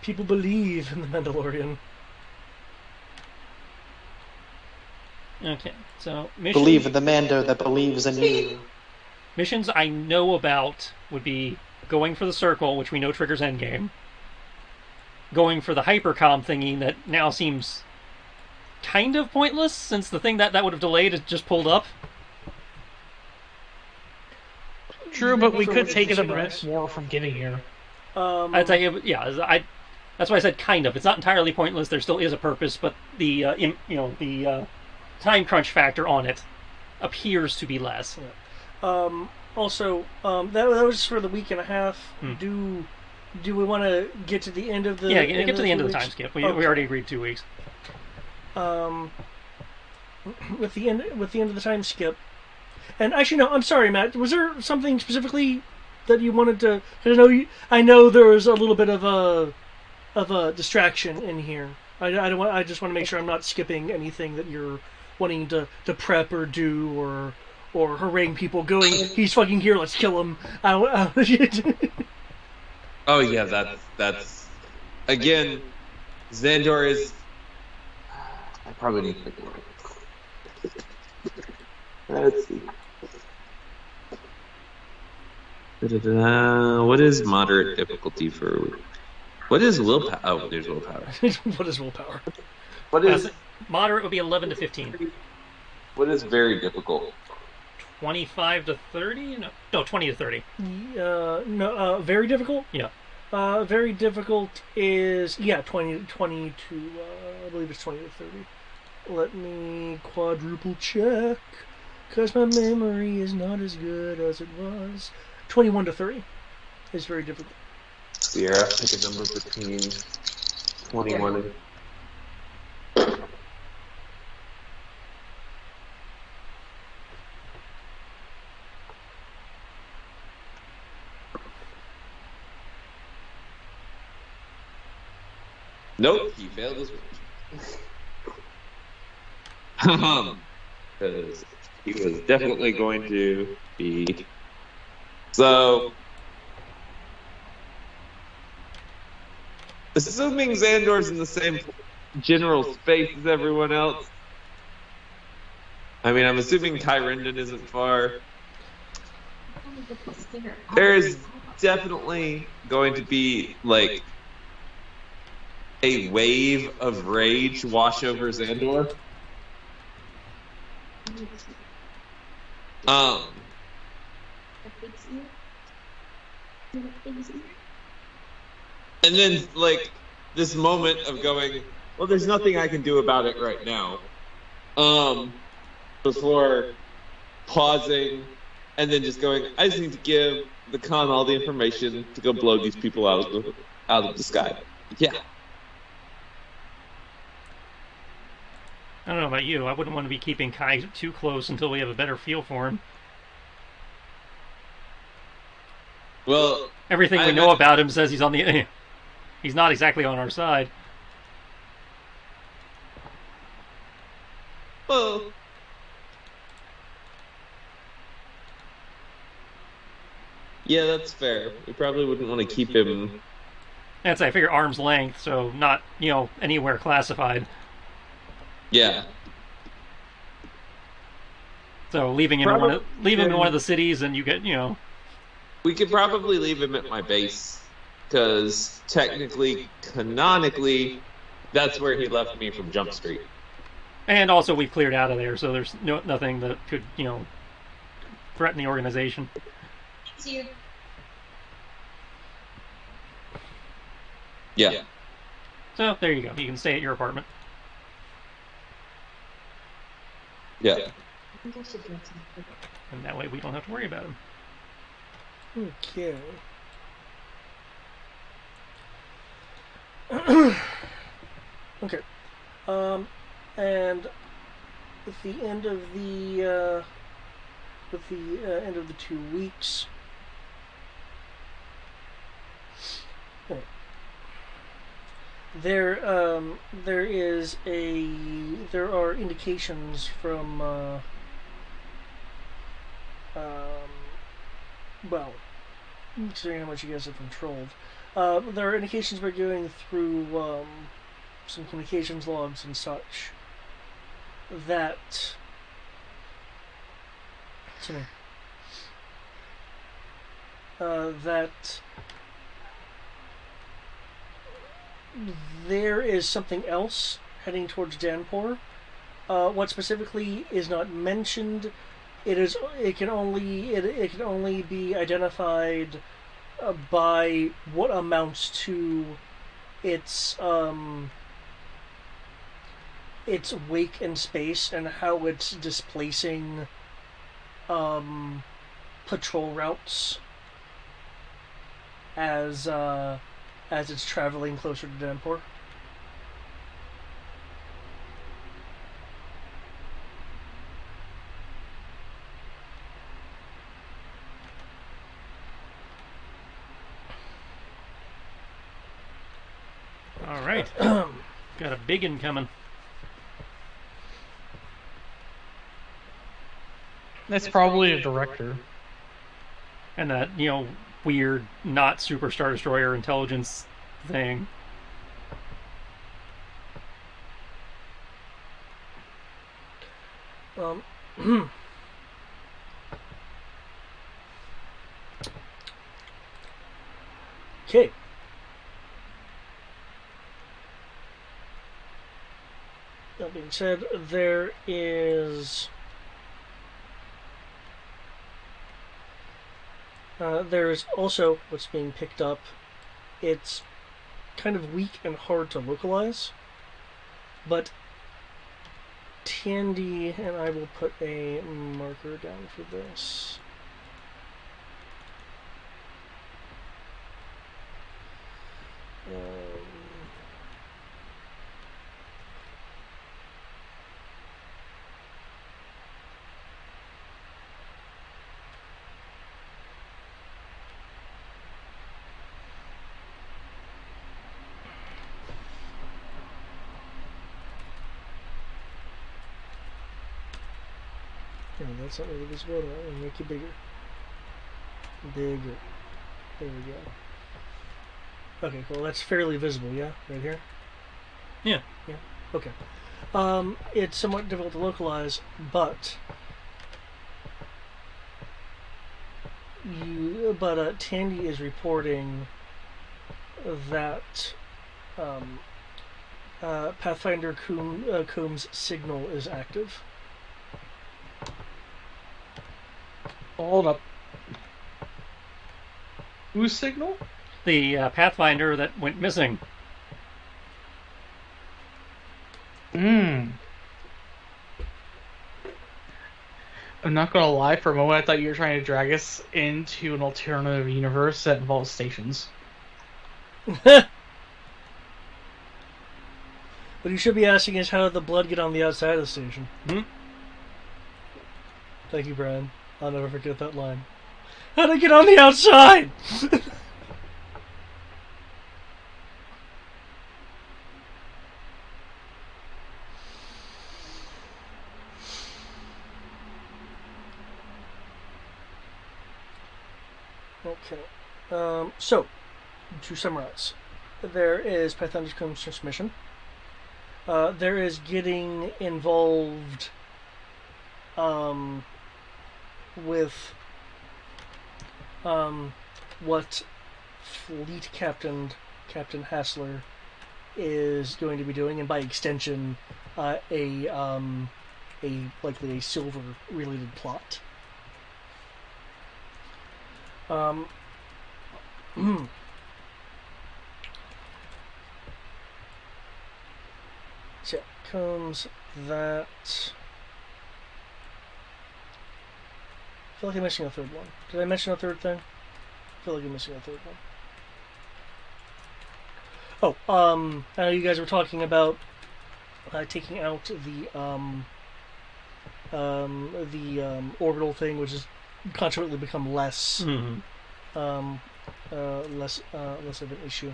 People believe in the Mandalorian. Okay, so missions, Believe in the Mando that believes in you. missions I know about would be going for the circle, which we know triggers endgame. Going for the hypercom thingy that now seems kind of pointless, since the thing that would have delayed is just pulled up. True, but we could take it a bit more from getting here. I'd say, that's why I said kind of. It's not entirely pointless. There still is a purpose, but the time crunch factor on it appears to be less. Also, that was for the week and a half. Do we want to get to the end of the? Yeah, get to the end of the 2 time weeks? skip. We already agreed 2 weeks. With the end of the time skip. And actually, no. I'm sorry, Matt. Was there something specifically that you wanted to? Because I know there was a little bit of a distraction in here. I don't want. I just want to make sure I'm not skipping anything that you're wanting to prep or do or harangue people. Going, he's fucking here. Let's kill him. Oh yeah, that's again. Xandor is. I probably need to. Let's see. What is moderate difficulty for? What is willpower? Oh, there's willpower. What is willpower? What is Moderate would be 11 to 15. what is very difficult? 25 to 30? No, 20 to 30. Very difficult. Yeah. Very difficult is 20 to I believe it's 20 to 30. Let me quadruple check because my memory is not as good as it was. 21 to 30 is very difficult. Sierra, pick a number between 21 and. Nope, he failed his wish. Because he was definitely going to be. So, assuming Xandor's in the same general space as everyone else, I mean, I'm assuming Tyrendon isn't far. There's definitely going to be, like, a wave of rage wash over Xandor. And then, like, this moment of going, well, there's nothing I can do about it right now. Before pausing and then just going, I just need to give the Khan all the information to go blow these people out of the sky. Yeah. I don't know about you. I wouldn't want to be keeping Kai too close until we have a better feel for him. Well, Everything we know about him says he's on the. He's not exactly on our side. Well, yeah, that's fair. We probably wouldn't want to keep him. That's I figure arm's length, so not anywhere classified. Yeah. So leaving him in one of the cities, and you get We could probably leave him at my base, because technically, canonically, that's where he left me from Jump Street. and also we've cleared out of there, so there's nothing that could threaten the organization. It's you. Yeah. So there you go. You can stay at your apartment. Yeah. I think I should drink some. And that way we don't have to worry about him. Okay. Okay. And with the end of the end of the 2 weeks. There are indications from well, considering how much you guys have controlled, there are indications by going through some communications logs and such that that there is something else heading towards Danpor. What specifically is not mentioned. It can only be identified by what amounts to its wake in space and how it's displacing patrol routes as it's traveling closer to Danpor. All right. Got a big one coming. That's probably a director. And that, weird, not super Star Destroyer intelligence thing. Okay. That being said, there is also what's being picked up. It's kind of weak and hard to localize, but Tandy and I will put a marker down for this. No, that's not really visible. No, I'll make it bigger. Bigger. There we go. Okay, cool. That's fairly visible, yeah? Right here? Yeah. Yeah. Okay. It's somewhat difficult to localize, but Tandy is reporting that Pathfinder Combs' signal is active. Hold up. Whose signal? The Pathfinder that went missing. I'm not gonna lie, for a moment I thought you were trying to drag us into an alternative universe that involves stations. What you should be asking is, how did the blood get on the outside of the station? Thank you, Brian. I'll never forget that line. How'd it get on the outside? Okay. So, to summarize, there is Pathfinder's Combs transmission. There is getting involved with what Fleet Captain Hassler is going to be doing, and by extension, a likely a silver related plot. So comes that. I feel like I'm missing a third one. Did I mention a third thing? I feel like I'm missing a third one. Oh, I know you guys were talking about taking out the orbital thing, which has consequently become less less of an issue.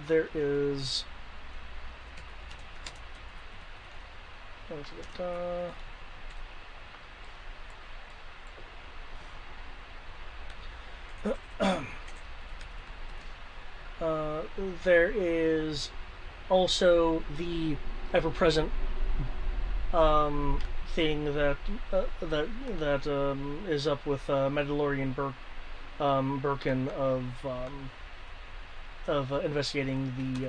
There is. There is also the ever-present thing that is up with Mandalorian Birkin of investigating the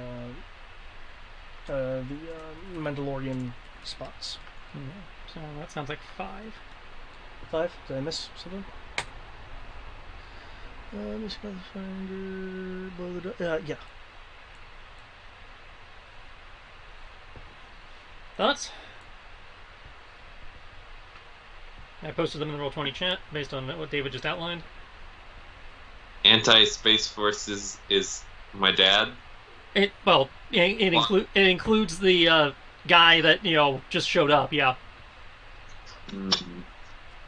Mandalorian spots. So that sounds like 5. 5? Did I miss something? Miss Pathfinder, below the yeah. Thoughts? I posted them in the Roll20 chat based on what David just outlined. Anti-Space Force is my dad. It includes the guy that just showed up. Yeah.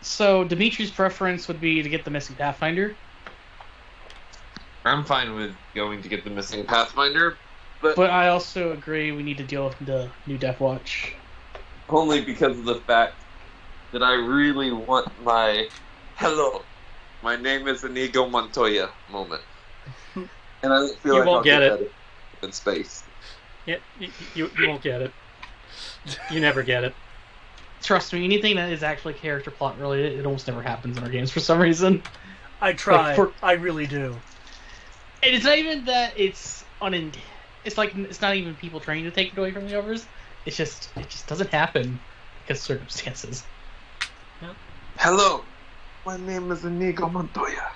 So Dimitri's preference would be to get the missing Pathfinder. I'm fine with going to get the missing Pathfinder, but I also agree we need to deal with the new Death Watch. Only because of the fact that I really want my "Hello, my name is Inigo Montoya" moment, and I don't feel like won't I'll get it in space. Yeah, you won't get it. You never get it. Trust me, anything that is actually character plot related, it almost never happens in our games for some reason. I try. I really do. And it's not even that it's it's like it's not even people trying to take it away from the others. It just doesn't happen because of circumstances. Yep. Hello, my name is Inigo Montoya.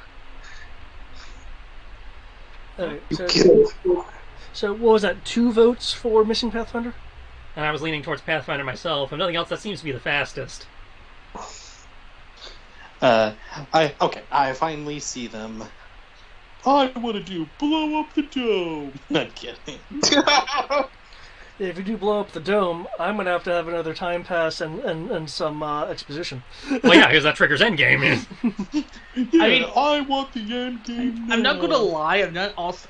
So what was that? 2 votes for missing Pathfinder? And I was leaning towards Pathfinder myself. If nothing else, that seems to be the fastest. I finally see them. I want to do blow up the dome. Not kidding. If you do blow up the dome, I'm going to have another time pass and some exposition. Well, yeah, because that triggers endgame. Yeah, I mean, I want the endgame. I'm not going to lie.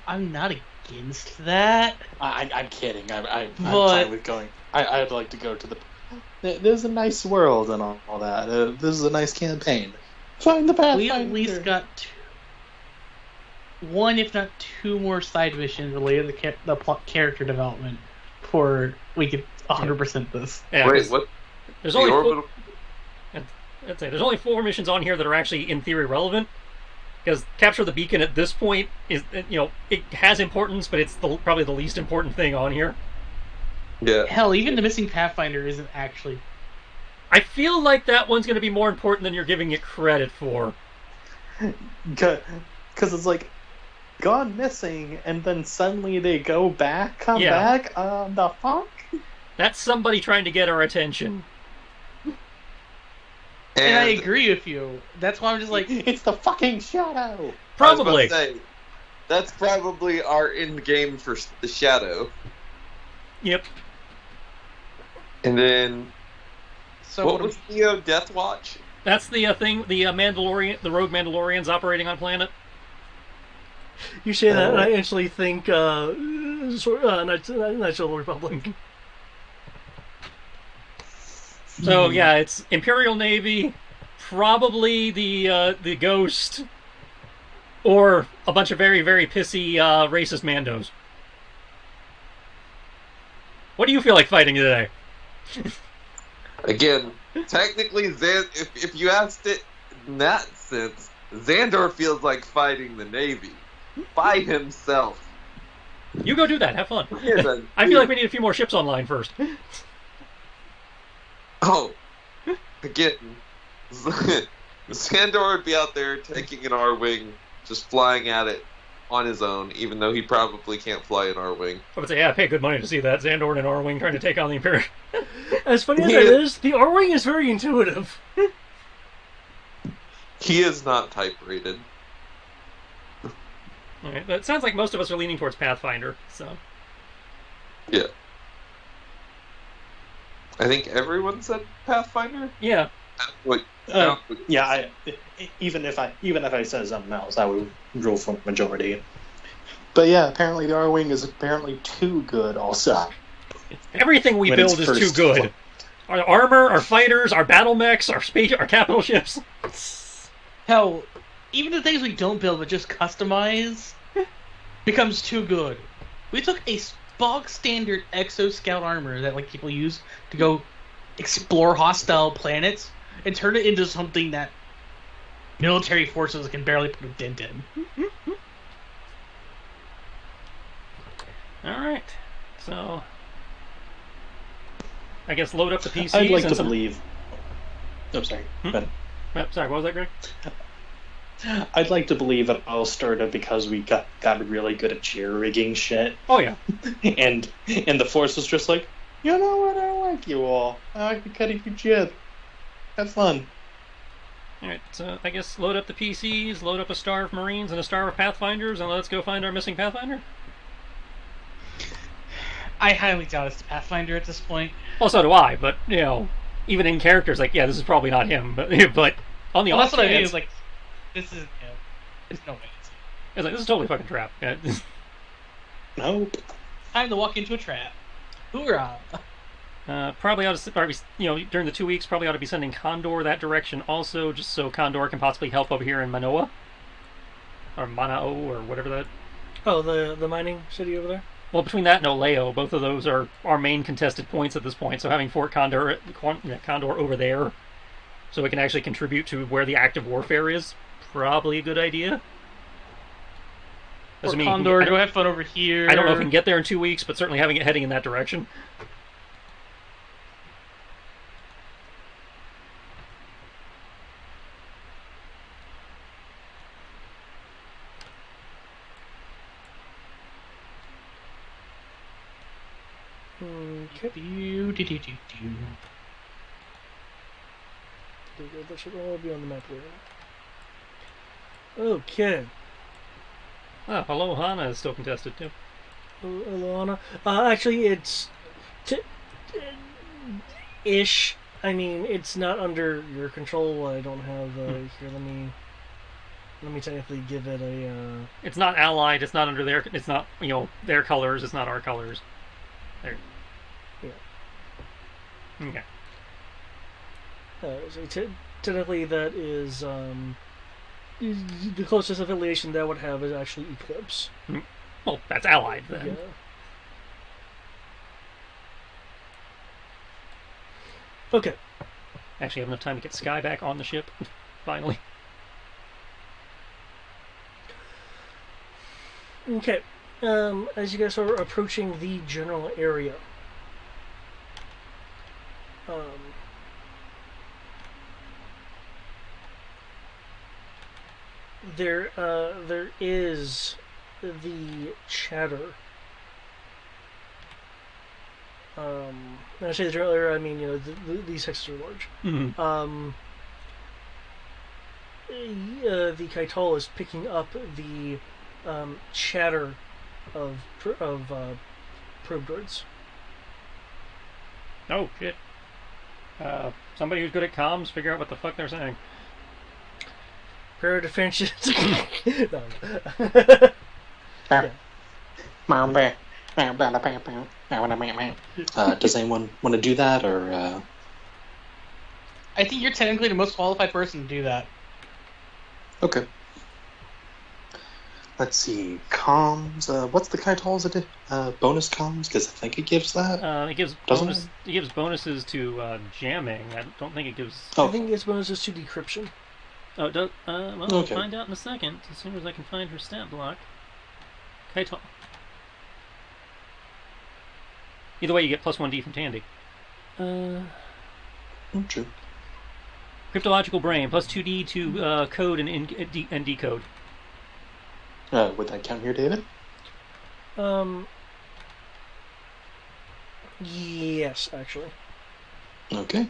I'm not against that. I'm kidding. I'm fine with going. I'd like to go to the. There's a nice world and all that. This is a nice campaign. Find the Pathfinder. We at least got 1, if not 2 more side missions related to the character development before we could 100% this. Yeah, wait, what? There's only 4, I'd say there's only 4 missions on here that are actually in theory relevant. Because capture the beacon at this point is, it has importance, but it's probably the least important thing on here. Yeah. Hell, even the missing Pathfinder isn't actually. I feel like that one's going to be more important than you're giving it credit for. Because it's like gone missing, and then suddenly they come back. The fuck? That's somebody trying to get our attention. And I agree with you. That's why I'm just like, it's the fucking Shadow. Probably. I was about to say, that's probably our end game for the Shadow. Yep. And then, what was the Death Watch? That's the thing. The Mandalorian, the rogue Mandalorians operating on planet. You say that, and I actually think Knights of the Republic. So yeah, it's Imperial Navy, probably the Ghost, or a bunch of very, very pissy racist Mandos. What do you feel like fighting today? Again, technically, if you asked it in that sense, Xandor feels like fighting the Navy by himself. You go do that. Have fun. He is a I feel like dude. we need a few more ships online first. Oh, again, Xandor would be out there taking an R-wing, just flying at it on his own, even though he probably can't fly an R-wing. I would say, yeah, pay good money to see that. Xandor and an R-Wing trying to take on the Imperium. As funny as Yeah. that is, the R-Wing is very intuitive. He is not type-rated. Alright, but it sounds like most of us are leaning towards Pathfinder, so... Yeah. I think everyone said Pathfinder? Yeah. Wait, Yeah, even if I said something else, I would rule for majority. But yeah, apparently the R-Wing is apparently too good also. Everything we When build it's is too first good. flipped. Our armor, our fighters, our battle mechs, our capital ships. Hell, even the things we don't build but just customize becomes too good. We took a bog standard exo scout armor that like people use to go explore hostile planets and turn it into something that military forces can barely put a dent in. Alright. So... I guess load up the PCs I'd like and to some... believe. Oh, sorry. But Sorry, what was that, Greg? I'd like to believe it all started because we got really good at cheer rigging shit, Oh, yeah. and the force was just like, you know what, I like you all. I like the cutting your jib. Have fun. Alright, so I guess load up the PCs, load up a star of Marines and a star of Pathfinders, and let's go find our missing Pathfinder? I highly doubt it's Pathfinder at this point. Well, so do I, but, you know, even in characters, like, yeah, this is probably not him, but on the Well, off that's what I mean. chance, Is like, this is there's no way. it's like, this is totally a fucking trap. Yeah. Nope. Time to walk into a trap. Hoorah! Probably ought to, during the 2 weeks, probably ought to be sending Condor that direction also, just so Condor can possibly help over here in Manoa. Or Manao, or whatever that... Oh, the mining city over there? Well, between that and Oleo, both of those are our main contested points at this point, so having Fort Condor over there, so it can actually contribute to where the active warfare is, probably a good idea. Or Condor, go have fun over here. I don't know if we can get there in 2 weeks, but certainly having it heading in that direction. Okay. That should all be on the map later. Okay. Oh, Hello Hana is still contested, too. Alana. Actually, it's ish. I mean, it's not under your control. I don't have here. Let me technically give it a. It's not allied. It's not under their. It's not their colors. It's not our colors. There. Yeah. Okay. So technically, that is the closest affiliation that would have is actually Eclipse. Well, that's allied then. Yeah. Okay. Actually, have enough time to get Sky back on the ship. Finally. Okay. As you guys are approaching the general area, there is the chatter. When I say the general area, I mean these sectors are large. Mm-hmm. The Kaital is picking up the chatter of probe droids. Oh shit. Somebody who's good at comms, figure out what the fuck they're saying. Prayer defenses. No. Yeah. Does anyone want to do that, or? I think you're technically the most qualified person to do that. Okay. Let's see, comms. What's the Kaital's bonus comms? Because I think it gives that. It gives Doesn't bonus. It gives bonuses to jamming. I don't think it gives. I think it's bonuses to decryption. Oh, it does. Well, Okay. we'll find out in a second. As soon as I can find her stat block. Kaital. Either way, you get plus 1d from Tandy. True. Cryptological brain plus 2d to code and decode. Would that count here, David? Yes, actually. Okay.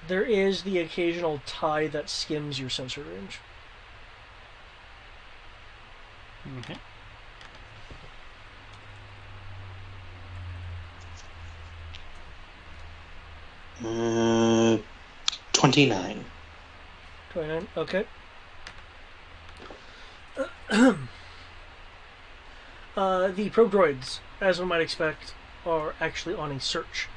There is the occasional tie that skims your sensor range. Okay. Uh, 29. 29, okay. The probe droids, as one might expect, are actually on a search.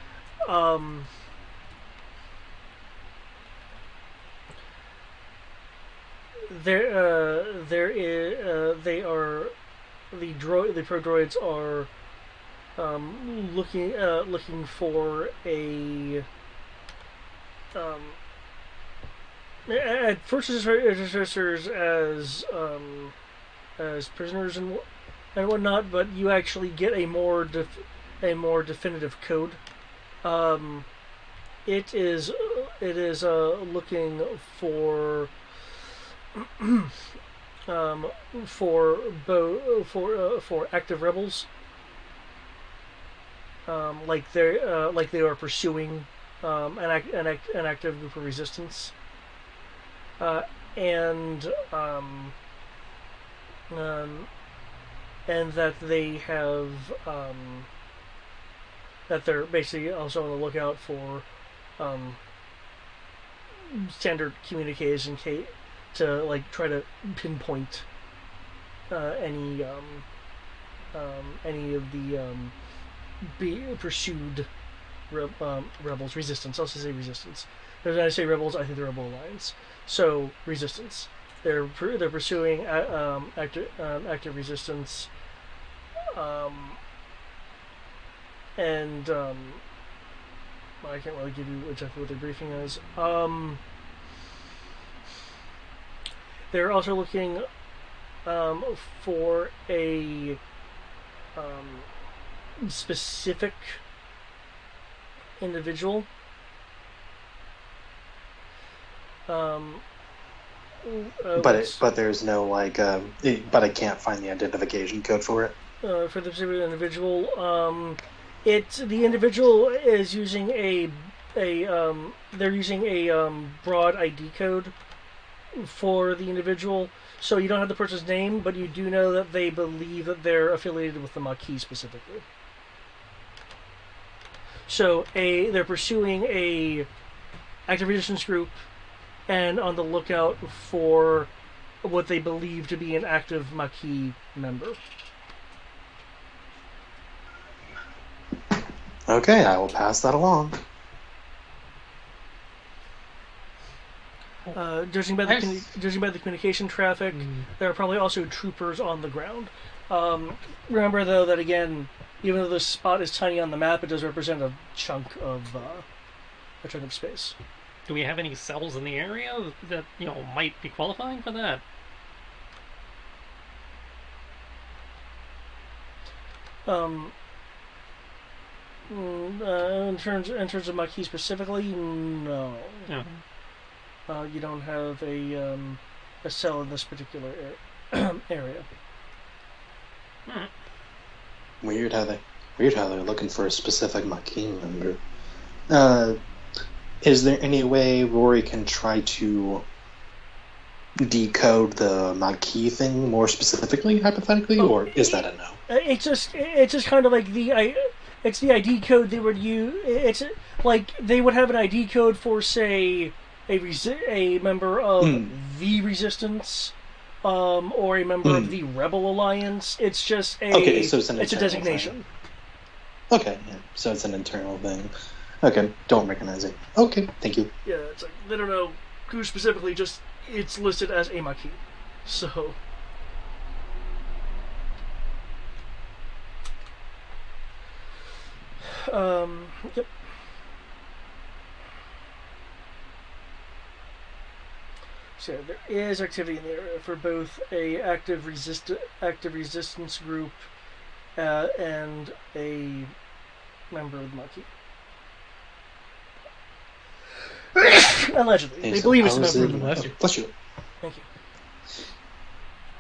The probe droids are looking for a. At first, it's registers as prisoners and whatnot, but you actually get a more definitive code. It is looking for for active rebels, like they are pursuing an active group of resistance, and that they have that they're basically also on the lookout for standard communiques to like try to pinpoint any of the be pursued rebels. Resistance. I'll just say resistance. When I say rebels, I think the Rebel Alliance. So resistance. They're pursuing active resistance, and I can't really give you exactly what their briefing is. They're also looking for a specific individual. But there's no but I can't find the identification code for it. For the specific individual, the individual is using they're using a broad ID code for the individual, so you don't have the person's name, but you do know that they believe that they're affiliated with the Maquis specifically. So they're pursuing a active resistance group and on the lookout for what they believe to be an active Maquis member. Okay, I will pass that along. Judging by the communication traffic, there are probably also troopers on the ground. Remember, though, that again, even though this spot is tiny on the map, it does represent a chunk of space. Do we have any cells in the area that might be qualifying for that? In terms of Maquis specifically, no. No. You don't have a cell in this particular area. Weird how they're looking for a specific Maquis member. Is there any way Rory can try to decode the Maquis thing more specifically, hypothetically, or is that a no? It's just kind of like it's the ID code they would use. It's like they would have an ID code for, say, a member of the Resistance, or a member of the Rebel Alliance. It's just so it's a designation. Thing. Okay, yeah. So it's an internal thing. Okay, don't recognize it. Okay, thank you. Yeah, it's like they don't know who specifically. Just it's listed as a Maquis. So. Yep. So there is activity in the area for both a active resistance group and a member of the Maquis. Allegedly, Hey, they so believe it's a how is member of it- the Bless Maquis. you. Bless you. Thank you.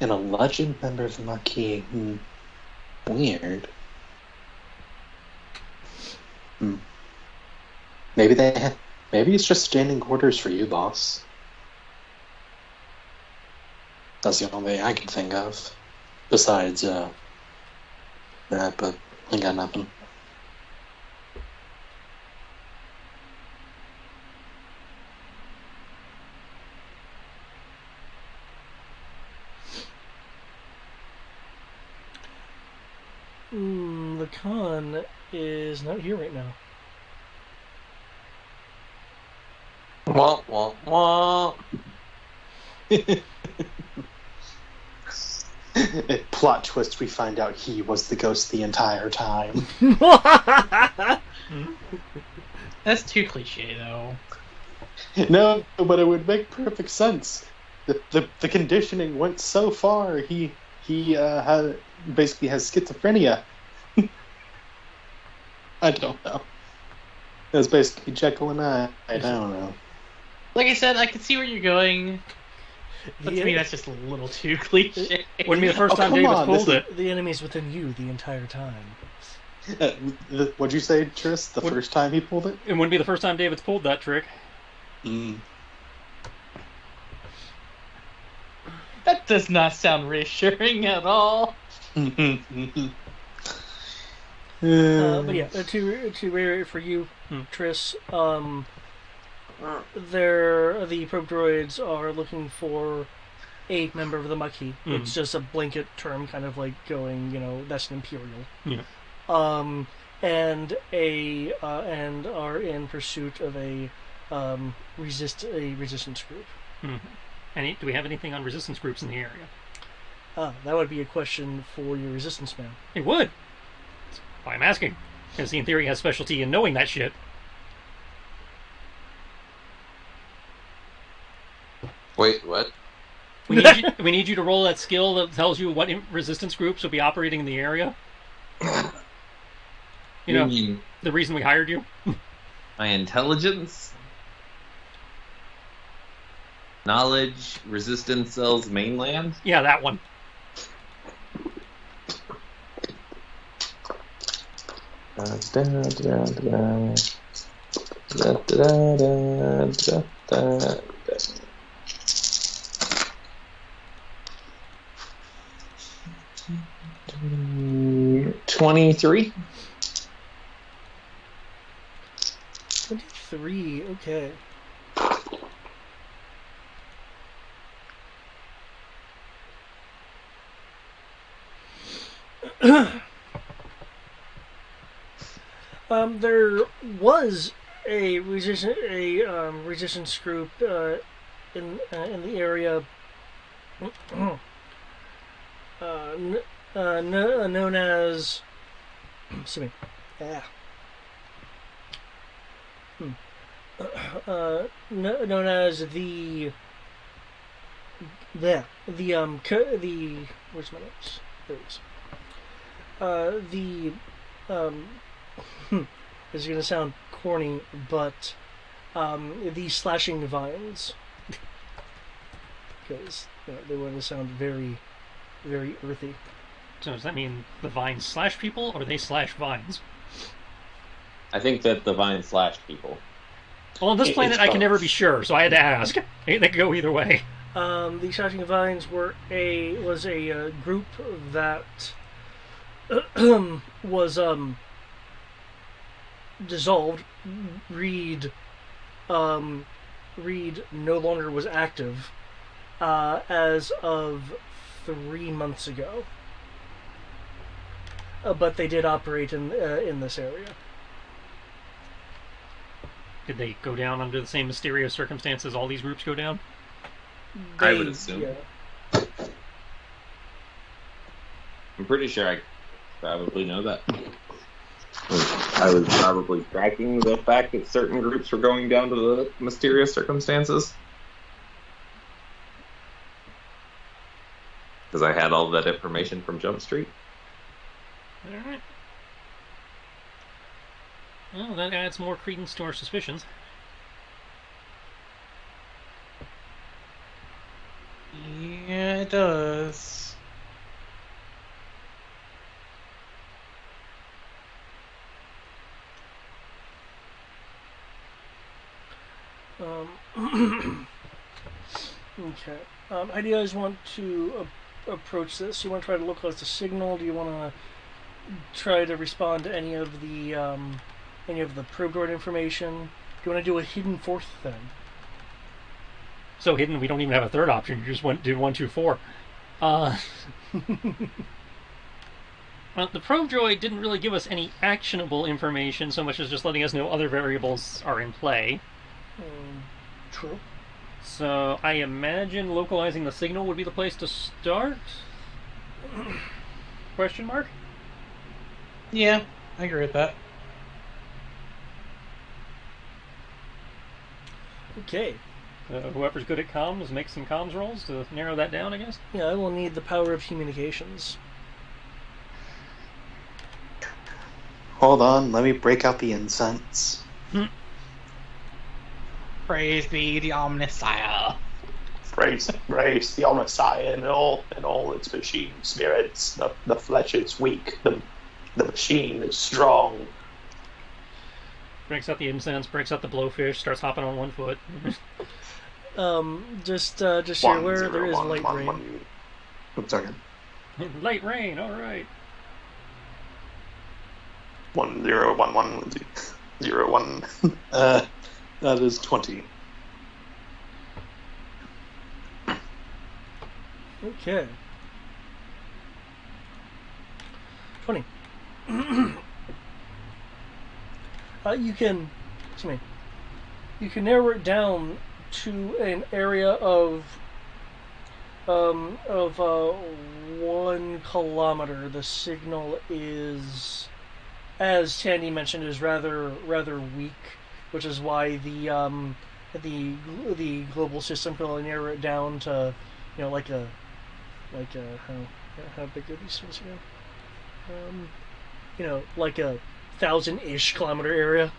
An alleged member of the Maquis. Weird. Maybe maybe it's just standing quarters for you, boss. That's the only thing I can think of. Besides, that, but I got nothing. The Khan is not here right now. Wah, wah, wah. Plot twist, we find out he was the ghost the entire time. That's too cliche, though. No, but it would make perfect sense. The conditioning went so far, he basically has schizophrenia. I don't know. It was basically Jekyll and Hyde. I don't know. Like I said, I can see where you're going. But to me, that's just a little too cliche. Wouldn't be the first Oh, time come Davis on, pulled this it. The enemy's within you the entire time. What'd you say, Tris? The What- first time he pulled it? It wouldn't be the first time David's pulled that trick. That does not sound reassuring at all. But yeah, to reiterate for you, Tris, the probe droids are looking for a member of the Maquis. It's just a blanket term, kind of like going, that's an Imperial. Yeah. And are in pursuit of a resistance group. Do we have anything on resistance groups in the area? That would be a question for your resistance man. It would. That's why I'm asking. Because he, in theory, has specialty in knowing that shit. Wait, what? We need you to roll that skill that tells you what resistance groups will be operating in the area. You know, mean the reason we hired you. my intelligence, knowledge, resistance cells, mainland. Yeah, that one. $23. 23, okay. There was a resistance group in the area known as excuse me. Known as the where's my notes? There it is. This is gonna sound corny, but the slashing vines, because they want to sound very, very earthy. So does that mean the vines slash people, or they slash vines? I think that the vine slashed people. Well, on this planet, It's I can never both. be sure, so I had to ask. They could go either way. The slashing vines was a group that was dissolved. Reed no longer was active as of 3 months ago, but they did operate in this area. Did they go down under the same mysterious circumstances all these groups go down? I would assume. Yeah. I'm pretty sure I probably know that. I was probably tracking the fact that certain groups were going down to the mysterious circumstances. Because I had all that information from Jump Street. Alright. Well, that adds more credence to our suspicions. Yeah, it does. Okay. How do you guys want to approach this? You want to try to localize the signal? Do you want to try to respond to any of the probe droid information? Do you want to do a hidden fourth thing? So hidden, we don't even have a third option. You just did 1, 2, 4. Well, the probe droid didn't really give us any actionable information so much as just letting us know other variables are in play. True. So I imagine localizing the signal would be the place to start? Question mark? Yeah, I agree with that. Okay. Whoever's good at comms, make some comms rolls to narrow that down, I guess? Yeah, I will need the power of communications. Hold on, let me break out the incense. Praise be the Omnisire. Praise the Omniscience and all its machine spirits. The flesh is weak. The machine is strong. Breaks out the incense, breaks out the blowfish, starts hopping on 1 foot. Just so you're aware, there is light rain. Oops, sorry. Light rain, alright. 101101. That is 20. Okay. 20. You can narrow it down to an area of 1 kilometer. The signal is, as Tandy mentioned, is rather weak, which is why the global system can only narrow it down to, how big are these things again? Like a 1,000-ish kilometer area,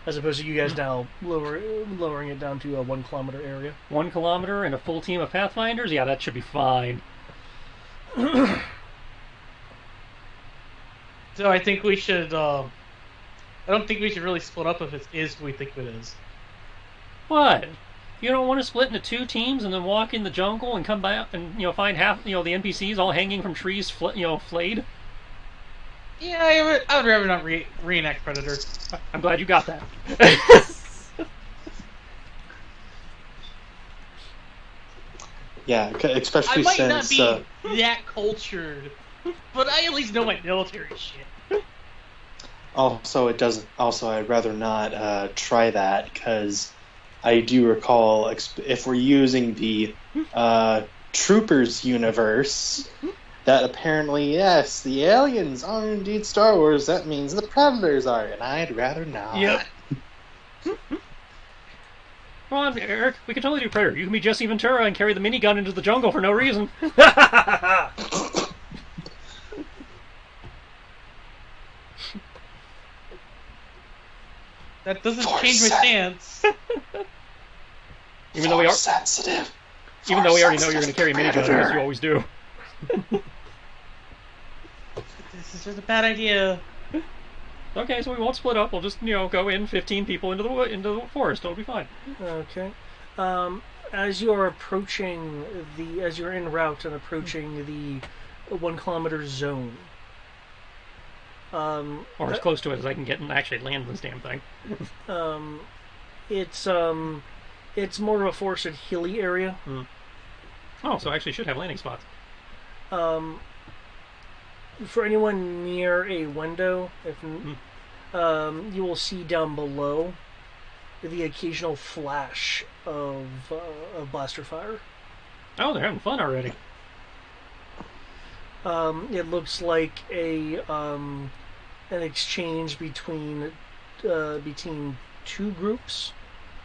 as opposed to you guys now lowering it down to a 1 kilometer area. 1 kilometer and a full team of Pathfinders? Yeah, that should be fine. So I think we should. I don't think we should really split up if it is what we think it is. What? You don't want to split into 2 teams and then walk in the jungle and come back and find half the NPCs all hanging from trees, flayed? Yeah, I would rather not reenact Predator. I'm glad you got that. Yeah, I especially might since not be that cultured, but I at least know my military shit. also it doesn't. Also, I'd rather not try that because I do recall if we're using the Troopers universe, that apparently, yes, the aliens are indeed Star Wars. That means the Predators are, and I'd rather not. Yep. Come on, Eric, we can totally do Predator. You can be Jesse Ventura and carry the minigun into the jungle for no reason. That doesn't Force change my stance. Even though we are sensitive. Even though we already know you're going to carry a minigun, as you always do. This is just a bad idea. Okay, so we won't split up. We'll just, go in 15 people into the forest. It'll be fine. Okay. As you're en route and approaching the 1 kilometer zone, Or as close to it as I can get and actually land this damn thing. it's more of a forested hilly area. Oh, so I actually should have landing spots. For anyone near a window, if you will see down below the occasional flash of blaster fire. Oh, they're having fun already. It looks like an exchange between two groups.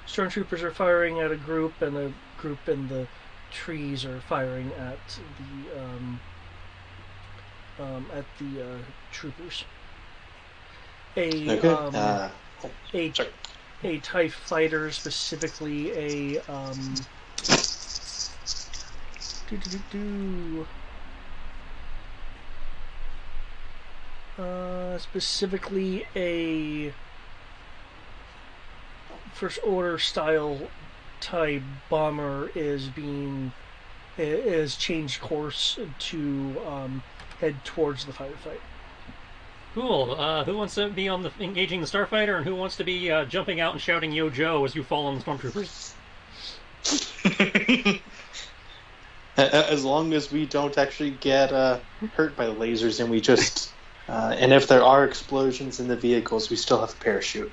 Stormtroopers are firing at a group, and a group in the trees are firing at the troopers. Okay. Sorry. A TIE fighter, specifically specifically a First Order style TIE bomber is changed course to head towards the firefight. Cool. Who wants to be on the engaging the starfighter, and who wants to be jumping out and shouting "Yo Joe" as you fall on the stormtroopers? As long as we don't actually get hurt by the lasers, and we just and if there are explosions in the vehicles, we still have a parachute.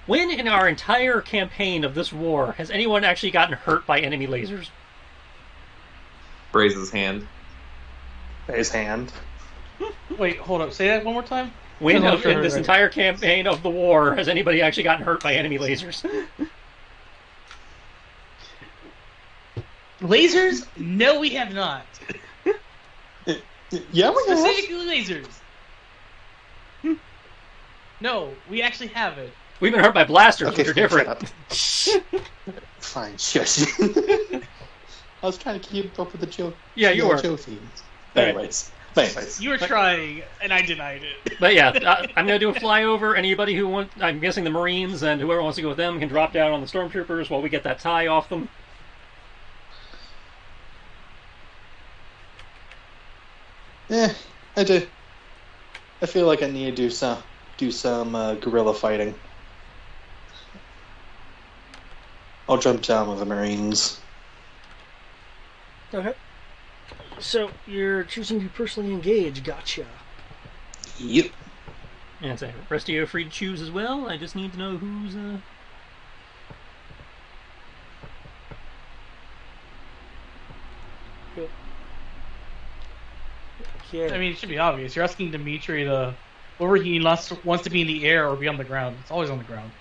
When in our entire campaign of this war has anyone actually gotten hurt by enemy lasers? Raise his hand. His hand. Wait, hold up. Say that one more time. When No, in this entire campaign of the war has anybody actually gotten hurt by enemy lasers? Lasers? No, we have not. Yeah, we have. Specifically lasers. No, we actually haven't. We've been hurt by blasters, Okay, which are different. shut up. Fine, shush. I was trying to keep up with the joke. Yeah, you were. Joke themes. Anyways. You were trying, and I denied it. But yeah, I'm going to do a flyover. Anybody who wants, I'm guessing the Marines and whoever wants to go with them can drop down on the stormtroopers while we get that tie off them. I do. I feel like I need to do some guerrilla fighting. I'll jump down with the Marines. Okay. So you're choosing to personally engage. Gotcha. Yep. And so, rest of you are free to choose as well. I just need to know who's. Cool. Okay. I mean, it should be obvious. You're asking Dimitri to... Whether he wants to be in the air or be on the ground. It's always on the ground.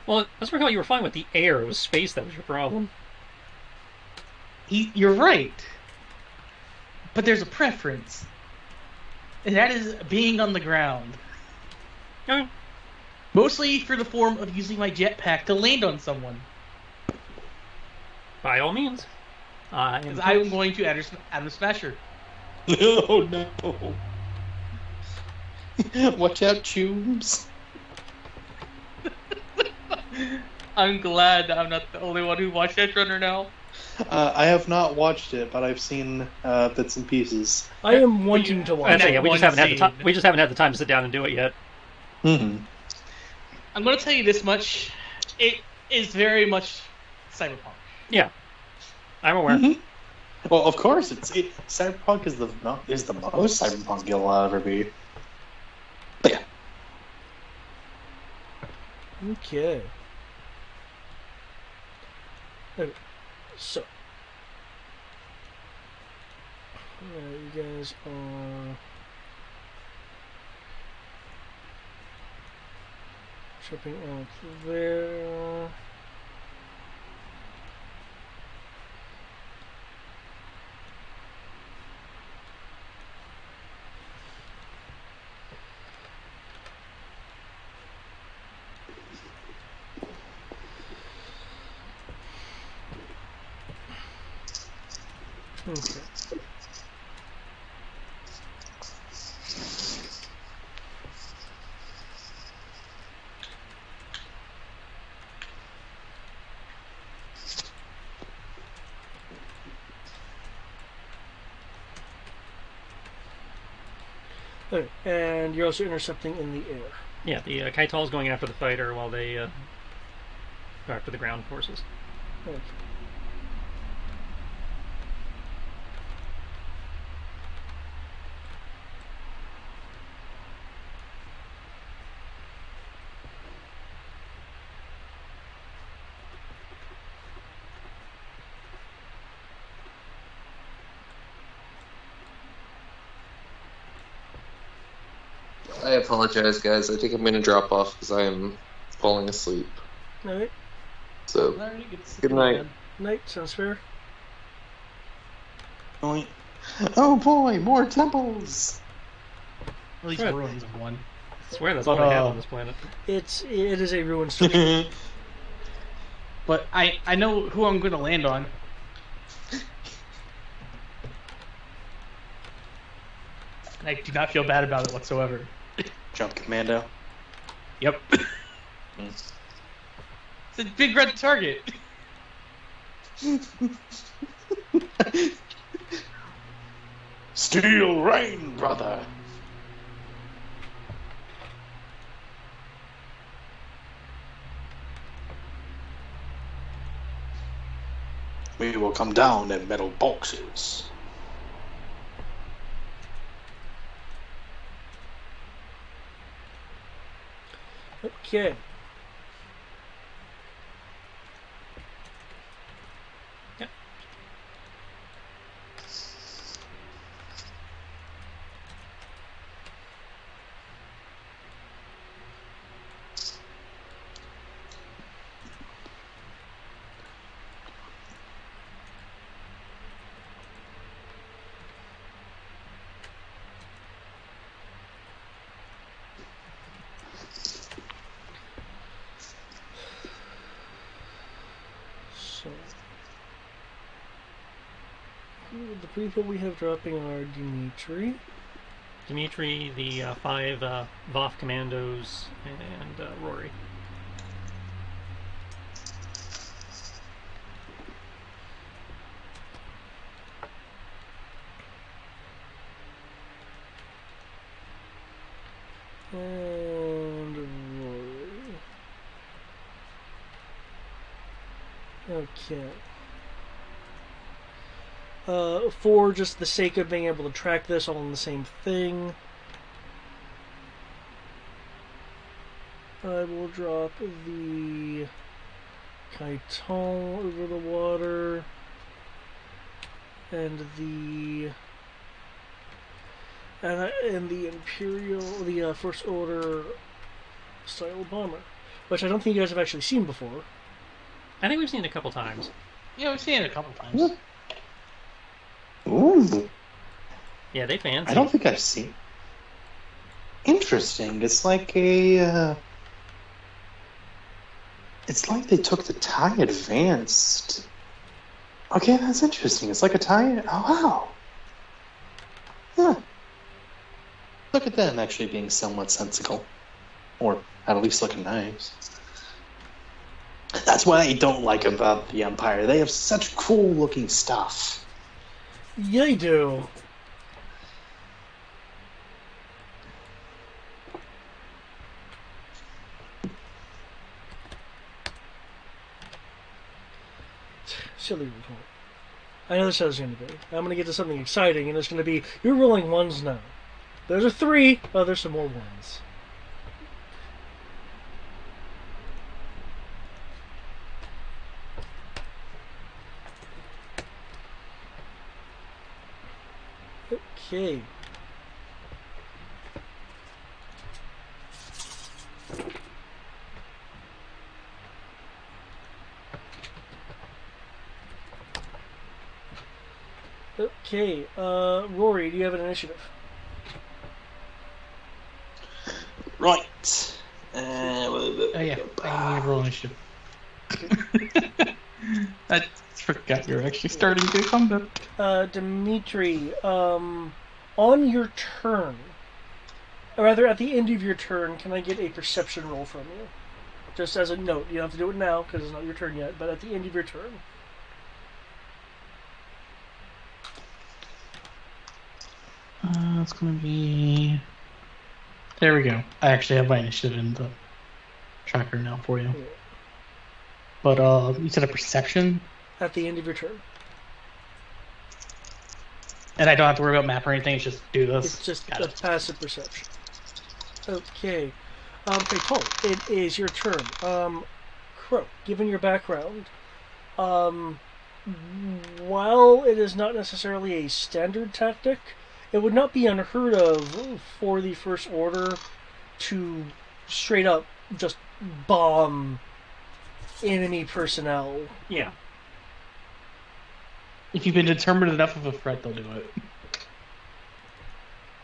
Well, let's recall you were fine with the air. It was space that was your problem. You're right. But there's a preference. And that is being on the ground. Okay. Mostly for the form of using my jetpack to land on someone. By all means. Because I'm going to Adam Smasher. Oh no. Watch out, tubes. I'm glad I'm not the only one who watched Edge Runner now. I have not watched it, but I've seen bits and pieces. I am wanting to watch. Yeah, we one just haven't had the scene. time. We just haven't had the time to sit down and do it yet. Mm-hmm. I'm going to tell you this much. It is very much cyberpunk. Yeah, I'm aware. Mm-hmm. Well, of course, cyberpunk is the most cyberpunk you'll ever be. But yeah. Okay. Okay. So, you guys are jumping out there. Okay. Okay, and you're also intercepting in the air. Yeah, the Kaital's going after the fighter while they go after the ground forces. Okay. I apologize, guys. I think I'm gonna drop off because I am falling asleep. Alright. So, Alright, it's good night. Night, sounds fair. Oh boy, more temples! At least Right. ruins of one. I swear that's But, all they have on this planet. It is a ruined structure. But I know who I'm going to land on. And I do not feel bad about it whatsoever. Jump Commando. Yep. It's a big red target. Steel Rain, brother! We will come down in metal boxes. Okay. Yep. So, the people we have dropping are Dimitri. Dimitri, the 5 VOF commandos, and Rory. And Rory. Okay. For just the sake of being able to track this all in the same thing, I will drop the Kaiton over the water and the Imperial, the First Order style bomber, which I don't think you guys have actually seen before. I think we've seen it a couple times. Yeah, we've seen it a couple times. Ooh, Yeah, they fancy. I don't think I've seen. Interesting. It's like a. It's like they took the TIE Advanced. Okay, that's interesting. It's like a TIE. Oh wow. Huh. Look at them actually being somewhat sensible, or at least looking nice. That's what I don't like about the Empire. They have such cool looking stuff. Yeah, they do. Silly report. I know this is going to be. I'm going to get to something exciting, and it's going to be, you're rolling ones now. Those are 3. Oh, there's some more ones. Okay. Okay, Rory, do you have an initiative? Right. Oh yeah, I need to roll initiative. I forgot you're actually starting the combat. Dimitri, on your turn, or rather at the end of your turn, can I get a perception roll from you? Just as a note, you don't have to do it now because it's not your turn yet, but at the end of your turn. It's gonna be. There we go. I actually have my initiative in the tracker now for you. Yeah. But you said a perception, At the end of your turn. and I don't have to worry about map or anything. It's just do this. It's just Got a it. passive perception. Okay. Okay, Paul, it is your turn. Crow, given your background, while it is not necessarily a standard tactic, it would not be unheard of for the First Order to straight up just bomb enemy personnel. Yeah. If you've been determined enough of a threat, they'll do it.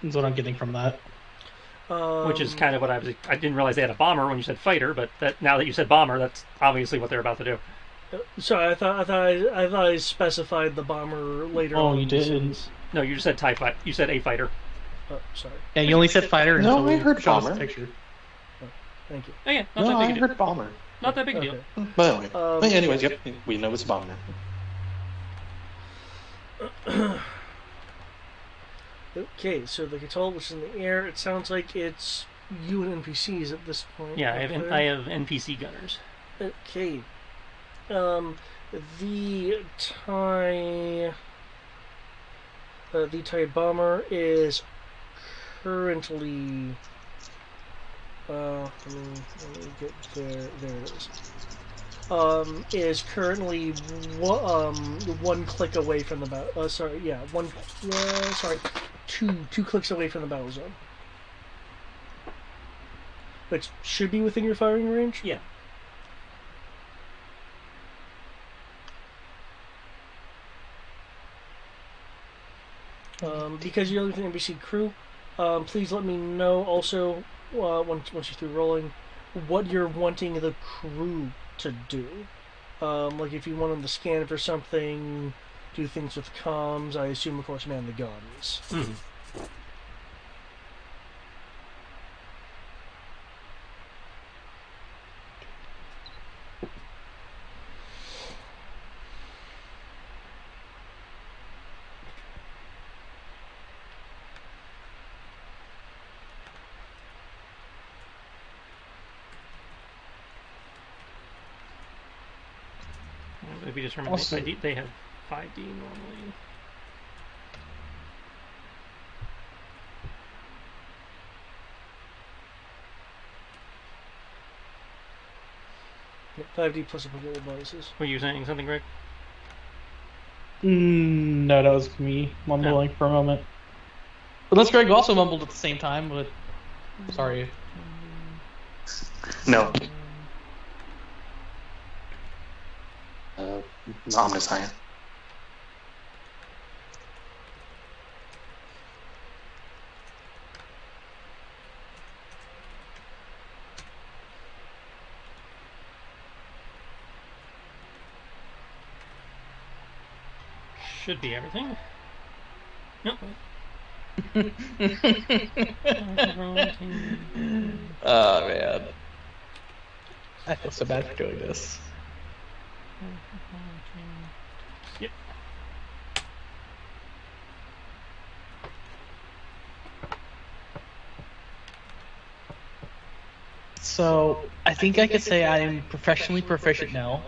That's what I'm getting from that. Which is kind of what I didn't realize they had a bomber when you said fighter, but now that you said bomber, that's obviously what they're about to do. Sorry, I thought I specified the bomber later. Oh, on you did. No, you just said TIE fight. You said a fighter. Oh, sorry. Yeah, you only said fighter. No, until I you heard showed us bomber. the picture. Thank you. Oh, yeah, not No, that I big a deal. heard bomber. Not that big a deal. Okay. But anyway, anyways, yep, we know it's a bomber. Okay, so the Catal was in the air. It sounds like it's you and NPCs at this point. Yeah, Okay. I have NPC gunners. Okay. The TIE bomber is currently. Let me get there. There it is. Is currently one click away from the battle. Two clicks away from the battle zone, which should be within your firing range. Yeah. Because you're with an NBC crew, please let me know also once you're through rolling what you're wanting the crew to do. Like if you want them to scan for something, do things with comms. I assume, of course, man the guns. Mm-hmm. If you determine Also- they have 5D normally. Yep, 5D plus applicable bonuses. Were you saying something, Greg? No, that was me mumbling for a moment. Unless Greg also mumbled at the same time, but sorry. No. Omniscient. Should be everything. Nope. Oh man, I feel so bad for doing this. Yep. So I think I could say I'm professionally proficient now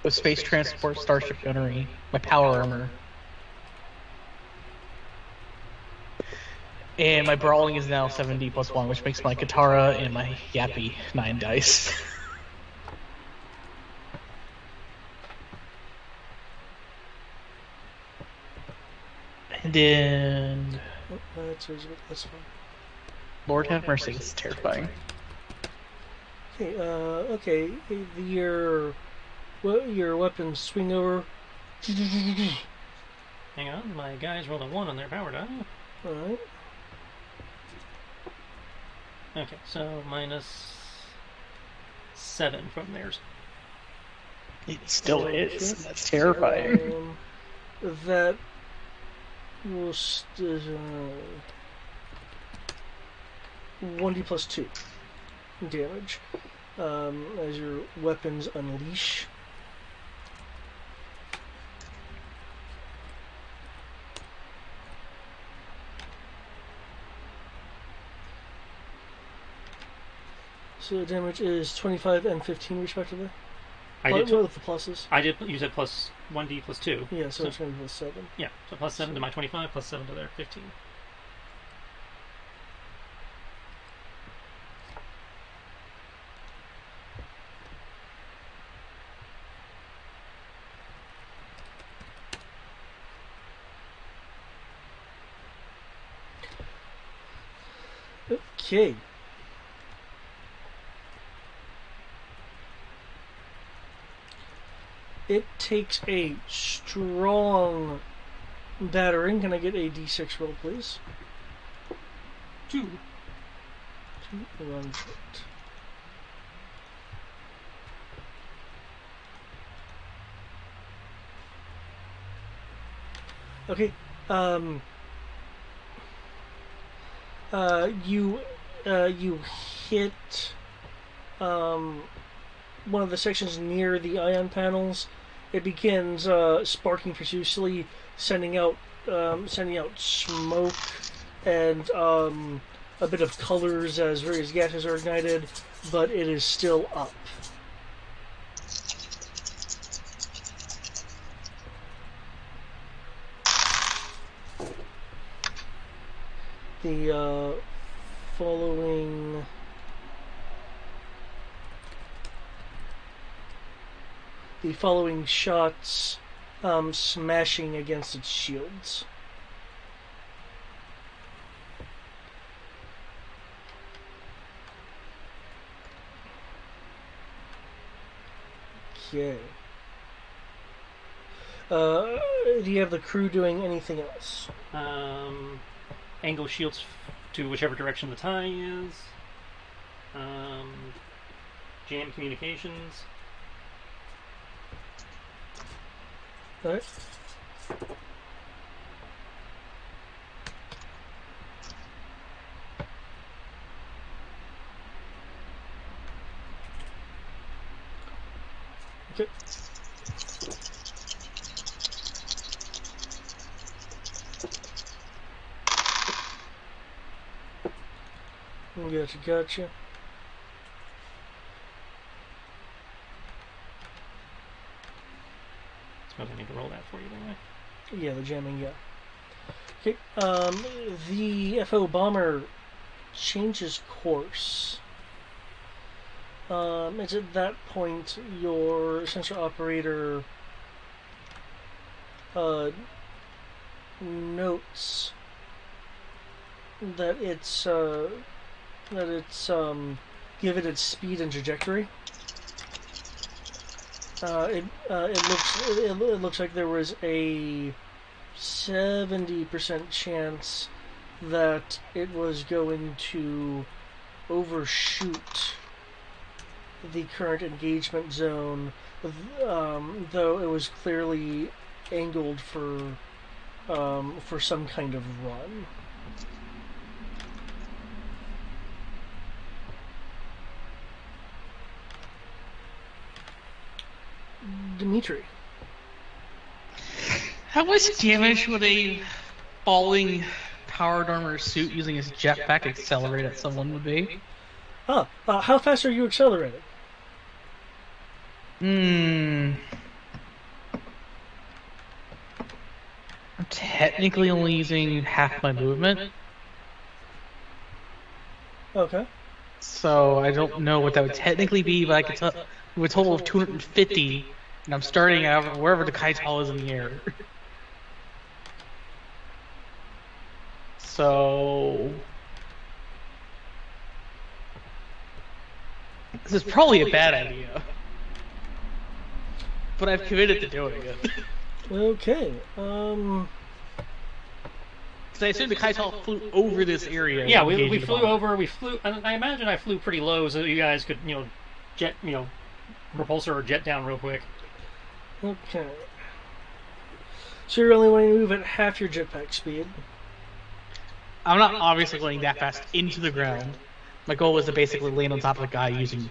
with space transport, starship gunnery, my power armor, and my brawling is now 7D plus 1, which makes my Katara and my Yappy 9 dice. And then, Oh, that's fine. Lord have mercy, it's terrifying. Okay, okay. Your weapons swing over. Hang on, my guys rolled a 1 on their power die. Alright. Okay, so minus 7 from theirs. It still is. That's terrifying. That will 1d plus 2 damage as your weapons unleash. So the damage is 25 and 15 respectively. I What did. with the pluses? I did. You said plus 1d plus 2. Yeah, so it's going to be plus 7. Yeah, so plus 7 to my 25, plus 7 to their 15. Okay. It takes a strong battering. Can I get a d6 roll, please? 2. 2 runs it. Okay. You hit one of the sections near the ion panels. It begins sparking profusely, sending out smoke and a bit of colors as various gases are ignited, but it is still up. The following shots smashing against its shields. Okay. Do you have the crew doing anything else? Angle shields to whichever direction the tie is. Jam communications. Alright. Okay. Gotcha. Suppose I need to roll that for you, don't I? Yeah, the jamming, yeah. Okay, the FO bomber changes course. It's at that point your sensor operator notes that it's given its speed and trajectory. It looks like there was a 70% chance that it was going to overshoot the current engagement zone, though it was clearly angled for some kind of run. Dimitri. How much damage would a falling powered armor suit using its jetpack accelerate at someone would be? How fast are you accelerating? I'm technically only using half my movement, Okay. so I don't know what that would technically be, but I could tell with a total of 250, and I'm starting out wherever the Kaital is in the air. So this is probably a bad idea, but I've committed to doing it. Okay. Because I assume the Kaital flew over this area. Yeah, we engaging the flew bomber. over. We flew. I imagine I flew pretty low, so you guys could, jet, repulsor or jet down real quick. Okay. So you're only wanting to move at half your jetpack speed. I'm not obviously going that fast into the ground. My goal was to basically land on top of the guy using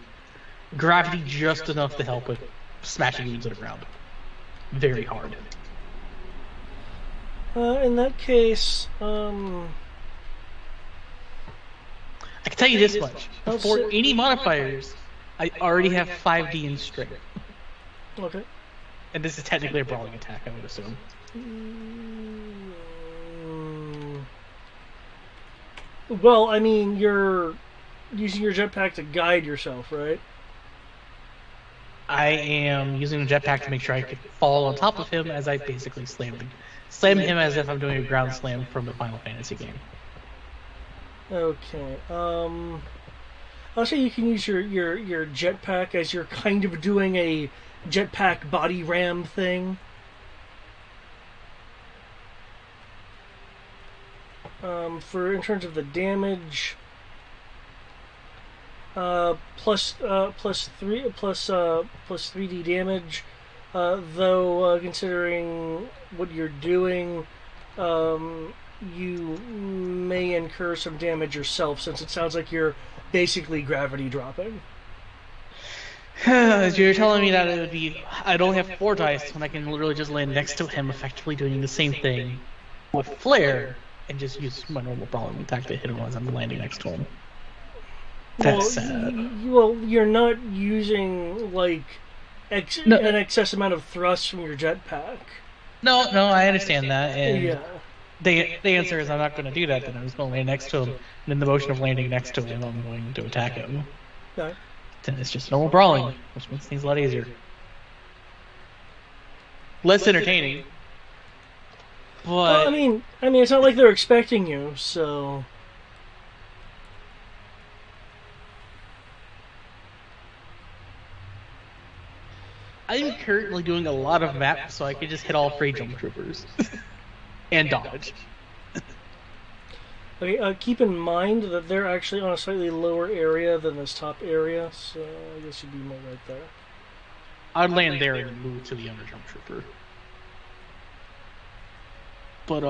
gravity just enough to help with smashing him into the ground. Very hard. In that case, I can tell you this much. Before any modifiers, I already have 5D in strength. Okay. And this is technically a brawling attack, I would assume. Well, I mean, you're using your jetpack to guide yourself, right? I am using the jetpack to make sure I can fall on top of him as I basically slam him as if I'm doing a ground slam from the Final Fantasy game. Okay. I'll say you can use your jetpack as you're kind of doing a jetpack body ram thing. In terms of the damage, plus 3d damage. Though considering what you're doing, you may incur some damage yourself, since it sounds like you're basically gravity dropping. You're telling me that it would be... I'd only have 4 dice when I can literally just land next to him, effectively doing the same thing with Flare, and just use my normal brawling attack to hit him as I'm landing next to him. That's sad. Well, you're not using, like, an excess amount of thrust from your jetpack. No, I understand that, and Yeah. the answer is I'm not going to do that, then I'm just going to land next to him, and in the motion of landing next to him, I'm going to attack him. Okay. Then it's just normal brawling, which makes things a lot easier. Less entertaining. But Well, I mean, it's not like they're expecting you, so... I'm currently doing a lot of maps, so I can just hit all 3 jump troopers. And dodge. Okay, keep in mind that they're actually on a slightly lower area than this top area, so I guess you'd be more right there. I'd land there and move to the other jump trooper. But,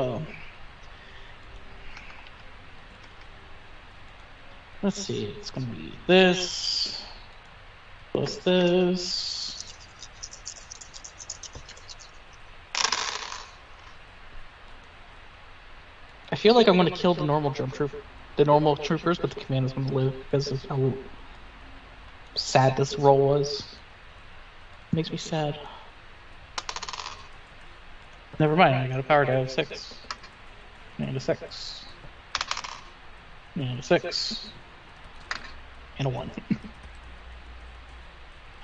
let's see, it's gonna be this, plus this. I feel like I'm gonna kill the normal normal troopers, but the commander's gonna live because of how sad this roll was. It makes me sad. Never mind, I got a power die of 6. And a 6. And a 6. And a 1.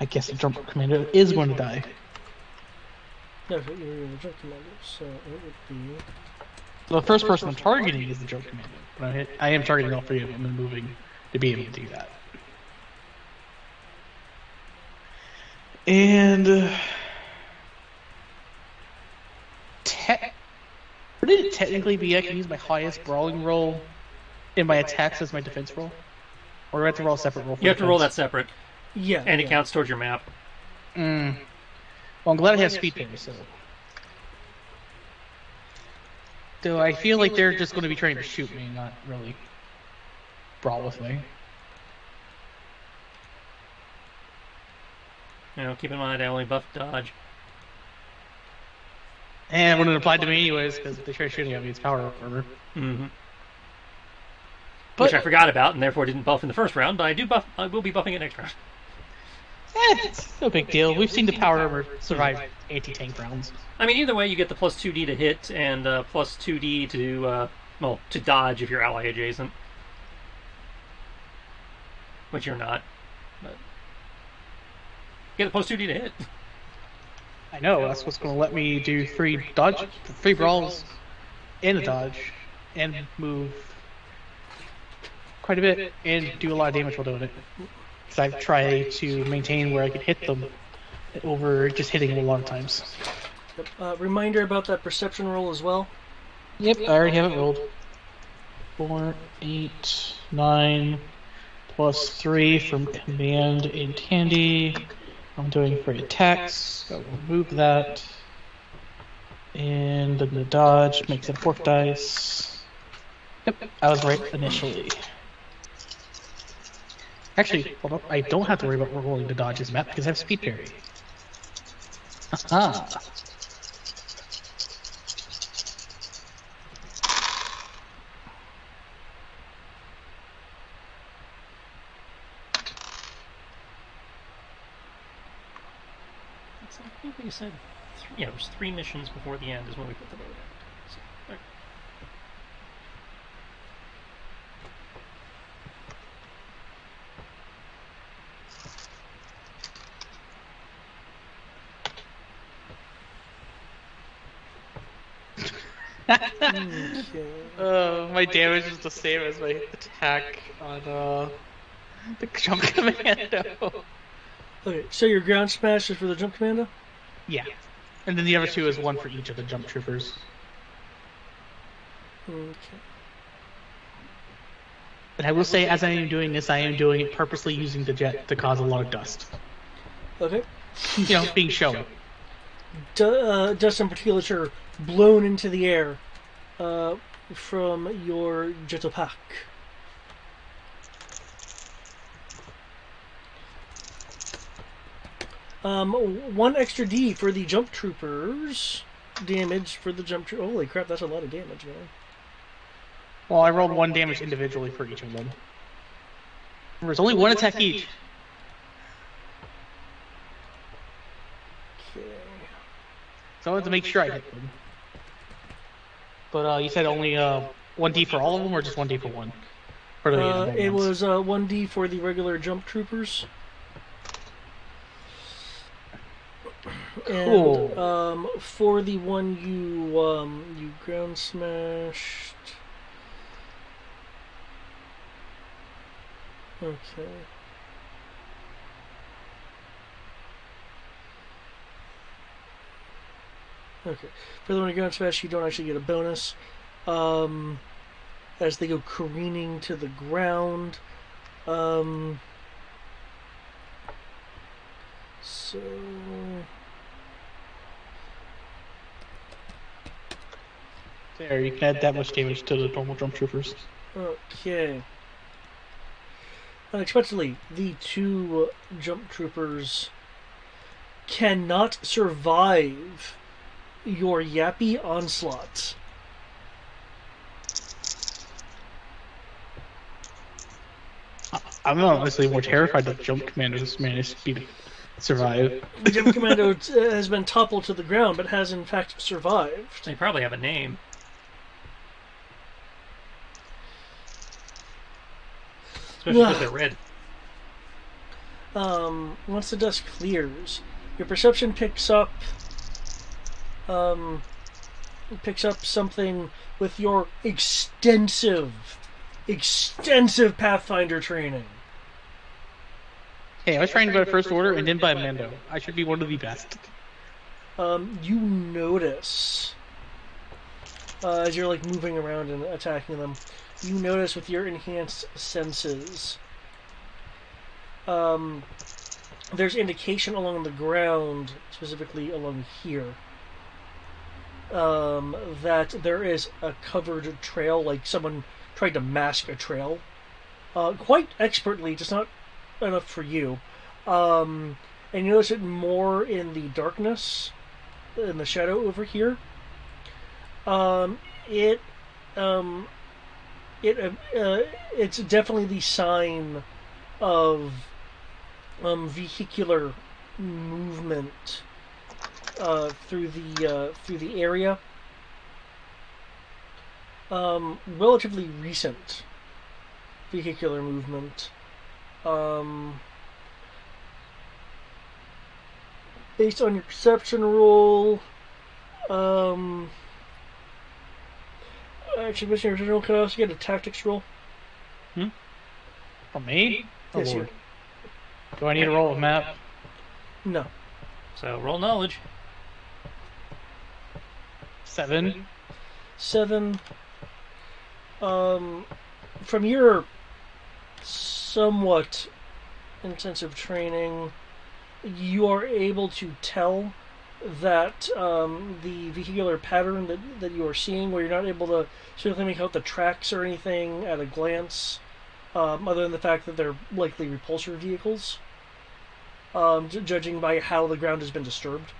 I guess the jump commander is going to die. No, but you're the jump commander, so it would be... So the first person I'm targeting is the jump commander. But I am targeting all 3 of them and moving to be able to do that. And... would it technically be I can use my highest brawling roll in my attacks as my defense roll? Or do I have to roll a separate roll for You have to roll that defense? separate, Yeah. and it yeah. counts towards your map. Well, I'm glad I have speed parry, so... Though I feel like they're just going to be trying to shoot me, not really brawl with me. You know, keep in mind I only buffed dodge. And when it applied to me anyways, because if they try shooting at me, it's power armor. Mm-hmm. But, Which I forgot about, and therefore didn't buff in the first round, but I will be buffing it next round. It's no big deal. We've seen the power armor survive anti-tank rounds. I mean, either way, you get the plus 2d to hit, and plus 2d to, to dodge if you're ally adjacent. Which you're not. But you get a plus 2d to hit. I know, that's what's going to let me do 3 brawls and a dodge, and move quite a bit, and do a lot of damage while doing it. Because I've tried to maintain where I can hit them over just hitting them a lot of times. Reminder about that perception roll as well. Yep, I already have it rolled. 4, 8, 9, plus 3 from command and handy. I'm doing for attacks, so we'll move that. And then the dodge makes it 4th dice. Yep, I was right initially. Actually, hold up, I don't have to worry about rolling the dodge as map because I have speed parry. Aha! I think we said, it was 3 missions before the end is when we put the vote out. So, okay. My damage is the same as my attack on the jump commando. Okay, so your ground smash is for the jump commando? Yeah. And then the other two is one for each of the jump troopers. Okay. But I will say, as I am doing this, I am doing it purposely using the jet to cause a lot of dust. Okay. Being showy. Dust and particulate blown into the air from your jetpack. One extra D for the jump troopers. Damage for the jump troopers. Holy crap, that's a lot of damage, man. Well, I rolled 1 damage individually for each of them. Remember, it's only 1 attack each. Okay. So I wanted to make sure I hit them. But you said only 1D for all of them, or just 1D for one? For the It ones? was 1D for the regular jump troopers. Cool. And for the one you ground smashed. Okay. Okay. For the one you ground smashed, you don't actually get a bonus. As they go careening to the ground. So There, you can add that much damage to the normal jump troopers. okay. Unexpectedly, the two jump troopers cannot survive your yappy onslaught. I'm honestly more terrified that jump commanders managed to survive. The jump commando has been toppled to the ground, but has in fact survived. They probably have a name. Especially because they're red. Once the dust clears, your perception picks up something with your extensive Pathfinder training. Hey, I was trying to buy First Order and then buy Mando. I should be one of the best. You notice as you're like moving around and attacking them, you notice with your enhanced senses, there's indication along the ground, specifically along here, that there is a covered trail, like someone tried to mask a trail, quite expertly, just not enough for you. And you notice it more in the darkness, in the shadow over here. It's definitely the sign of vehicular movement through the area. Relatively recent vehicular movement. Based on your perception roll, actually, missing your original, could I also get a tactics roll? For me? Yes, Oh, you. Lord. Do I need to roll a map? No. So roll knowledge. 7. 7. From your somewhat intensive training, you are able to tell that the vehicular pattern that you are seeing, where you're not able to certainly make out the tracks or anything at a glance, other than the fact that they're likely repulsor vehicles, judging by how the ground has been disturbed.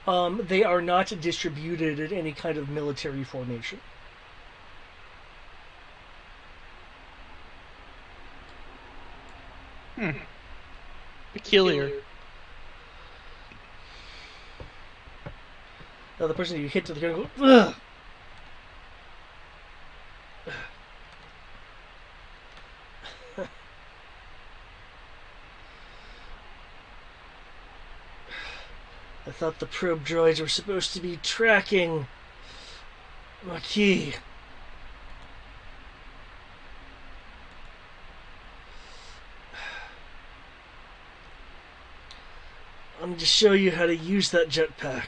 They are not distributed in any kind of military formation. Peculiar. Now the person you hit to the ground goes, ugh! I thought the probe droids were supposed to be tracking Maquis. going to show you how to use that jetpack.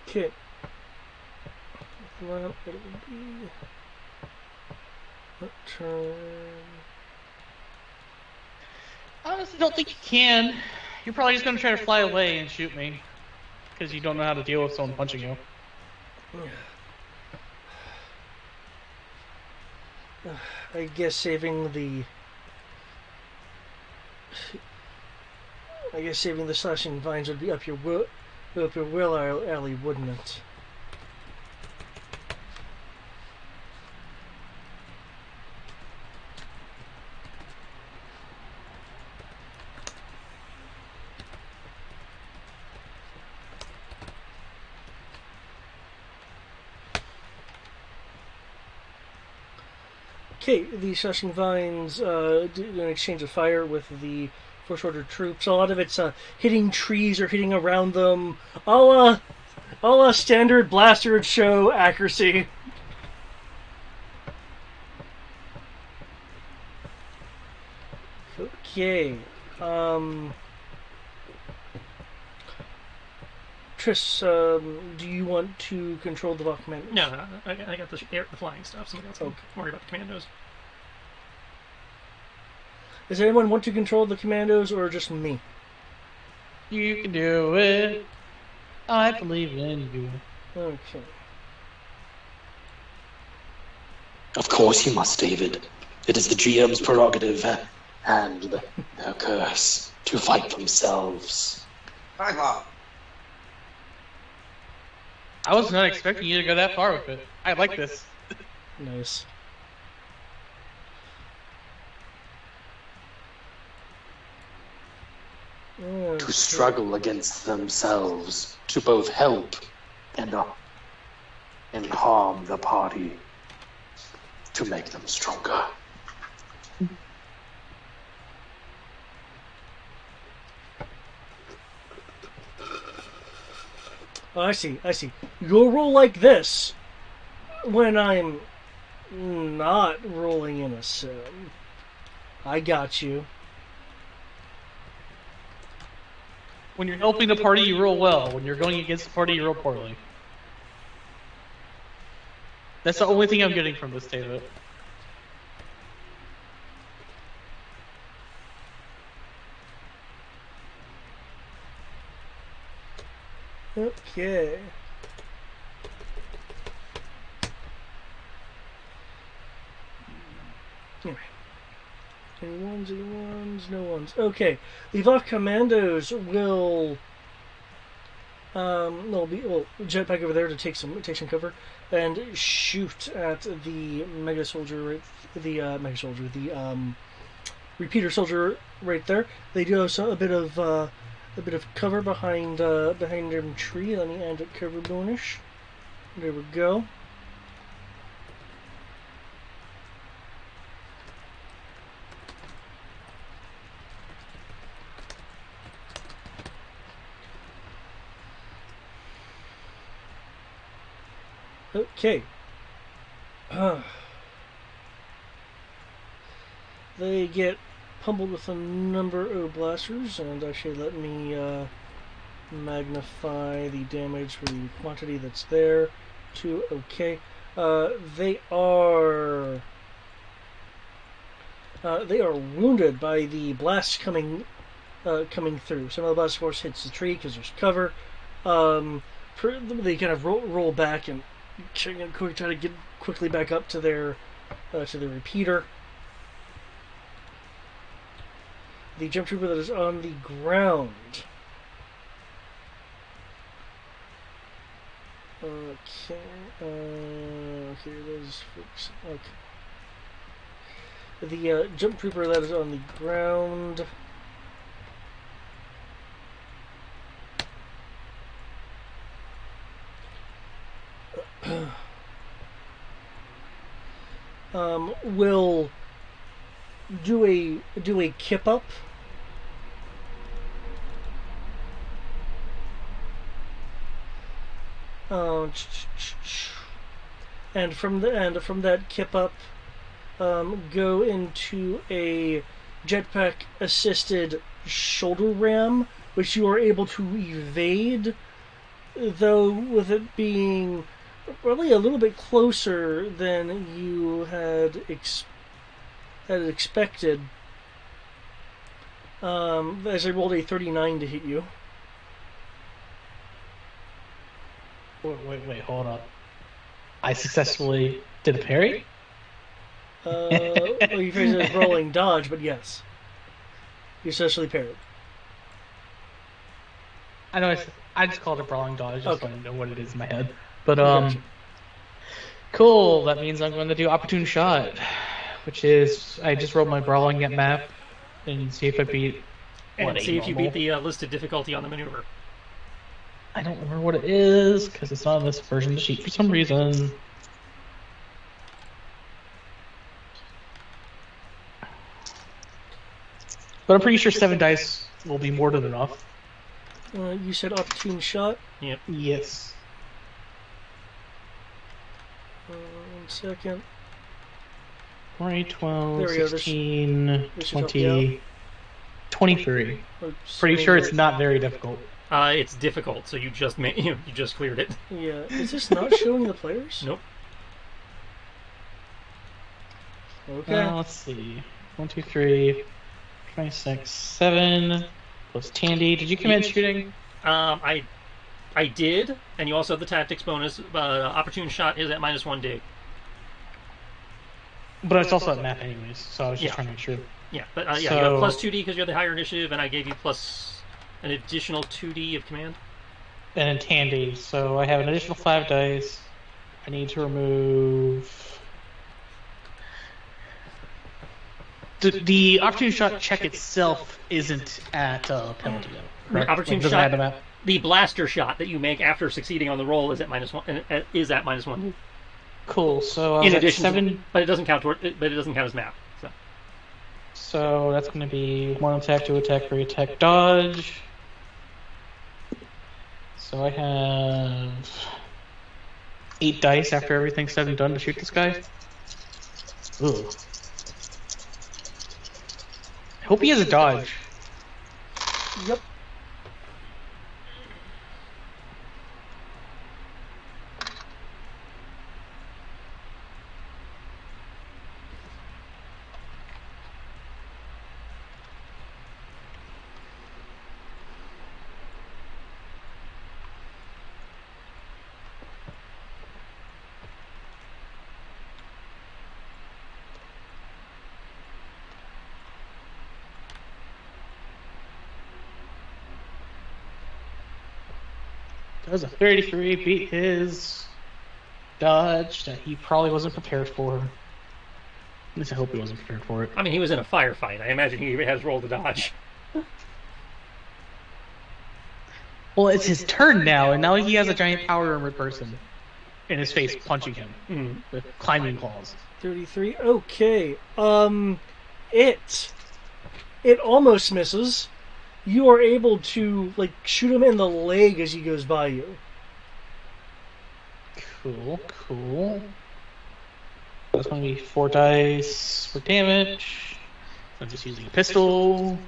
Okay. Well, it'll be that turn. I honestly don't think you can. You're probably just going to try to fly away and shoot me. Because you don't know how to deal with someone punching you. I guess saving the slashing vines would be up your will alley, wouldn't it? Okay, the slashing vines do an exchange of fire with the First Order troops. A lot of it's hitting trees or hitting around them, a la standard blaster show accuracy. Okay, Triss, do you want to control the Valk command? No, I got the flying stuff. Somebody else can worry about the commandos. Does anyone want to control the commandos or just me? You can do it. I believe in you. Okay. Of course you must, David. It is the GM's prerogative and their curse to fight themselves. High Bob. I was not expecting you to go that far with it. I like this. Nice. To struggle against themselves, to both help and harm the party, to make them stronger. Oh, I see. You'll roll like this when I'm not rolling in a sim. I got you. When you're helping the party, you roll well. When you're going against the party, you roll poorly. That's the only thing I'm getting from this, David. Okay. Anyway. Any ones, no ones. Okay. The Valk commandos will they'll jet back over there to take some cover and shoot at the mega soldier, the repeater soldier right there. They do have a bit of cover behind their tree. Let me add a cover bonus. There we go. Okay. They get pummeled with a number of blasters, and actually let me magnify the damage for the quantity that's there to okay. They are wounded by the blast coming through. Some of the blast force hits the tree because there's cover. They kind of roll back and try to get quickly back up to their repeater. The jump trooper that is on the ground. Okay, those folks. Okay. The jump trooper that is on the ground. will do a kip up. And from that kip up, go into a jetpack assisted shoulder ram, which you are able to evade, though with it being probably a little bit closer than you had expected. As I rolled a 39 to hit you. Wait, hold up. I successfully did a parry? Well, you phrase it as rolling dodge, but yes. You successfully parried. I know I just called it brawling dodge, just so I know what it is in my head. But, Gotcha. cool. That means I'm going to do opportune shot, which is I just rolled my brawling at map and see if I beat And a see if you normal. beat the listed difficulty on the maneuver. I don't remember what it is because it's not on this version of the sheet for some reason. But I'm pretty sure 7 dice will be more than enough. You said opportune shot. Yep. Yes. 1 second. 20, 12, There we go, 16, this should help you 20, 23. Oops. Pretty sure it's not very difficult. It's difficult, so you just you just cleared it. Yeah. Is this not showing the players? Nope. Okay. Let's see. 1, 2, 3, 26, 7, plus Tandy. Did you commit shooting? I did, and you also have the tactics bonus. Opportune shot is at -1 dig. But it's also at map anyways, so I was just Yeah. trying to make sure. Yeah, but you So- have plus 2d because you're the higher initiative, and I gave you plus an additional 2d of command. And then Tandy, so I have an additional 5 dice. I need to remove... The opportunity shot check itself isn't at penalty though. Correct? Opportune Like, doesn't shot- add to map. The blaster shot that you make after succeeding on the roll is at -1. Is at -1. Cool. So I was In at addition, 7. but it doesn't count toward. But it doesn't count as map. So So that's going to be 1 attack, 2 attack, 3 attack, dodge. So I have 8 dice after everything's said and done to shoot this guy. Ooh. I hope he has a dodge. Yep. Does a 33 beat his dodge that he probably wasn't prepared for? At least I hope he wasn't prepared for it. I mean, he was in a firefight. I imagine he has rolled a dodge. Well, it's his turn now, and now he has a giant power armored person in his face punching him with climbing claws. 33. Okay. It almost misses. You are able to like shoot him in the leg as he goes by you. Cool. That's going to be 4 dice for damage. I'm just using a pistol.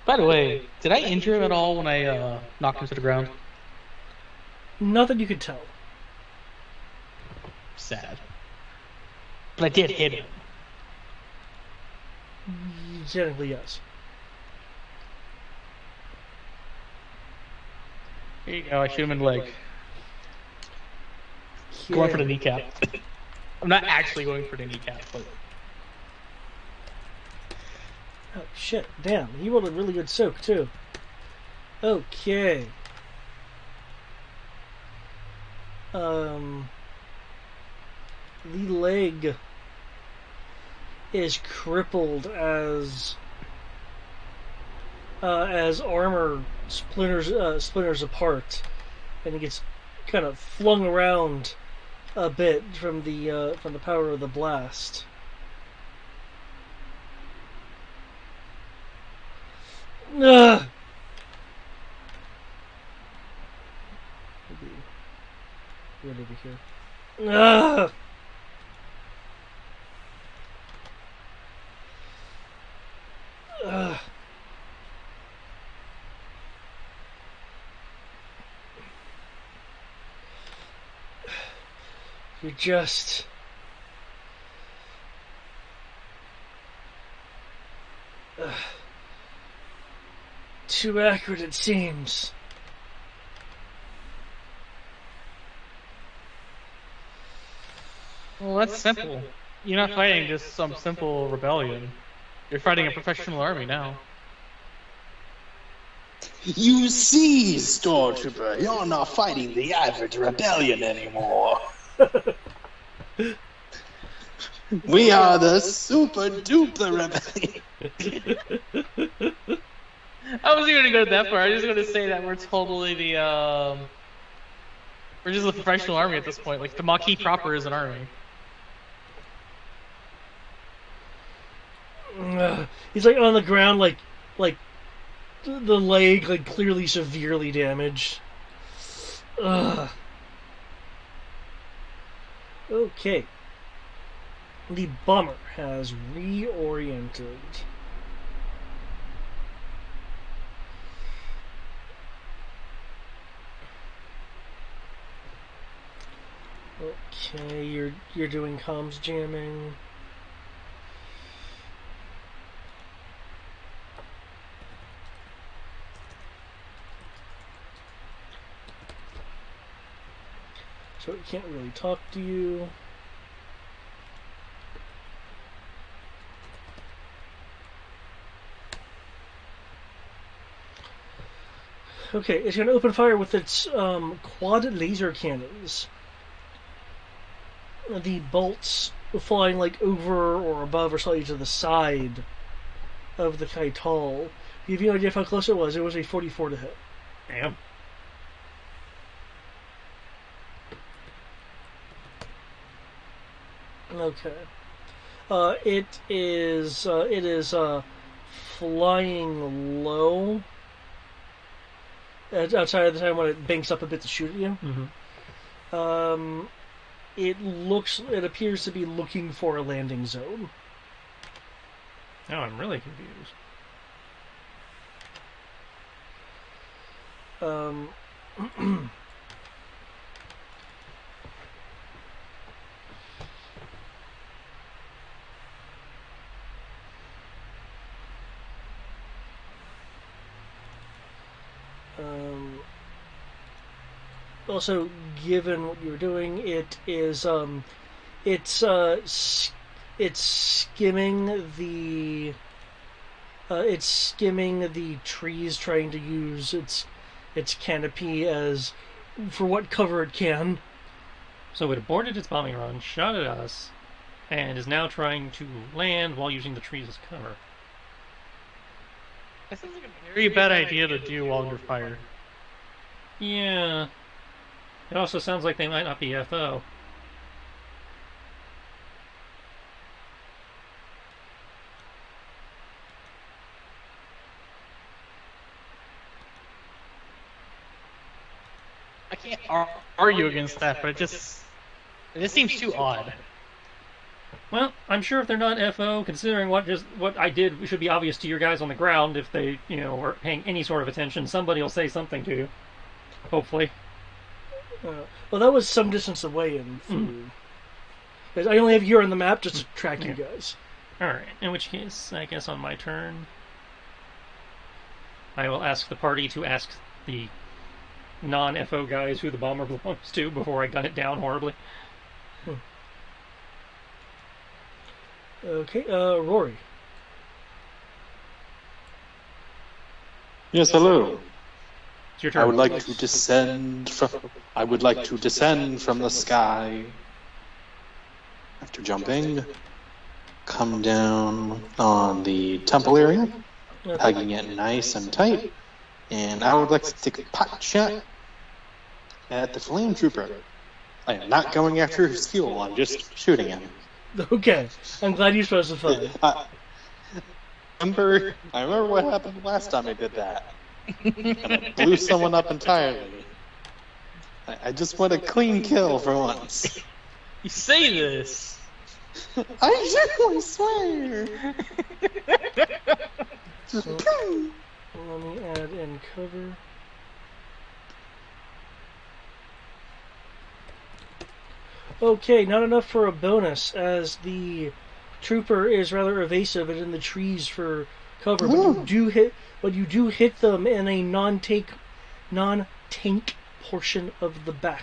By the way, did I injure him at all when I knocked him to the ground? Not that you could tell. Sad. But I did hit him. Technically, yes. There you go, I shoot him in the leg. Going for the kneecap. I'm not actually going for the kneecap, but... Oh, shit. Damn. He rolled a really good soak, too. Okay. The leg is crippled as armor splinters apart, and it gets kind of flung around a bit from the power of the blast. Ugh. Right over here. Ugh. Ugh. You're just... too accurate, it seems. Well, that's simple. You're not fighting just some simple rebellion. You're fighting a professional army now. You see, Stormtrooper, you're not fighting the average rebellion anymore. We are the super duper rebellion. I wasn't going to go that far. I was just going to say that we're totally we're just a professional army at this point. Like, the Maquis proper is an army. He's like on the ground, like the leg, like clearly severely damaged. Ugh. Okay. The bomber has reoriented. Okay, you're doing comms jamming. So it can't really talk to you. Okay, it's going to open fire with its quad laser cannons. The bolts flying like over or above or slightly to the side of the Kaital. You have no idea how close it was. It was a 44 to hit. Damn. Okay. It is flying low outside of the time when it banks up a bit to shoot at you. Mm-hmm. It appears to be looking for a landing zone. Now I'm really confused. Also, given what you're doing, it's skimming the trees, trying to use its canopy as for what cover it can. So it aborted its bombing run, shot at us, and is now trying to land while using the trees as cover. That sounds like a very bad idea to do while under fire. Yeah. It also sounds like they might not be FO. I can't argue against that, but it just seems too odd. Well, I'm sure if they're not FO, considering what I did should be obvious to your guys on the ground, if they, were paying any sort of attention, somebody will say something to you. Hopefully. Well, that was some distance away because I only have you on the map just to track you guys. Alright, in which case, I guess on my turn, I will ask the party to ask the non-FO guys who the bomber belongs to before I gun it down horribly. Okay, Rory. Yes, hello. It's your turn. I would like to descend from. I would like to descend from the sky. After jumping, come down on the temple area, hugging it nice and tight, and I would like to take a pot shot at the flame trooper. I am not going after his fuel. I'm just shooting him. Okay, I'm glad you specified. I remember what happened last time I did that. And I blew someone up entirely. I just want a clean kill for once. You say this. I do, I swear. Just boom. Let me add in cover. Okay, not enough for a bonus, as the trooper is rather evasive and in the trees for cover. But you do hit them in a non-tank portion of the back.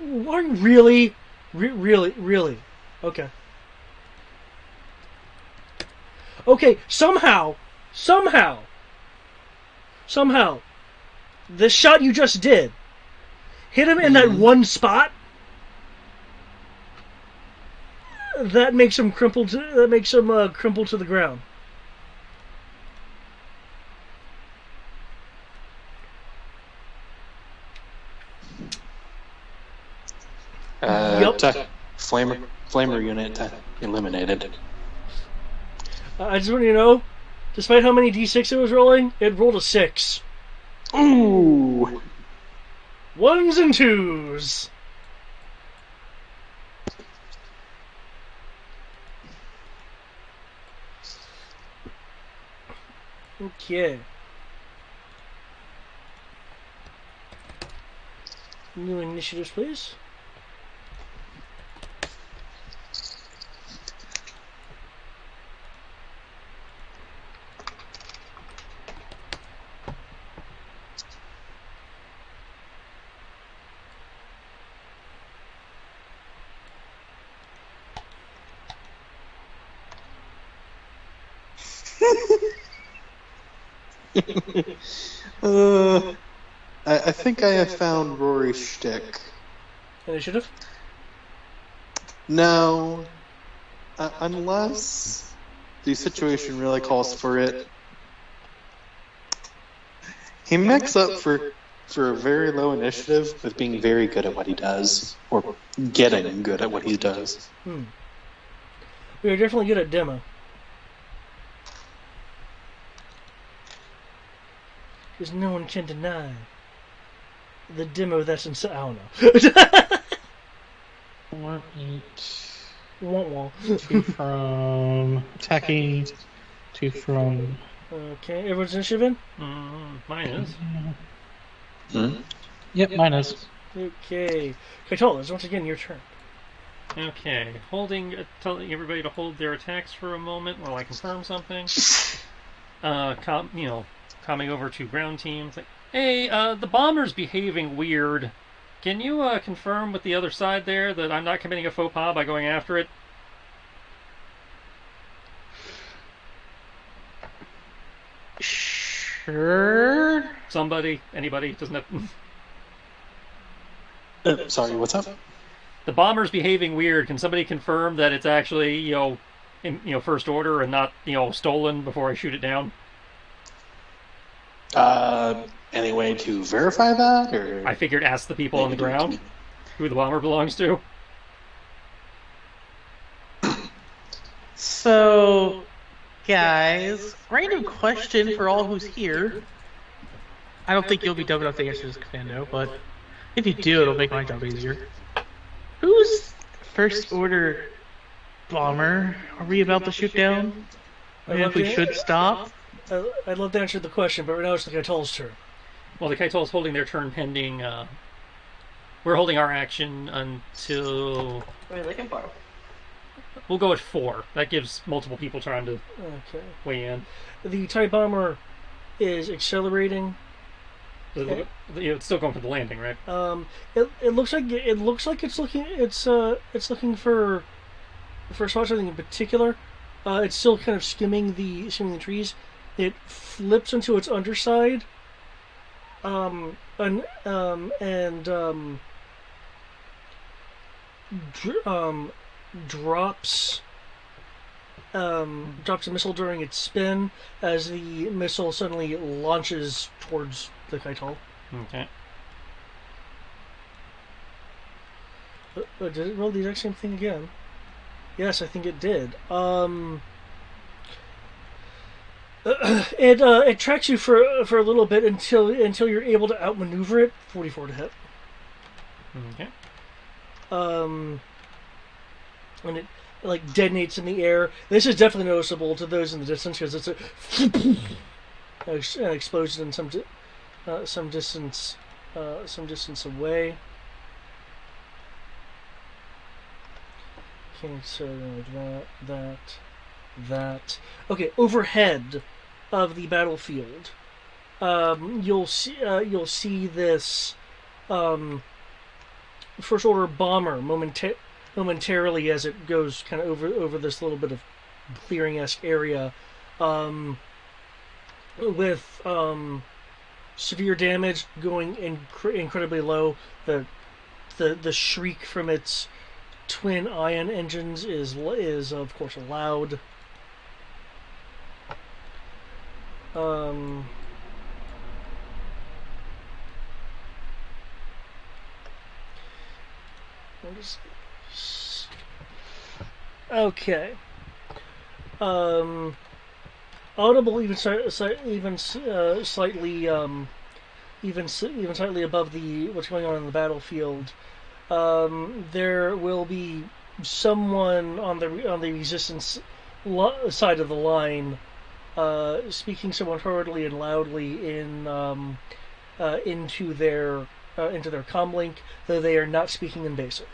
Really? Really? Okay. Okay, somehow, the shot you just did hit him in that one spot. That makes him crumple to the ground. Yep. Flamer unit eliminated. I just want you to know, despite how many d6 it was rolling, it rolled a 6. Ooh. 1s and 2s. Okay. New initiatives, please. I think I have found Rory's shtick. Initiative? No. Unless the situation really calls for it. He makes up for a very low initiative with being very good at what he does. Or getting good at what he does. We are definitely good at demo. Because no one can deny the demo that's inside. I don't know. 4, 8. Wah-wah. 2 from attacking. 2 from. Okay, everyone's initiative in? Mine is. Yep, mine is. Okay. Kaitolas, once again, your turn. Okay, telling everybody to hold their attacks for a moment while I confirm something. Coming over to ground teams, like, hey, the bomber's behaving weird. Can you confirm with the other side there that I'm not committing a faux pas by going after it? Sure. Somebody, anybody, doesn't have. Sorry, what's up? The bomber's behaving weird. Can somebody confirm that it's actually, first order and not, stolen before I shoot it down? Any way to verify that? Or I figured ask the people on the ground who the bomber belongs to. So, guys, random question for all who's here. I don't think you'll be dumb enough to answer this, Commando, but if you do, it'll make my job easier. Who's first order bomber? Are we about to shoot down? And if we should stop? I'd love to answer the question, but right now it's the Kaitol's turn. Well, the Kaitol's holding their turn pending. We're holding our action until. What are you looking for? We'll go at 4. That gives multiple people time to weigh in. The TIE bomber is accelerating. It's still going for the landing, right? It looks like it's looking for for a spot something in particular. It's still kind of skimming the trees. It flips into its underside, and drops drops a missile during its spin as the missile suddenly launches towards the Kaital. Okay. Did it roll the exact same thing again? Yes, I think it did. It tracks you for a little bit until you're able to outmaneuver it. 44 to hit. Okay. And it like detonates in the air. This is definitely noticeable to those in the distance because it's an explosion in some distance away. Okay, so that. Okay, overhead of the battlefield, you'll see this first order bomber momentarily as it goes kind of over this little bit of clearing-esque area, with severe damage, going incredibly low. The shriek from its twin ion engines is of course loud. Okay. Audible even slightly above what's going on in the battlefield. There will be someone on the resistance side of the line speaking somewhat hurriedly and loudly into their comlink, though they are not speaking in basic.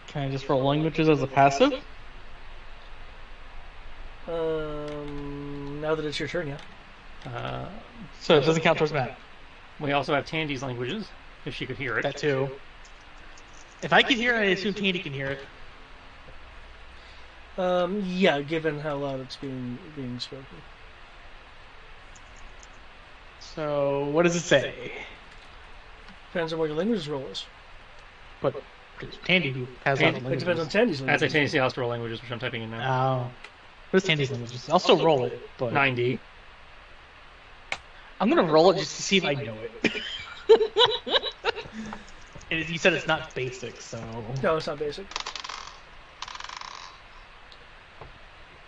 Can I just roll languages as a passive? Now that it's your turn, yeah. So it doesn't count towards map. We also have Tandy's languages, if she could hear it. That too. If I could hear it, I assume Tandy can hear it. Yeah, given how loud it's being spoken. So what does it say? Depends on what your languages roll is. But it's Tandy who has Tandy- all the It depends on languages. Tandy's That's language. a Tandy has to roll languages, which I'm typing in now. Oh. What is Tandy's languages? I'll still roll it, but 90. I'm gonna roll it just to see if I know it. And you said it's not basic, so No, it's not basic.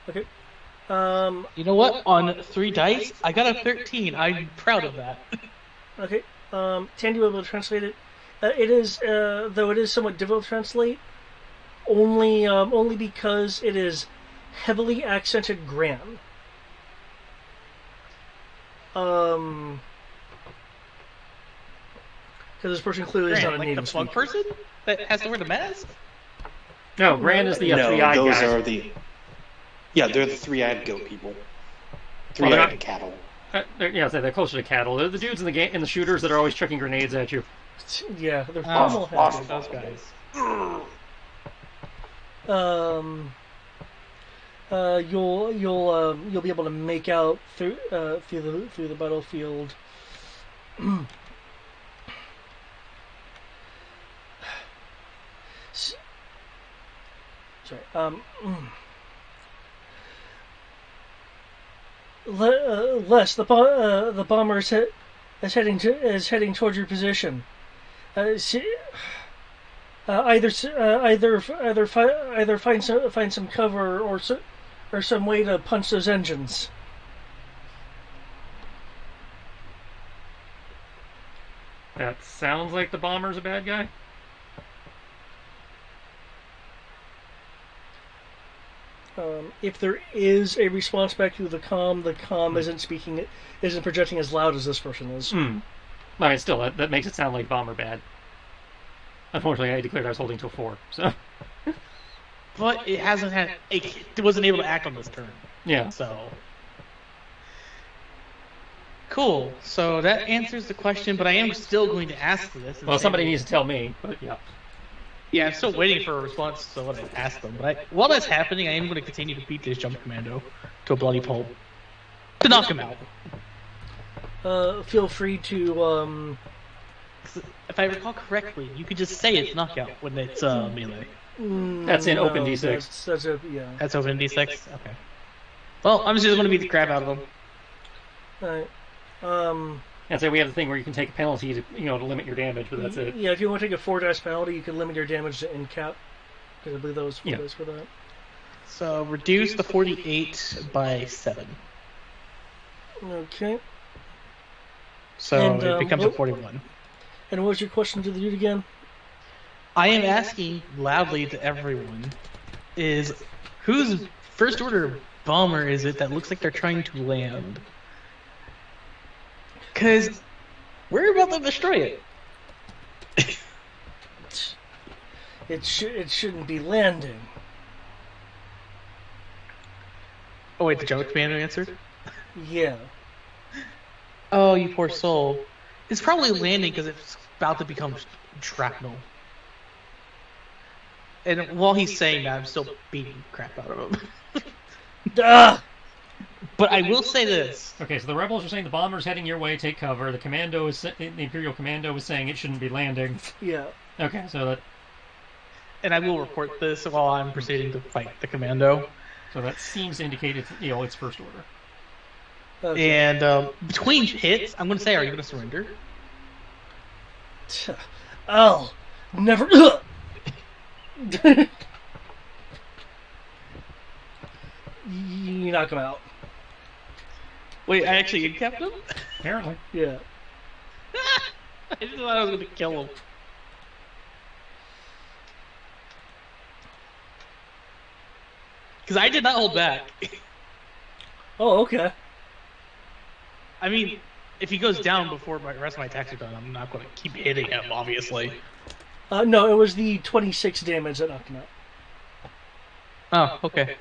Okay. you know what? On 3 dice, I got a 13. I'm proud of that. Okay. Tandy will be able to translate it. It is, though it is somewhat difficult to translate, only because it is heavily accented Gran. Because this person clearly is not a Like native the bug speaker. person that has to wear the mask? No, Grand is the no, three-eyed those guy. are the. Yeah, they're the three-eyed goat people. Well, they're Three-eyed not- cattle. They're closer to cattle. They're the dudes in the shooters that are always chucking grenades at you. Yeah, they're Oh, formal those guys. You'll be able to make out through the battlefield. Sorry. Les, the bomber is heading towards your position. Either find some cover or some way to punch those engines. That sounds like the bomber's a bad guy. If there is a response back to the comm isn't projecting as loud as this person is. I mean, still, that makes it sound like bomber bad. Unfortunately, I declared I was holding till 4, so... But it hasn't had. It wasn't able to act on this turn. Yeah. So. Cool. So that answers the question, but I am still going to ask this. Well, somebody needs to tell me, but yeah. Yeah, I'm still waiting for a response to what I asked them. But while that's happening, I am going to continue to beat this jump commando to a bloody pulp to knock him out. Feel free to. If I recall correctly, you could just say it's knockout when it's melee. That's in open D6. Yeah. That's open D6? Okay. Well, I'm just going to beat the crap out of him. Alright. And so we have the thing where you can take a penalty to to limit your damage, but that's it. Yeah, if you want to take a 4 dice penalty, you can limit your damage to end cap. Because I believe that was 4 dice for that. So reduce the 48 by 7. Okay. So And, it becomes a 41. And what was your question to the dude again? I am asking loudly to everyone, is whose first order bomber is it that looks like they're trying to land? Because we're about to destroy it. It shouldn't be landing. Oh wait, the jump commando answered? Yeah. Oh, you poor soul. It's probably landing because it's about to become shrapnel. And while he's saying that, I'm still beating the crap out of him. Ah! But I will say this. Okay, so the rebels are saying the bomber's heading your way, take cover. The Imperial Commando is saying it shouldn't be landing. Yeah. Okay, so that And I will report this while I'm proceeding to fight the commando. seems to indicate it's first order. Okay. And between hits, I'm going to say, are you going to surrender? I'll never. You knock him out. Wait, I actually kept him? Apparently. Yeah. I just thought I was going to kill him. Because I did not hold back. Oh, okay. I mean, if he goes down before the rest of my attacks are done, I'm not going to keep hitting him, obviously. No, it was the 26 damage that knocked him out. Oh, okay.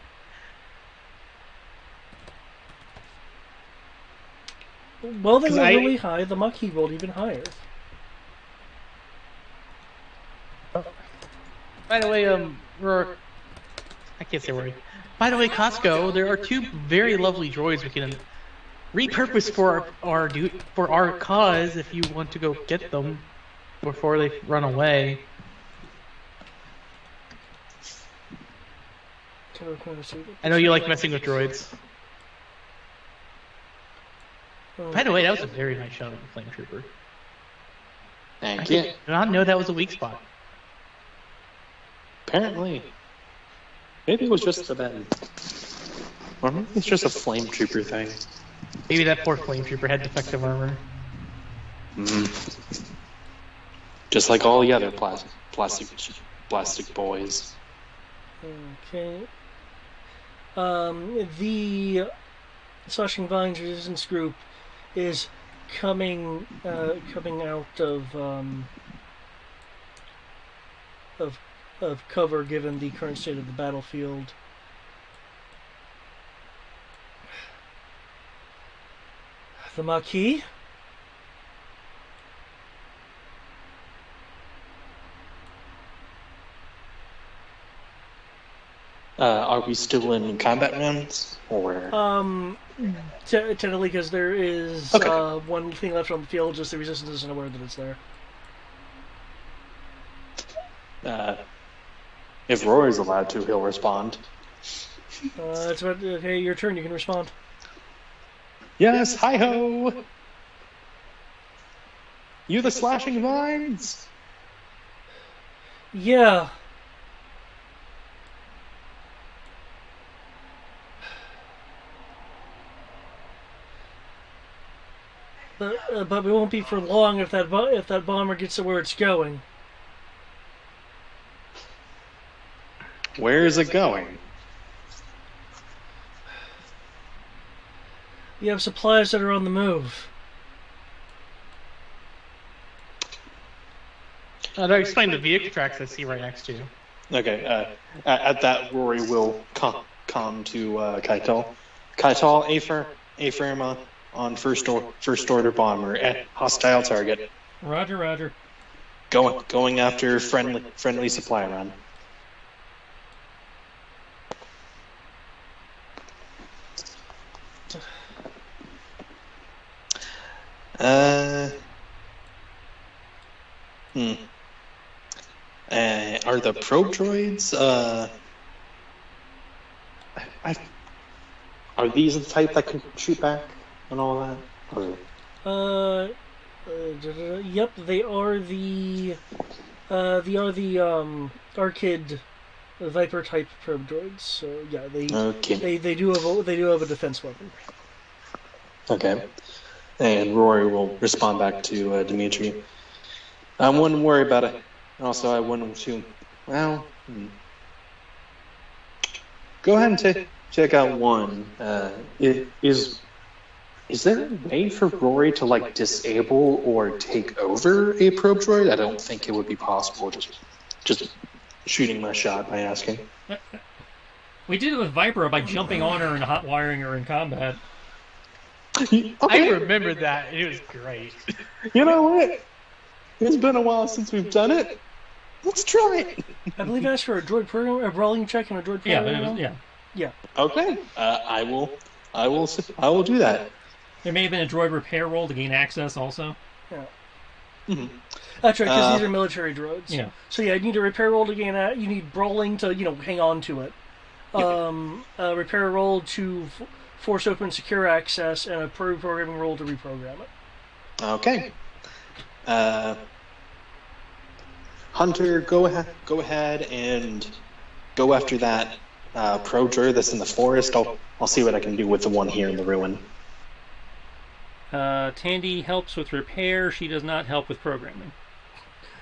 Well, they 'Cause were I- really high. The Maquis rolled even higher. By the way, I can't say word. By the way, Costco, there are 2 very lovely droids we can repurpose for our cause if you want to go get them before they run away. I know you like messing with droids. By the way, that was a very nice shot of the Flame Trooper. I Thank you. did not know that was a weak spot. Apparently. Maybe it was just for them. Or maybe it's just a flame trooper thing. Maybe that poor Flame Trooper had defective armor. Just like all the other plastic boys. Okay. The Slashing Vines Resistance Group is coming out of cover given the current state of the battlefield. The Maquis. Are we still in combat rounds? Or Technically, because there is Okay. one thing left on the field, just the Resistance isn't aware that it's there. if Rory's allowed to, he'll respond. That's about, okay, your turn, you can respond. Yes, hi-ho! You the slashing vines? Yeah. But we won't be for long if that bomber gets to where it's going. Where is it going? You have supplies that are on the move. I'll explain the vehicle tracks I see right next to you. Okay, at that, Rory will come to Kaital. Kaital, A firm on first order bomber at hostile target. Roger, roger. Going after friendly supply run. Are the probe droids? Are these the type that can shoot back and all that? Yep, they are the Arcid Viper type probe droids. So yeah, Okay. they do have a defense weapon. Okay. And Rory will respond back to Dimitri. I wouldn't worry about it. Also, I wouldn't too. Well, go ahead and check out one. Is there a way for Rory to like disable or take over a probe droid? I don't think it would be possible. Just shooting my shot by asking. We did it with Viper by jumping on her and hot wiring her in combat. Okay. I remember that. It was great. You know what? It's been a while since we've done it. Let's try it. I believe I asked for a droid program, a brawling check, and a droid Yeah, program. but it was, yeah. Yeah. Okay. I will do that. There may have been a droid repair roll to gain access also. Yeah. Mm-hmm. That's right, because these are military droids. Yeah. So yeah, you need a repair roll to gain that. You need brawling to hang on to it. A repair roll to force open secure access, and a programming roll to reprogram it. Okay. Hunter, go ahead and go after that pro droid that's in the forest. I'll see what I can do with the one here in the ruin. Tandy helps with repair. She does not help with programming.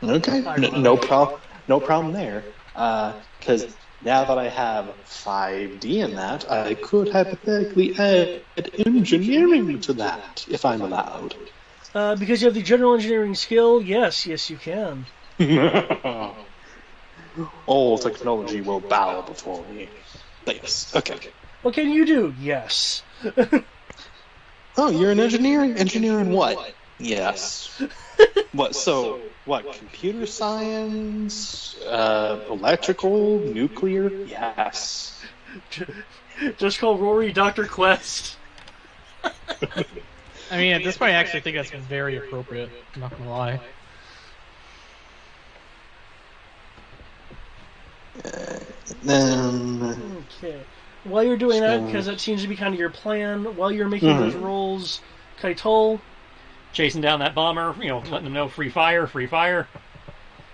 Okay. No problem there. Because now that I have 5D in that, I could hypothetically add engineering to that, if I'm allowed. Because you have the general engineering skill, yes, you can. All technology will bow before me. Yes. Okay. What can you do? Yes. Oh, you're an engineer? Engineer in what? Yes. What? So, what? Computer science? Electrical? Nuclear? Yes. Just call Rory Dr. Quest. I mean, at this point, I actually think that's very appropriate. I'm not gonna lie. Okay. While you're doing that, because that seems to be kind of your plan, while you're making those rolls, Kaitol. Chasing down that bomber, letting them know free fire, free fire.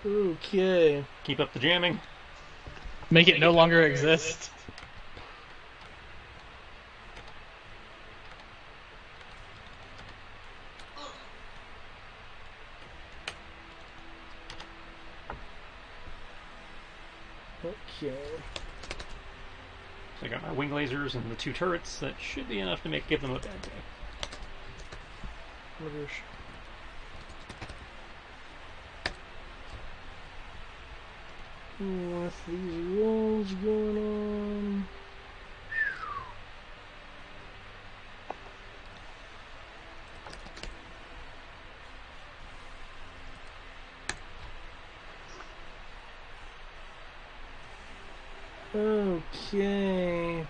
Okay. Keep up the jamming. Make it no longer exist. Okay. So I got my wing lasers and the 2 turrets. That should be enough to give them a bad day. With these rolls going on. Okay.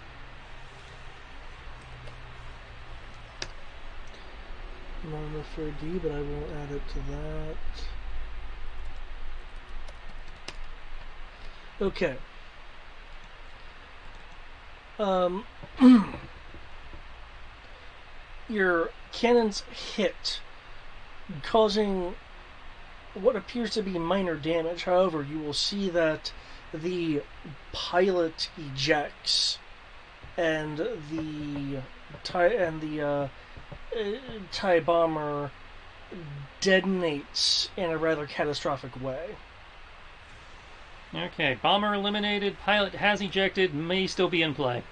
Not enough for a D, but I will add it to that. Okay. Your cannons hit, causing what appears to be minor damage. However, you will see that the pilot ejects, and the TIE bomber detonates in a rather catastrophic way. Okay, bomber eliminated, pilot has ejected, may still be in play.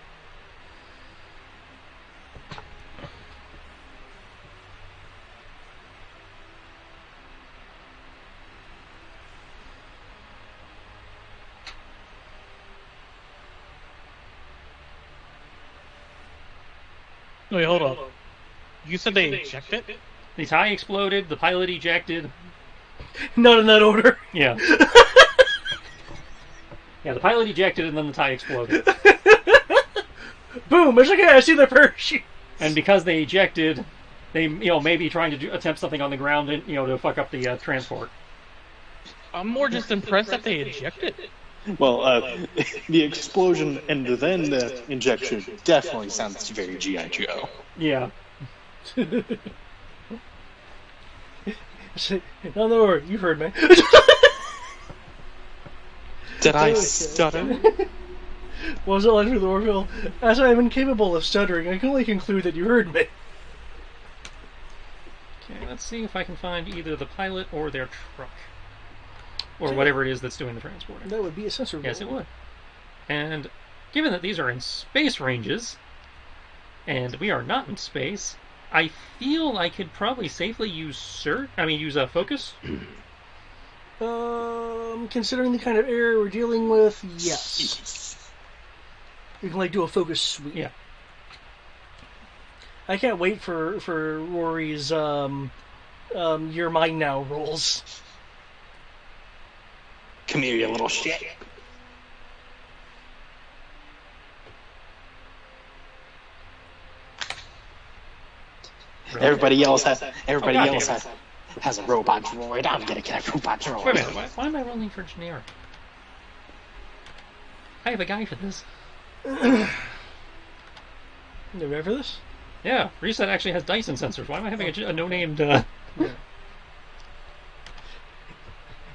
Wait, hold up. You said they ejected? The TIE exploded, the pilot ejected. Not in that order. Yeah. Yeah, the pilot ejected and then the tie exploded. Boom! It's like, I see the parachute. And because they ejected, they may be trying to attempt something on the ground and to fuck up the transport. I'm more just impressed that they ejected. Well, the explosion and then the injection definitely sounds very G.I. Joe. Yeah. No, no, you heard me. Did I stutter? What was it like through the Orville? As I am incapable of stuttering, I can only conclude that you heard me. Okay, let's see if I can find either the pilot or their truck. Or whatever it is that's doing the transporting. That would be a sensor roll. Yes, it would. And given that these are in space ranges, and we are not in space, I feel I could probably safely use use a focus. Considering the kind of area we're dealing with, yes. You can do a focus sweep. Yeah. I can't wait for Rory's "You're Mine Now" rolls. Come here, you little shit. Really? Everybody else has a robot droid. I'm gonna get a robot droid. Wait a minute, why am I rolling for generic? I have a guy for this. You ready for this? Yeah, Reset actually has Dyson sensors. Why am I having a no-named... Yeah.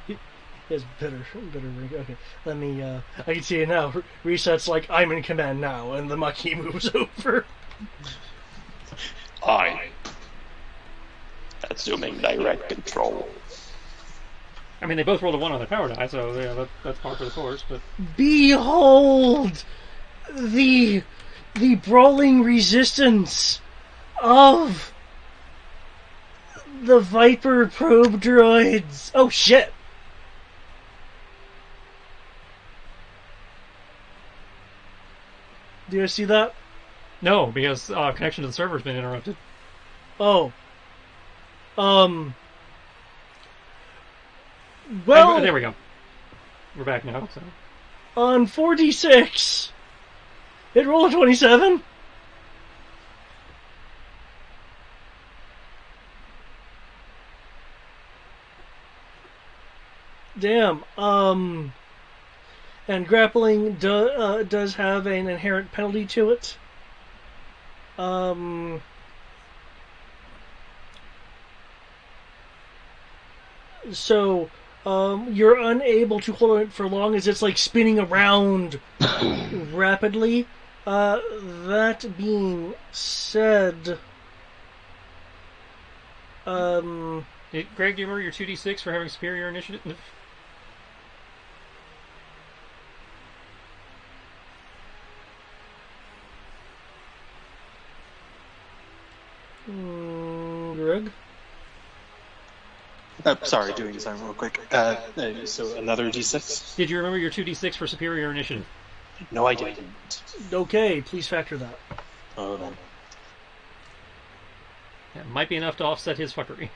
He has better ring. Okay, let me, I can see it now. Reset's like, I'm in command now, and the Maquis moves over. Assuming direct control. I mean, they both rolled a 1 on their power die, so yeah, that's par for the course, but... Behold! The brawling resistance of the Viper probe droids. Oh shit! Do you see that? No, because connection to the server's been interrupted. Oh. Well, there we go. We're back now, so... On 4d6, it rolled a 27. Damn. And grappling does have an inherent penalty to it. So, you're unable to hold it for long as it's spinning around rapidly. That being said, Greg, do you remember your 2d6 for having superior initiative? Greg? Sorry, doing this real quick. So another d6? Did you remember your 2d6 for superior initiative? No, I didn't. Okay, please factor that. Oh, then. That might be enough to offset his fuckery.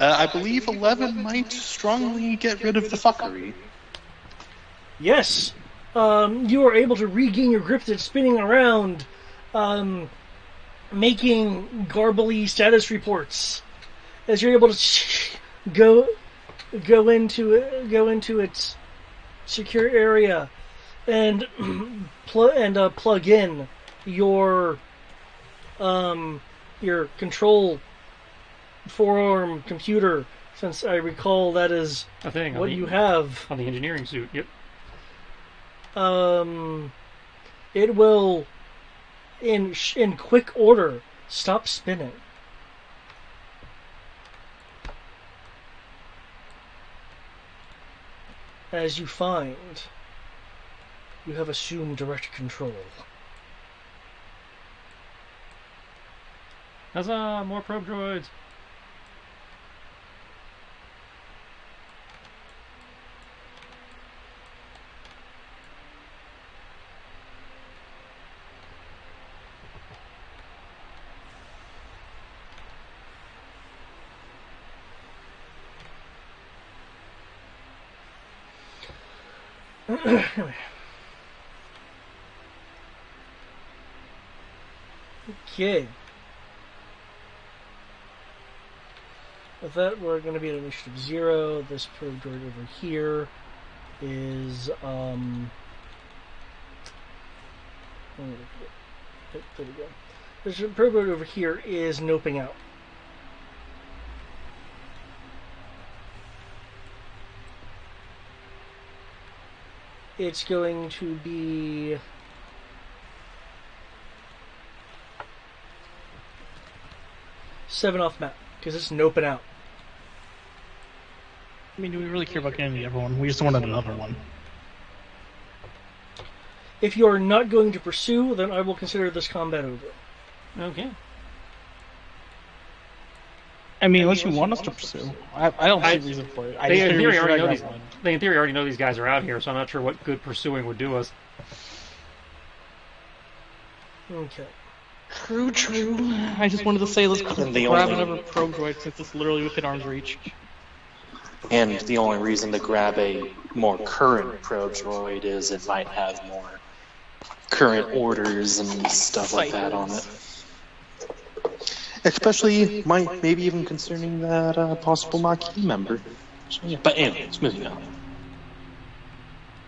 I believe 11 might strongly get rid of the fuckery. Yes, you are able to regain your grip that's spinning around, making garbly status reports as you're able to go into its secure area and plug in your control forearm computer, since I recall that is A thing. what you have. On the engineering suit, yep. It will, in quick order, stop spinning. As you find, you have assumed direct control. Huzzah! More probe droids! Anyway. Okay. With that, we're going to be at initiative 0. This probe droid over here is, there we go. This probe droid over here is noping out. It's going to be... seven off map, because it's noping out. I mean, do we really care about getting the other one? We just wanted another one. If you are not going to pursue, then I will consider this combat over. Okay. I mean, unless you want us to pursue. I don't see a reason for it. They in theory already know these guys are out here, so I'm not sure what good pursuing would do us. Okay. True. I just wanted to say let's grab another probe droid since it's literally within arm's reach. And the only reason to grab a more current probe droid is it might have more current orders and stuff like that on it. Especially, maybe even concerning that possible Maquis member. So, yeah. But anyways, moving on.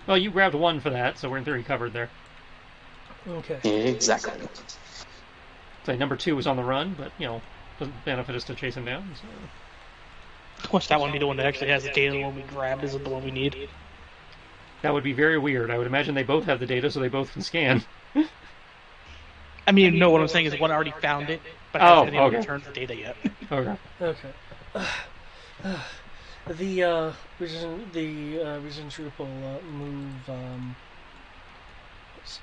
Well, you grabbed one for that, so we're in theory covered there. Okay. Exactly. So number 2 was on the run, but, doesn't benefit us to chase him down. So. Of course, that one be the one that actually has the data. The one we grabbed isn't the one we need. That would be very weird. I would imagine they both have the data, so they both can scan. I mean, no, what I'm saying is one already found it, but hasn't been able to return the data yet. Okay. Okay. The Risen Troop will move.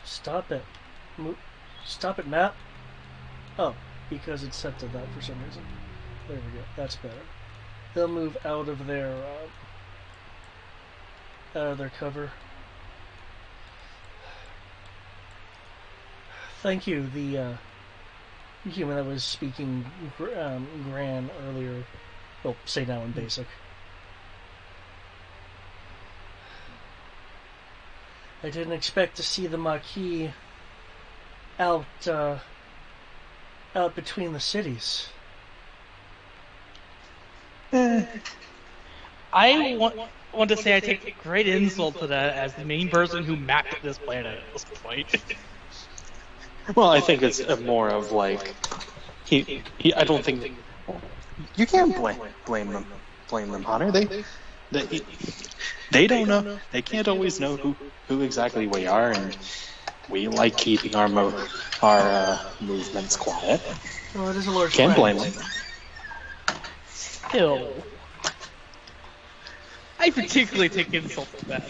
Stop it. Stop it, Matt. Oh, because it's set to that for some reason. There we go. That's better. They'll move out of their cover. Thank you, the human that was speaking Gran earlier. Well, say now in basic. I didn't expect to see the Maquis out between the cities. I want to say I take great insult to that as the main person who mapped this planet at this point. Well, I think it's more of like he I don't think you can't blame them, Hunter. They don't know. They can't always know who exactly we are, and we like keeping our movements quiet. Well, it is a large Can't blame planet. them. Still, I particularly take insult to that.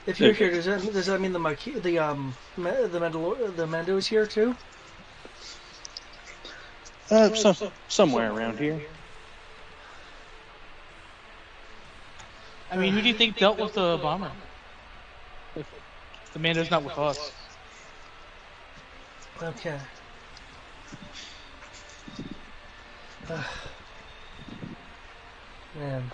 If you're here, does that mean the Maquis, the Mando is here too? Somewhere around here. I mean, who do you think dealt with the bomber? If the Mando's not with us. Okay. Man.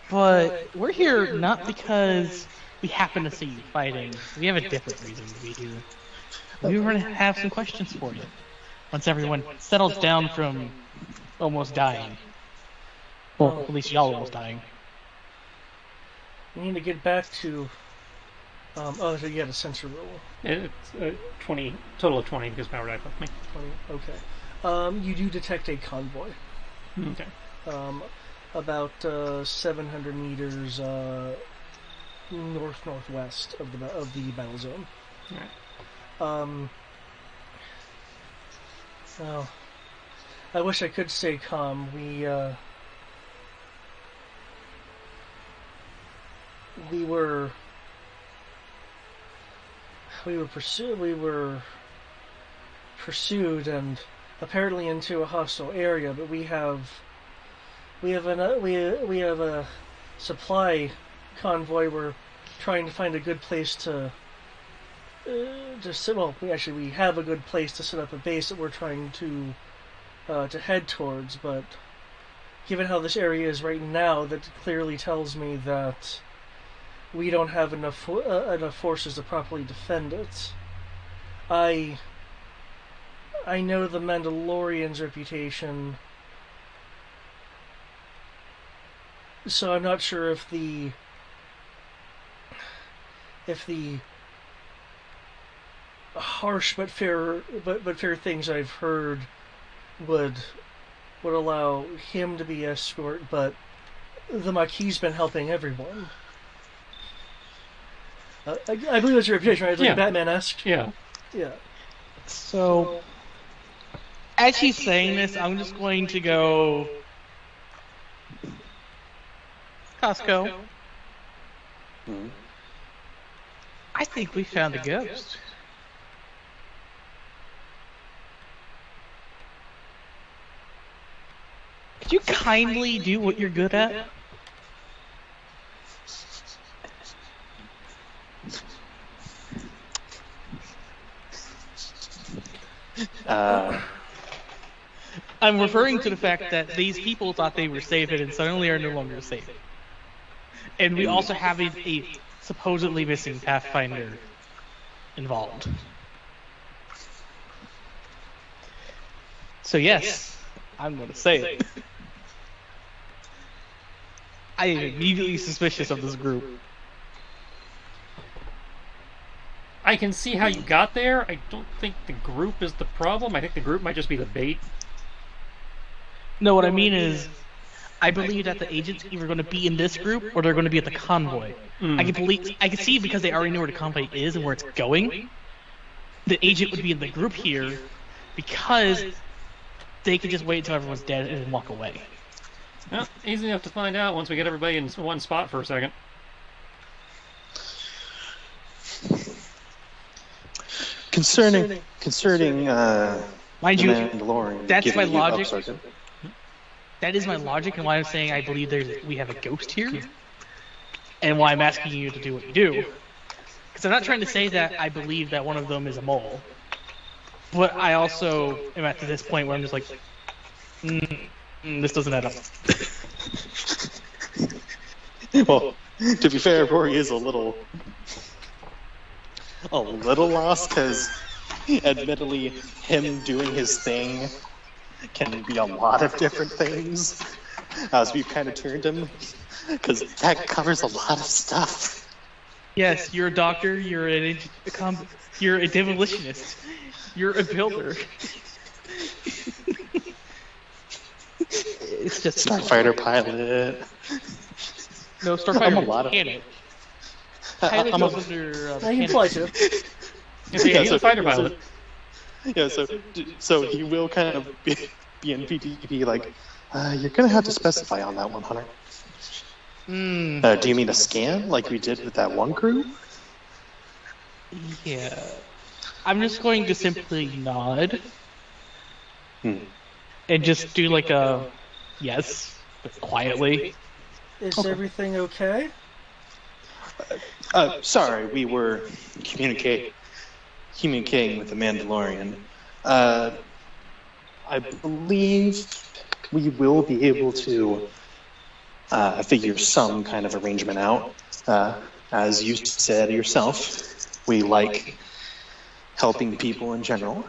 But we're here not because we happen to see you fighting. We have a different reason to be here. We were going to have some questions for you. Once everyone settles down from almost dying. Well, at least y'all almost dying. We need to get back to... so you had a sensor rule. It's 20, total of 20 because Power Dive left me. 20, okay. You do detect a convoy. Okay. About 700 meters northwest of the battle zone. Alright. Oh, I wish I could stay calm. We were pursued and apparently into a hostile area, but we have a supply convoy. We're trying to find a good place to sit. Well, we have a good place to set up a base that we're trying to head towards, but given how this area is right now, that clearly tells me that we don't have enough forces to properly defend it. I know the Mandalorian's reputation, so I'm not sure if the harsh but fair things I've heard would allow him to be escort, but the Maquis been helping everyone. I believe that's your reputation, right? It's like Yeah. Batman-esque. Yeah. Yeah. So, as she's saying this, I'm just going to go Costco. Hmm. I think we found a ghost. Could you kindly do what you're good at? I'm referring to the fact that these people thought they were safe and suddenly are no longer safe. And we also have a supposedly missing Pathfinder involved. So yes, I'm going to say it. I am immediately suspicious of this group. I can see how you got there. I don't think the group is the problem. I think the group might just be the bait. No, what I mean is, I believe that the agent's either going to be in this group or they're going to be at the convoy. I can see because they already know where the convoy is and where it's going. The agent would be in the group here because they could just wait until everyone's dead and then walk away. Well, easy enough to find out once we get everybody in one spot for a second. Concerning Mind the you, Mandalorian, that's giving my you- logic. sorry, go. That is my logic and why I'm saying I believe we have a ghost here. And why I'm asking you to do what you do. Because I'm not trying to say that I believe that one of them is a mole. But I also am at this point where I'm just like, this doesn't add up. Well, to be fair, Rory is a little lost because, admittedly, him doing his thing can be a lot of different things. As we've kind of turned him, because that covers a lot of stuff. Yes, you're a doctor. You're you're a demolitionist. You're a builder. It's just Starfighter pilot. no I'm Starfighter a lot of- mechanic. Pilot I'm a- goes under I can mechanic. fly too. He's a fighter pilot. So he will kind of be in PTP like, you're gonna have to specify on that one, Hunter. Do you mean a scan like we did with that one crew? Yeah. I'm just going to simply nod and just do like a yes, but quietly. Is everything okay? Sorry, we were communicating with the Mandalorian. I believe we will be able to figure some kind of arrangement out. As you said yourself, we like helping people in general.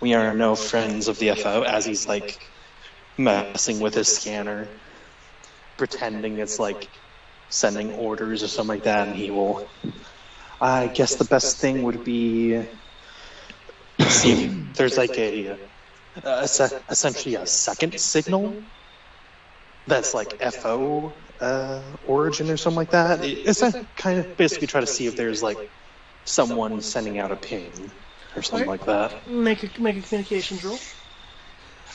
We are no friends of the FO, as he's like messing with his scanner, pretending it's like sending orders or something like that, and he will. I guess the best thing would be see if there's like essentially a second signal that's like FO origin or something like that. It's kind of basically try to see if there's like someone sending out a ping or something like that. Make a communications roll.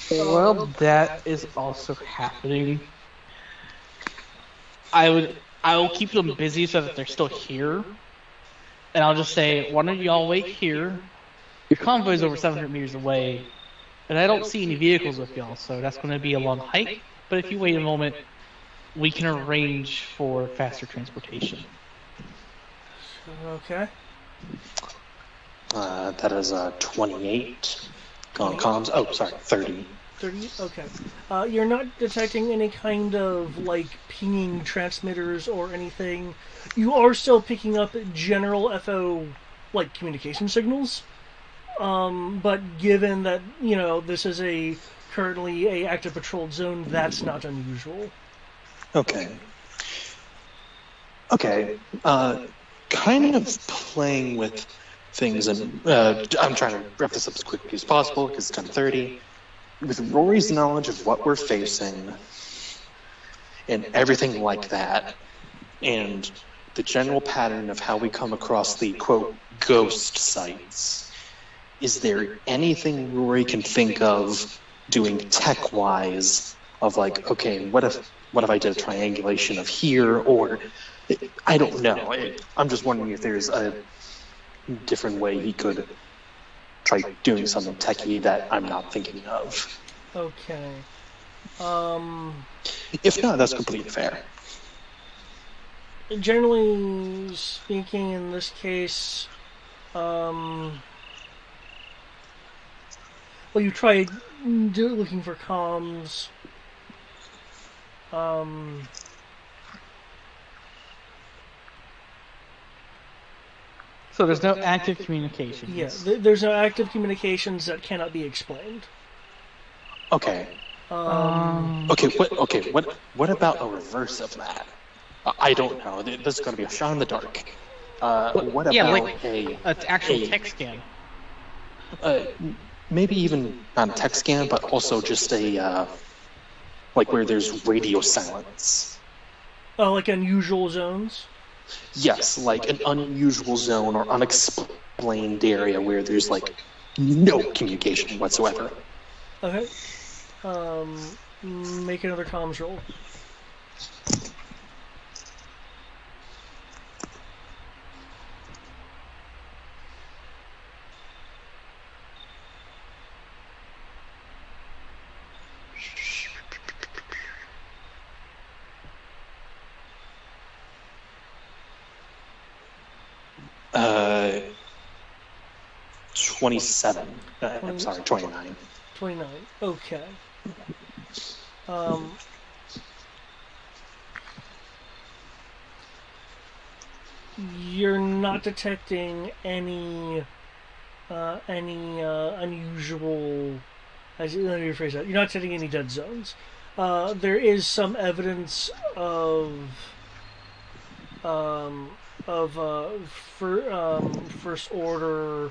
Well, that is also happening. I will keep them busy so that they're still here. And I'll just say, why don't y'all wait here? Your convoy is over 700 meters away, and I don't see any vehicles with y'all, so that's going to be a long hike. But if you wait a moment, we can arrange for faster transportation. Okay. That is 28 on comms. Oh, sorry, 30. 30. Okay. You're not detecting any kind of like pinging transmitters or anything. You are still picking up general FO like communication signals. But given that this is a currently a active patrolled zone, that's not unusual. Okay. Okay. Kind of playing with things, and I'm trying to wrap this up as quickly as possible because it's 10:30. With Rory's knowledge of what we're facing and everything like that, and the general pattern of how we come across the quote ghost sites, is there anything Rory can think of doing tech-wise of like, okay, what if I did a triangulation of here, or I don't know. I'm just wondering if there's a different way he could try doing something techy that I'm not thinking of. Okay. If not, that's completely fair. Generally speaking, in this case, well, you tried looking for comms. So there's no active communications. Yeah, there's no active communications that cannot be explained. Okay. What about a reverse of that? I don't know. This is going to be a shot in the dark. What about an actual tech scan? Maybe even not a tech scan, but also just a like where there's radio silence. Oh, like unusual zones? Yes, like an unusual zone or unexplained area where there's like no communication whatsoever. Okay. Make another comms roll. Uh, 27. I'm sorry, 29. 29. Okay. You're not detecting any unusual. Let me rephrase that. You're not detecting any dead zones. There is some evidence of first order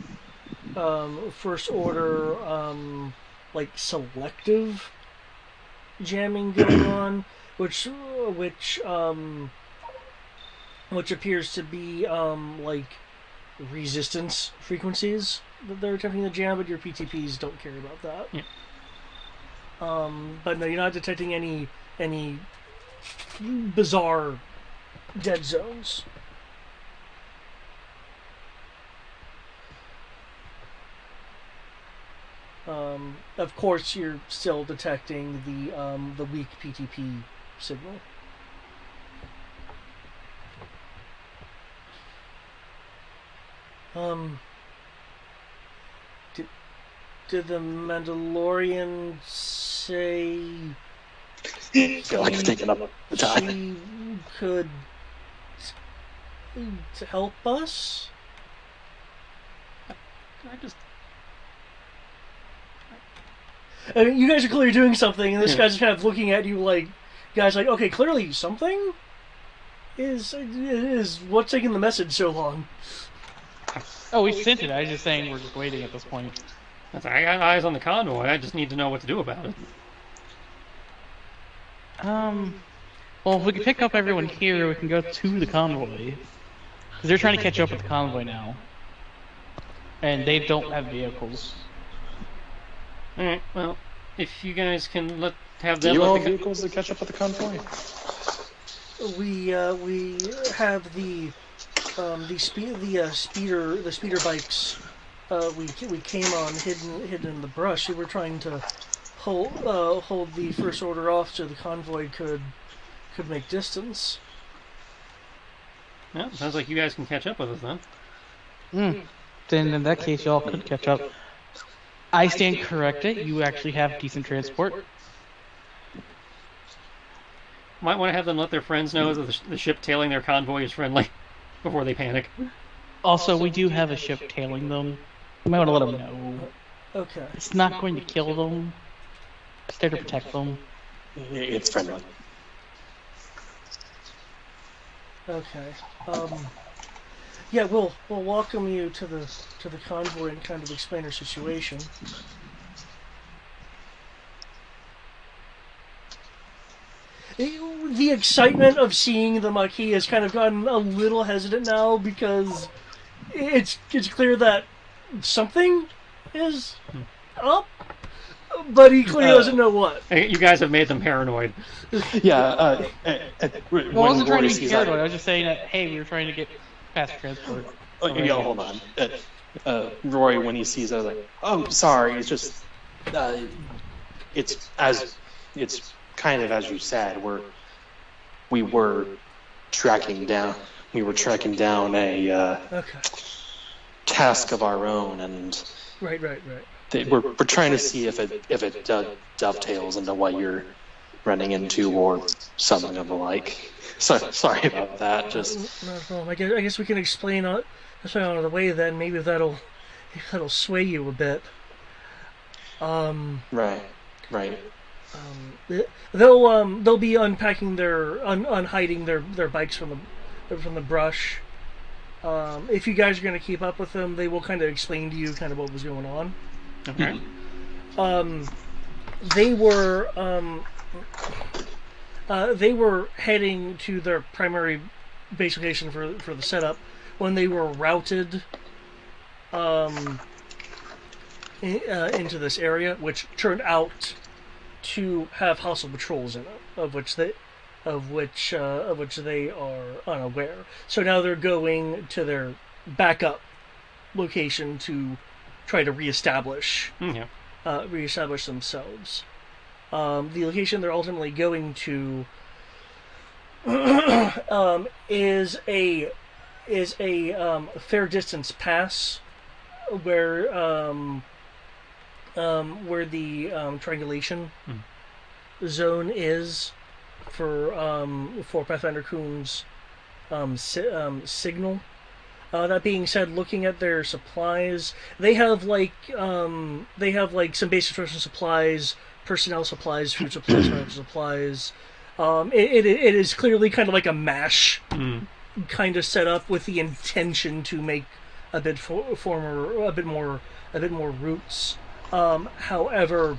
like selective jamming going on, which appears to be like resistance frequencies that they're attempting to jam, but your PTPs don't care about that. Yeah. But no, you're not detecting any bizarre dead zones. Of course, you're still detecting the weak PTP signal. Did the Mandalorian say I feel like it's taking up the time. she could help us? I just I mean, you guys are clearly doing something, and this guy's kind of looking at you like, guys, like, okay, clearly something is what's taking the message so long. Oh, we sent it. I was just saying we're just waiting at this point. I got eyes on the convoy. I just need to know what to do about it. Well, if we can pick up everyone here, we can go to the convoy. Because they're trying to catch up with the convoy now. And they don't have vehicles. Alright, well, if you guys can have Do them you all let the vehicles to catch up with the convoy? We have the speeder bikes. We came on hidden in the brush. We were trying to hold the first order off so the convoy could make distance. Yeah, sounds like you guys can catch up with us then. Then in that case, y'all could catch up. I stand corrected. You actually have decent transport. Might want to have them let their friends know that the ship tailing their convoy is friendly before they panic. Also, we do have a ship tailing them. You might want to let them know. Okay. It's not going to kill them. It's there to protect them. It's friendly. Okay. Yeah, we'll welcome you to the convoy and kind of explain our situation. The excitement of seeing the Maquis has kind of gotten a little hesitant now because it's clear that something is up, but he clearly doesn't know what. Hey, you guys have made them paranoid. Yeah. I wasn't trying to be paranoid. I was just saying that, hey, we were trying to get past transport. Yeah, hold on. Roy, when he sees that, like, oh, sorry, it's just, it's kind of as you said. We were tracking down a Okay. task of our own, and Right. we're trying to see if it dovetails into what you're running into or something of the like. So sorry about that. Just Not a problem. I guess we can explain on the way then. Maybe that'll sway you a bit. right. They'll be unpacking unhiding their bikes from the brush. If you guys are going to keep up with them, they will kind of explain to you kind of what was going on. Okay. They were heading to their primary base location for the setup when they were routed into this area, which turned out to have hostile patrols in it, of which they are unaware. So now they're going to their backup location to try to reestablish themselves. The location they're ultimately going to is a fair distance pass where the triangulation zone is for Pathfinder Kuhn's signal. That being said, looking at their supplies, they have some basic instruction supplies, personnel supplies, food supplies, medical supplies. It is clearly kind of like a mash kind of set up with the intention to make a bit more roots. However,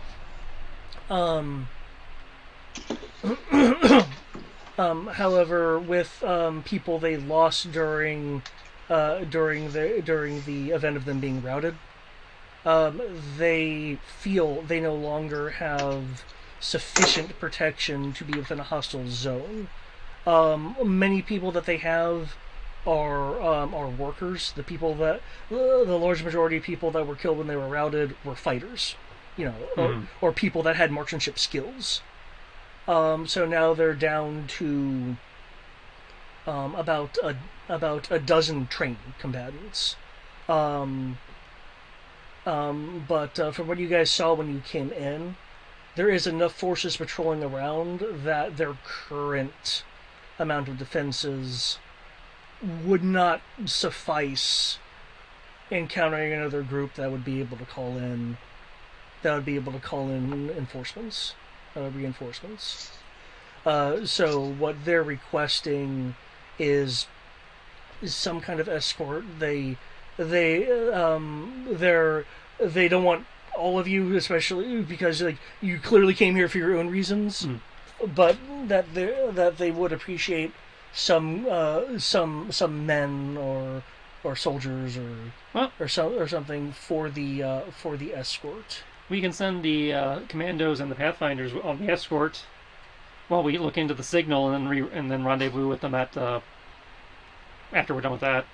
with people they lost during the event of them being routed, they feel they no longer have sufficient protection to be within a hostile zone. Many people that they have are workers. The large majority of people that were killed when they were routed were fighters, or people that had marksmanship skills. So now they're down to about a dozen trained combatants. But from what you guys saw when you came in, there is enough forces patrolling around that their current amount of defenses would not suffice in countering another group that would be able to call in reinforcements. So what they're requesting is some kind of escort. They don't want all of you, especially because you clearly came here for your own reasons, but that they would appreciate some men or soldiers or something for the escort. We can send the commandos and the pathfinders on the escort while we look into the signal, and then rendezvous with them at after we're done with that.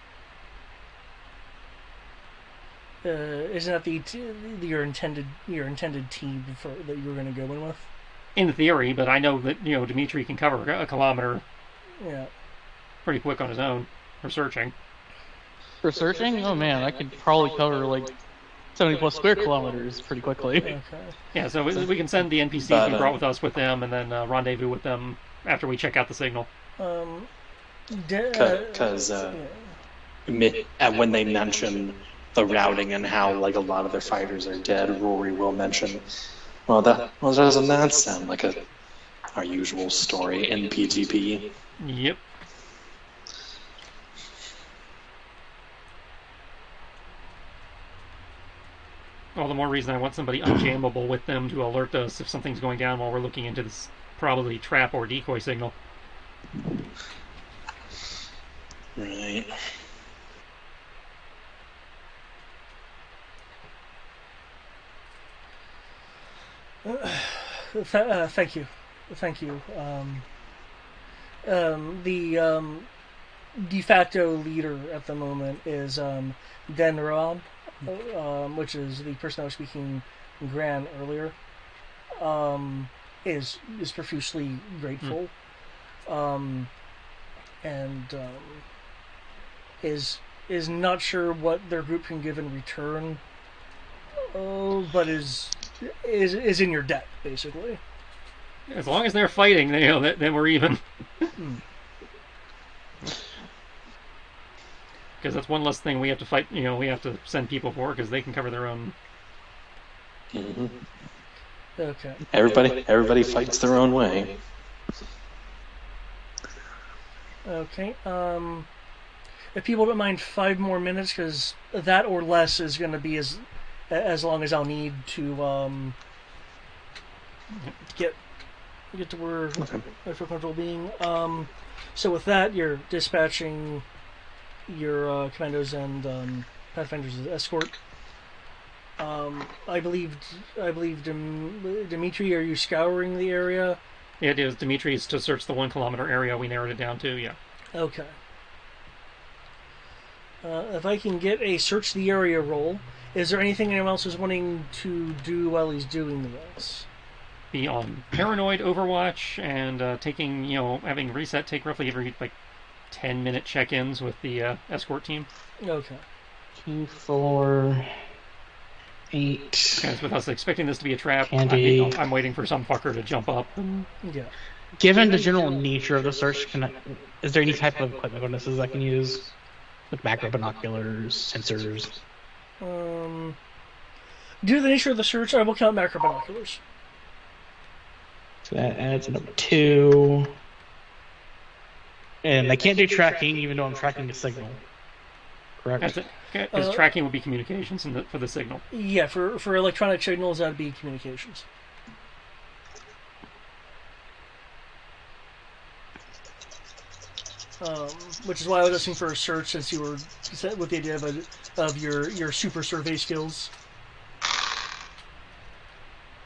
Isn't that your intended team that you were going to go in with? In theory, but I know that Dimitri can cover a kilometer. Yeah. Pretty quick on his own for searching. For searching? Oh man, I could probably cover 70 plus square kilometers pretty quickly. Okay. Yeah, so we can send the NPCs But, we brought with us with them, and then rendezvous with them after we check out the signal. Because when they mention the routing and how like a lot of their fighters are dead, Rory will mention, well, doesn't that sound like our usual story in PGP? Yep. All the more reason I want somebody unjammable with them to alert us if something's going down while we're looking into this probably trap or decoy signal. Right. Thank you. The de facto leader at the moment is Denrod, which is the person I was speaking Gran earlier. Is profusely grateful, and is not sure what their group can give in return. But is in your debt basically. As long as they're fighting, then we're even. Because that's one less thing we have to fight. We have to send people for because they can cover their own. Mm-hmm. Okay. Everybody fights their own way. Okay. If people don't mind 5 more minutes, because that or less is going to be as long as I'll need to get to where I feel comfortable being. So with that, you're dispatching your commandos and pathfinders as escort. I believe Dimitri, are you scouring the area? Yeah, it is. Dimitri is to search the 1 kilometer area we narrowed it down to. Yeah. Okay. If I can get a search the area roll, is there anything anyone else is wanting to do while he's doing this? Be on paranoid overwatch and having reset take roughly every 10-minute check-ins with the escort team. Okay. 2, 4, 8. And with us expecting this to be a trap, Candy. I'm waiting for some fucker to jump up. Yeah. Given the general nature of the search, is there any type of equipment bonuses I can use? Like macro binoculars, sensors? Due to the nature of the search, I will count macro binoculars. So that adds another 2. And I can't do tracking, even though I'm tracking the signal. Correct? Because tracking would be communications for the signal. Yeah, for electronic signals, that'd be communications. Which is why I was asking for a search, since you were set with the idea of your super survey skills.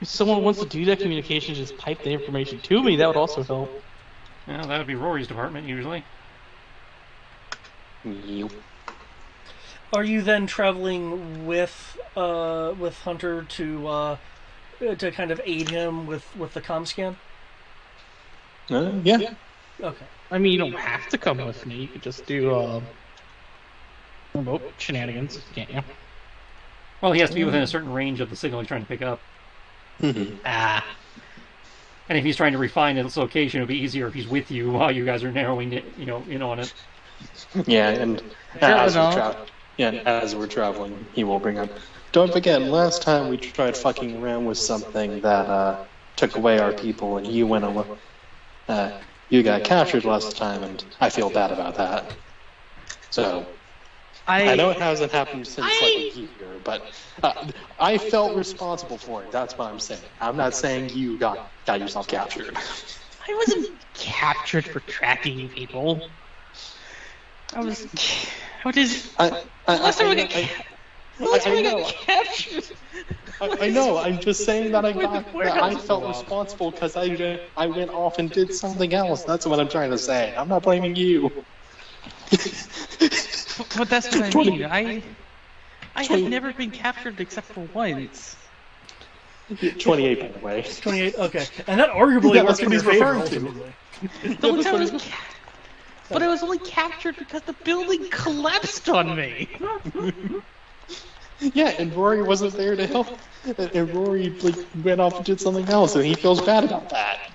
If someone wants to do that communication, just pipe the information to me, that would also help. Yeah, that would be Rory's department, usually. Yep. Are you then traveling with Hunter to kind of aid him with the comm scan? Yeah. Okay. I mean, you don't have to come with me. You could just do remote shenanigans, can't you? Well, he has to be within a certain range of the signal he's trying to pick up. Mm-hmm. And if he's trying to refine its location, it would be easier if he's with you while you guys are narrowing it, in on it. Yeah, and as we're traveling, he will bring up. Don't forget, last time we tried fucking around with something that took away our people, and you went away. You got captured last time, and I feel bad about that. So, I know it hasn't happened since like a year, but I felt responsible for it. That's what I'm saying. I'm not saying you got yourself captured. I wasn't captured for tracking people. Last time I got captured. I know. I'm just saying that I felt responsible because I went off and did something else. That's what I'm trying to say. I'm not blaming you. But that's what I mean. I have never been captured except for once. 28, by the way. 28. Okay, and that arguably worked in your favor. But I was only captured because the building collapsed on me. Yeah, and Rory wasn't there to help. And Rory like went off and did something else, and he feels bad about that.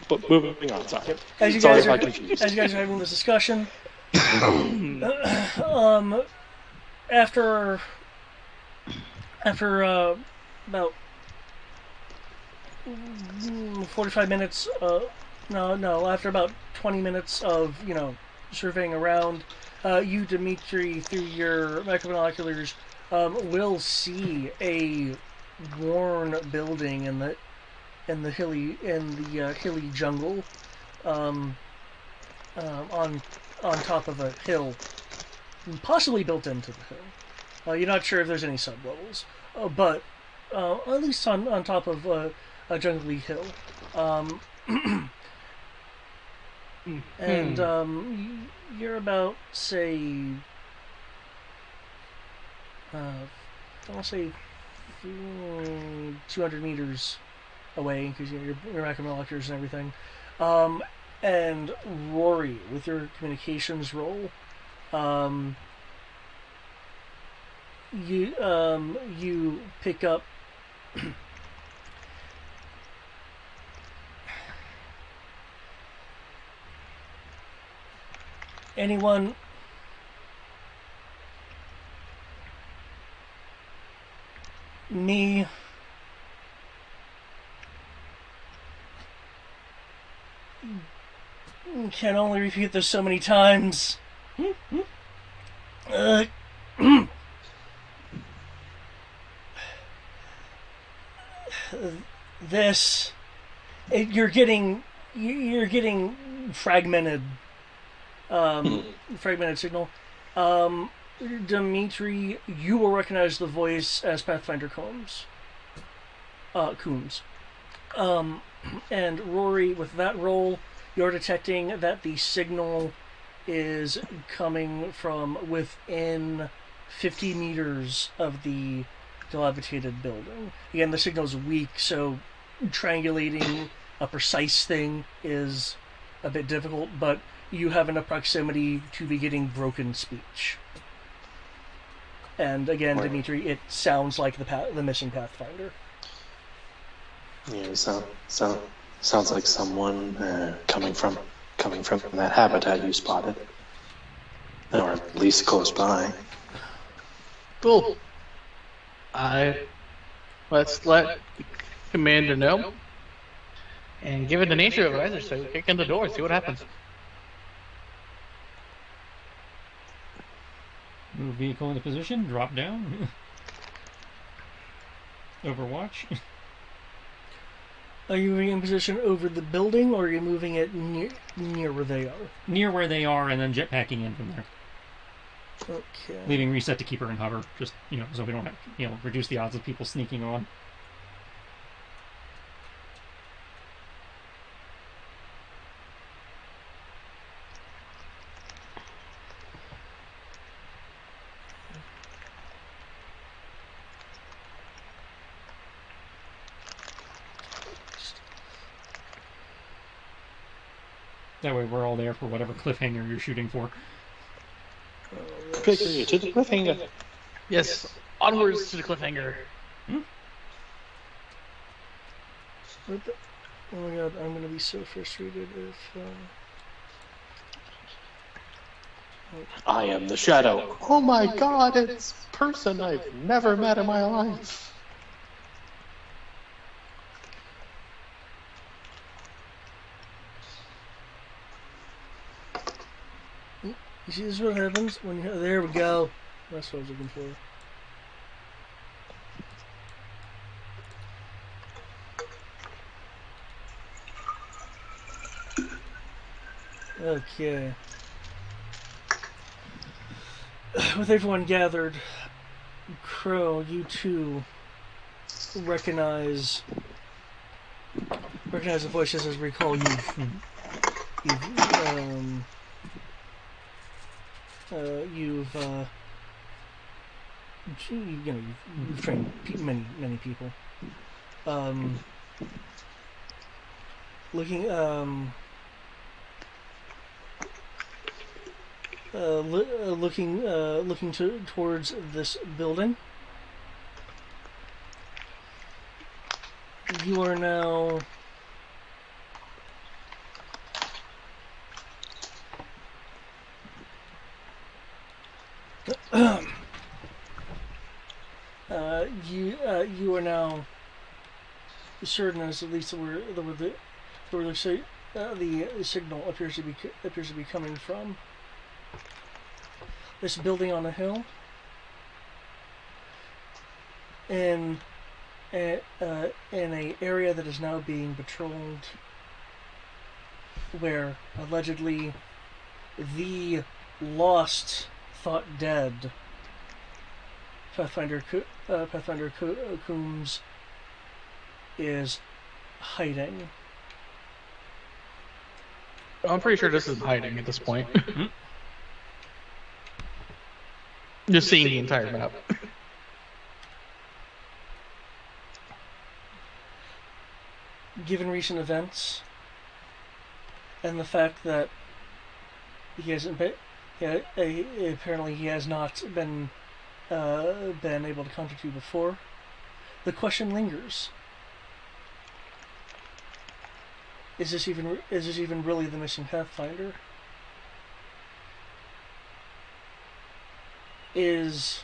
But moving on, sorry. As you Sorry guys if are I confused. as you guys are having this discussion, after about 45 minutes, after about 20 minutes of surveying around, you, Dimitri, through your microbinoculars, will see a worn building in the hilly jungle, um, on top of a hill, possibly built into the hill. You're not sure if there's any sublevels, but at least on top of a jungly hill. Um, and you're about, say, I want to say 200 meters away, because your micromolecules and everything. And Rory, with your communications roll, you pick up anyone. Me. Can only repeat this so many times. This, you're getting fragmented, fragmented signal. Dimitri, you will recognize the voice as Pathfinder Combs. Coombs. And Rory, with that roll, you're detecting that the signal is coming from within 50 meters of the dilapidated building. Again, the signal's weak, so triangulating a precise thing is a bit difficult, but you have enough proximity to be getting broken speech. And again, Right. Dimitri, it sounds like the missing Pathfinder. Yeah, sounds like someone coming from that habitat you spotted, or at least close by. Cool. Let's let the commander know. And given the nature of it, I just say kick in the door, see what happens. Move vehicle into position, drop down. Overwatch. Are you moving in position over the building, or are you moving it near where they are? Near where they are, and then jetpacking in from there. Okay. Leaving reset to keep her in hover, just, so we don't have, reduce the odds of people sneaking on. That way we're all there for whatever cliffhanger you're shooting for. Quickly to the cliffhanger. Yes, onwards to the cliffhanger. Oh my god, I'm gonna be so frustrated if... I am the Shadow. Oh my god, it's a person I've never met in my life. You see, this is what happens when you... There we go. That's what I was looking for. Okay. With everyone gathered, Crow, you too recognize the voices as recall you've trained many people. Looking looking towards this building. You are now you are now certain as at least where the signal appears to be coming from. This building on a hill, in a area that is now being patrolled, where allegedly the lost, thought dead Pathfinder Coombs is hiding. I'm pretty sure this is hiding at this point. Just seeing the entire map. Given recent events and the fact that he hasn't been, apparently he has not been able to contact you before, the question lingers: Is this even really the missing Pathfinder? Is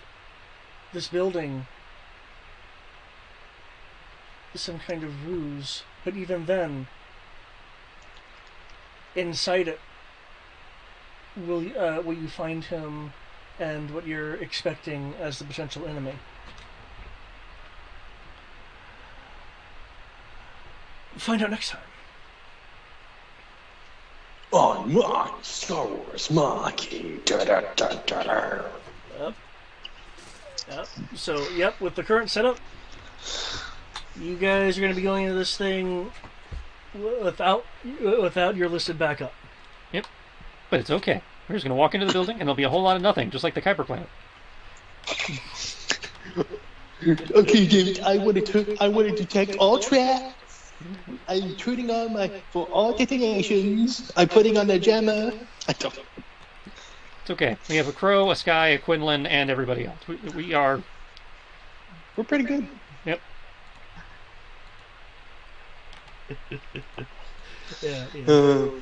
this building some kind of ruse? But even then, inside it, will you find him and what you're expecting as the potential enemy? Find out next time. On Star Wars Maquis. Yep. So, yep, with the current setup, you guys are going to be going into this thing without your listed backup. Yep. But it's okay. We're just going to walk into the building, and there'll be a whole lot of nothing, just like the Kuiper planet. Okay, David. I want to detect all traps. I'm turning on for all detonations. I'm putting on the jammer. It's okay. We have a Crow, a Sky, a Quinlan, and everybody else. We're pretty good. Yep. Yeah.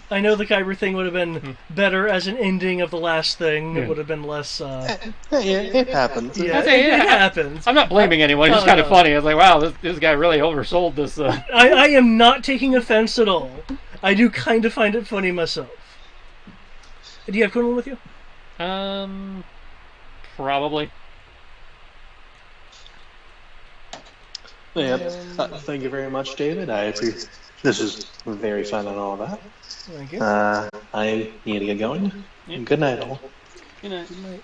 I know the Kyber thing would have been better as an ending of the last thing. Yeah. It would have been less. Yeah, it happens. Yeah, it happens. I'm not blaming anyone. It's kind of funny. I was like, wow, this guy really oversold this. I am not taking offense at all. I do kind of find it funny myself. Do you have Quinlan with you? Probably. Yeah. Thank you very much, David. This is very fun and all that. Thank you. I need to get going. Yep. Good night, all. Good night. Good night.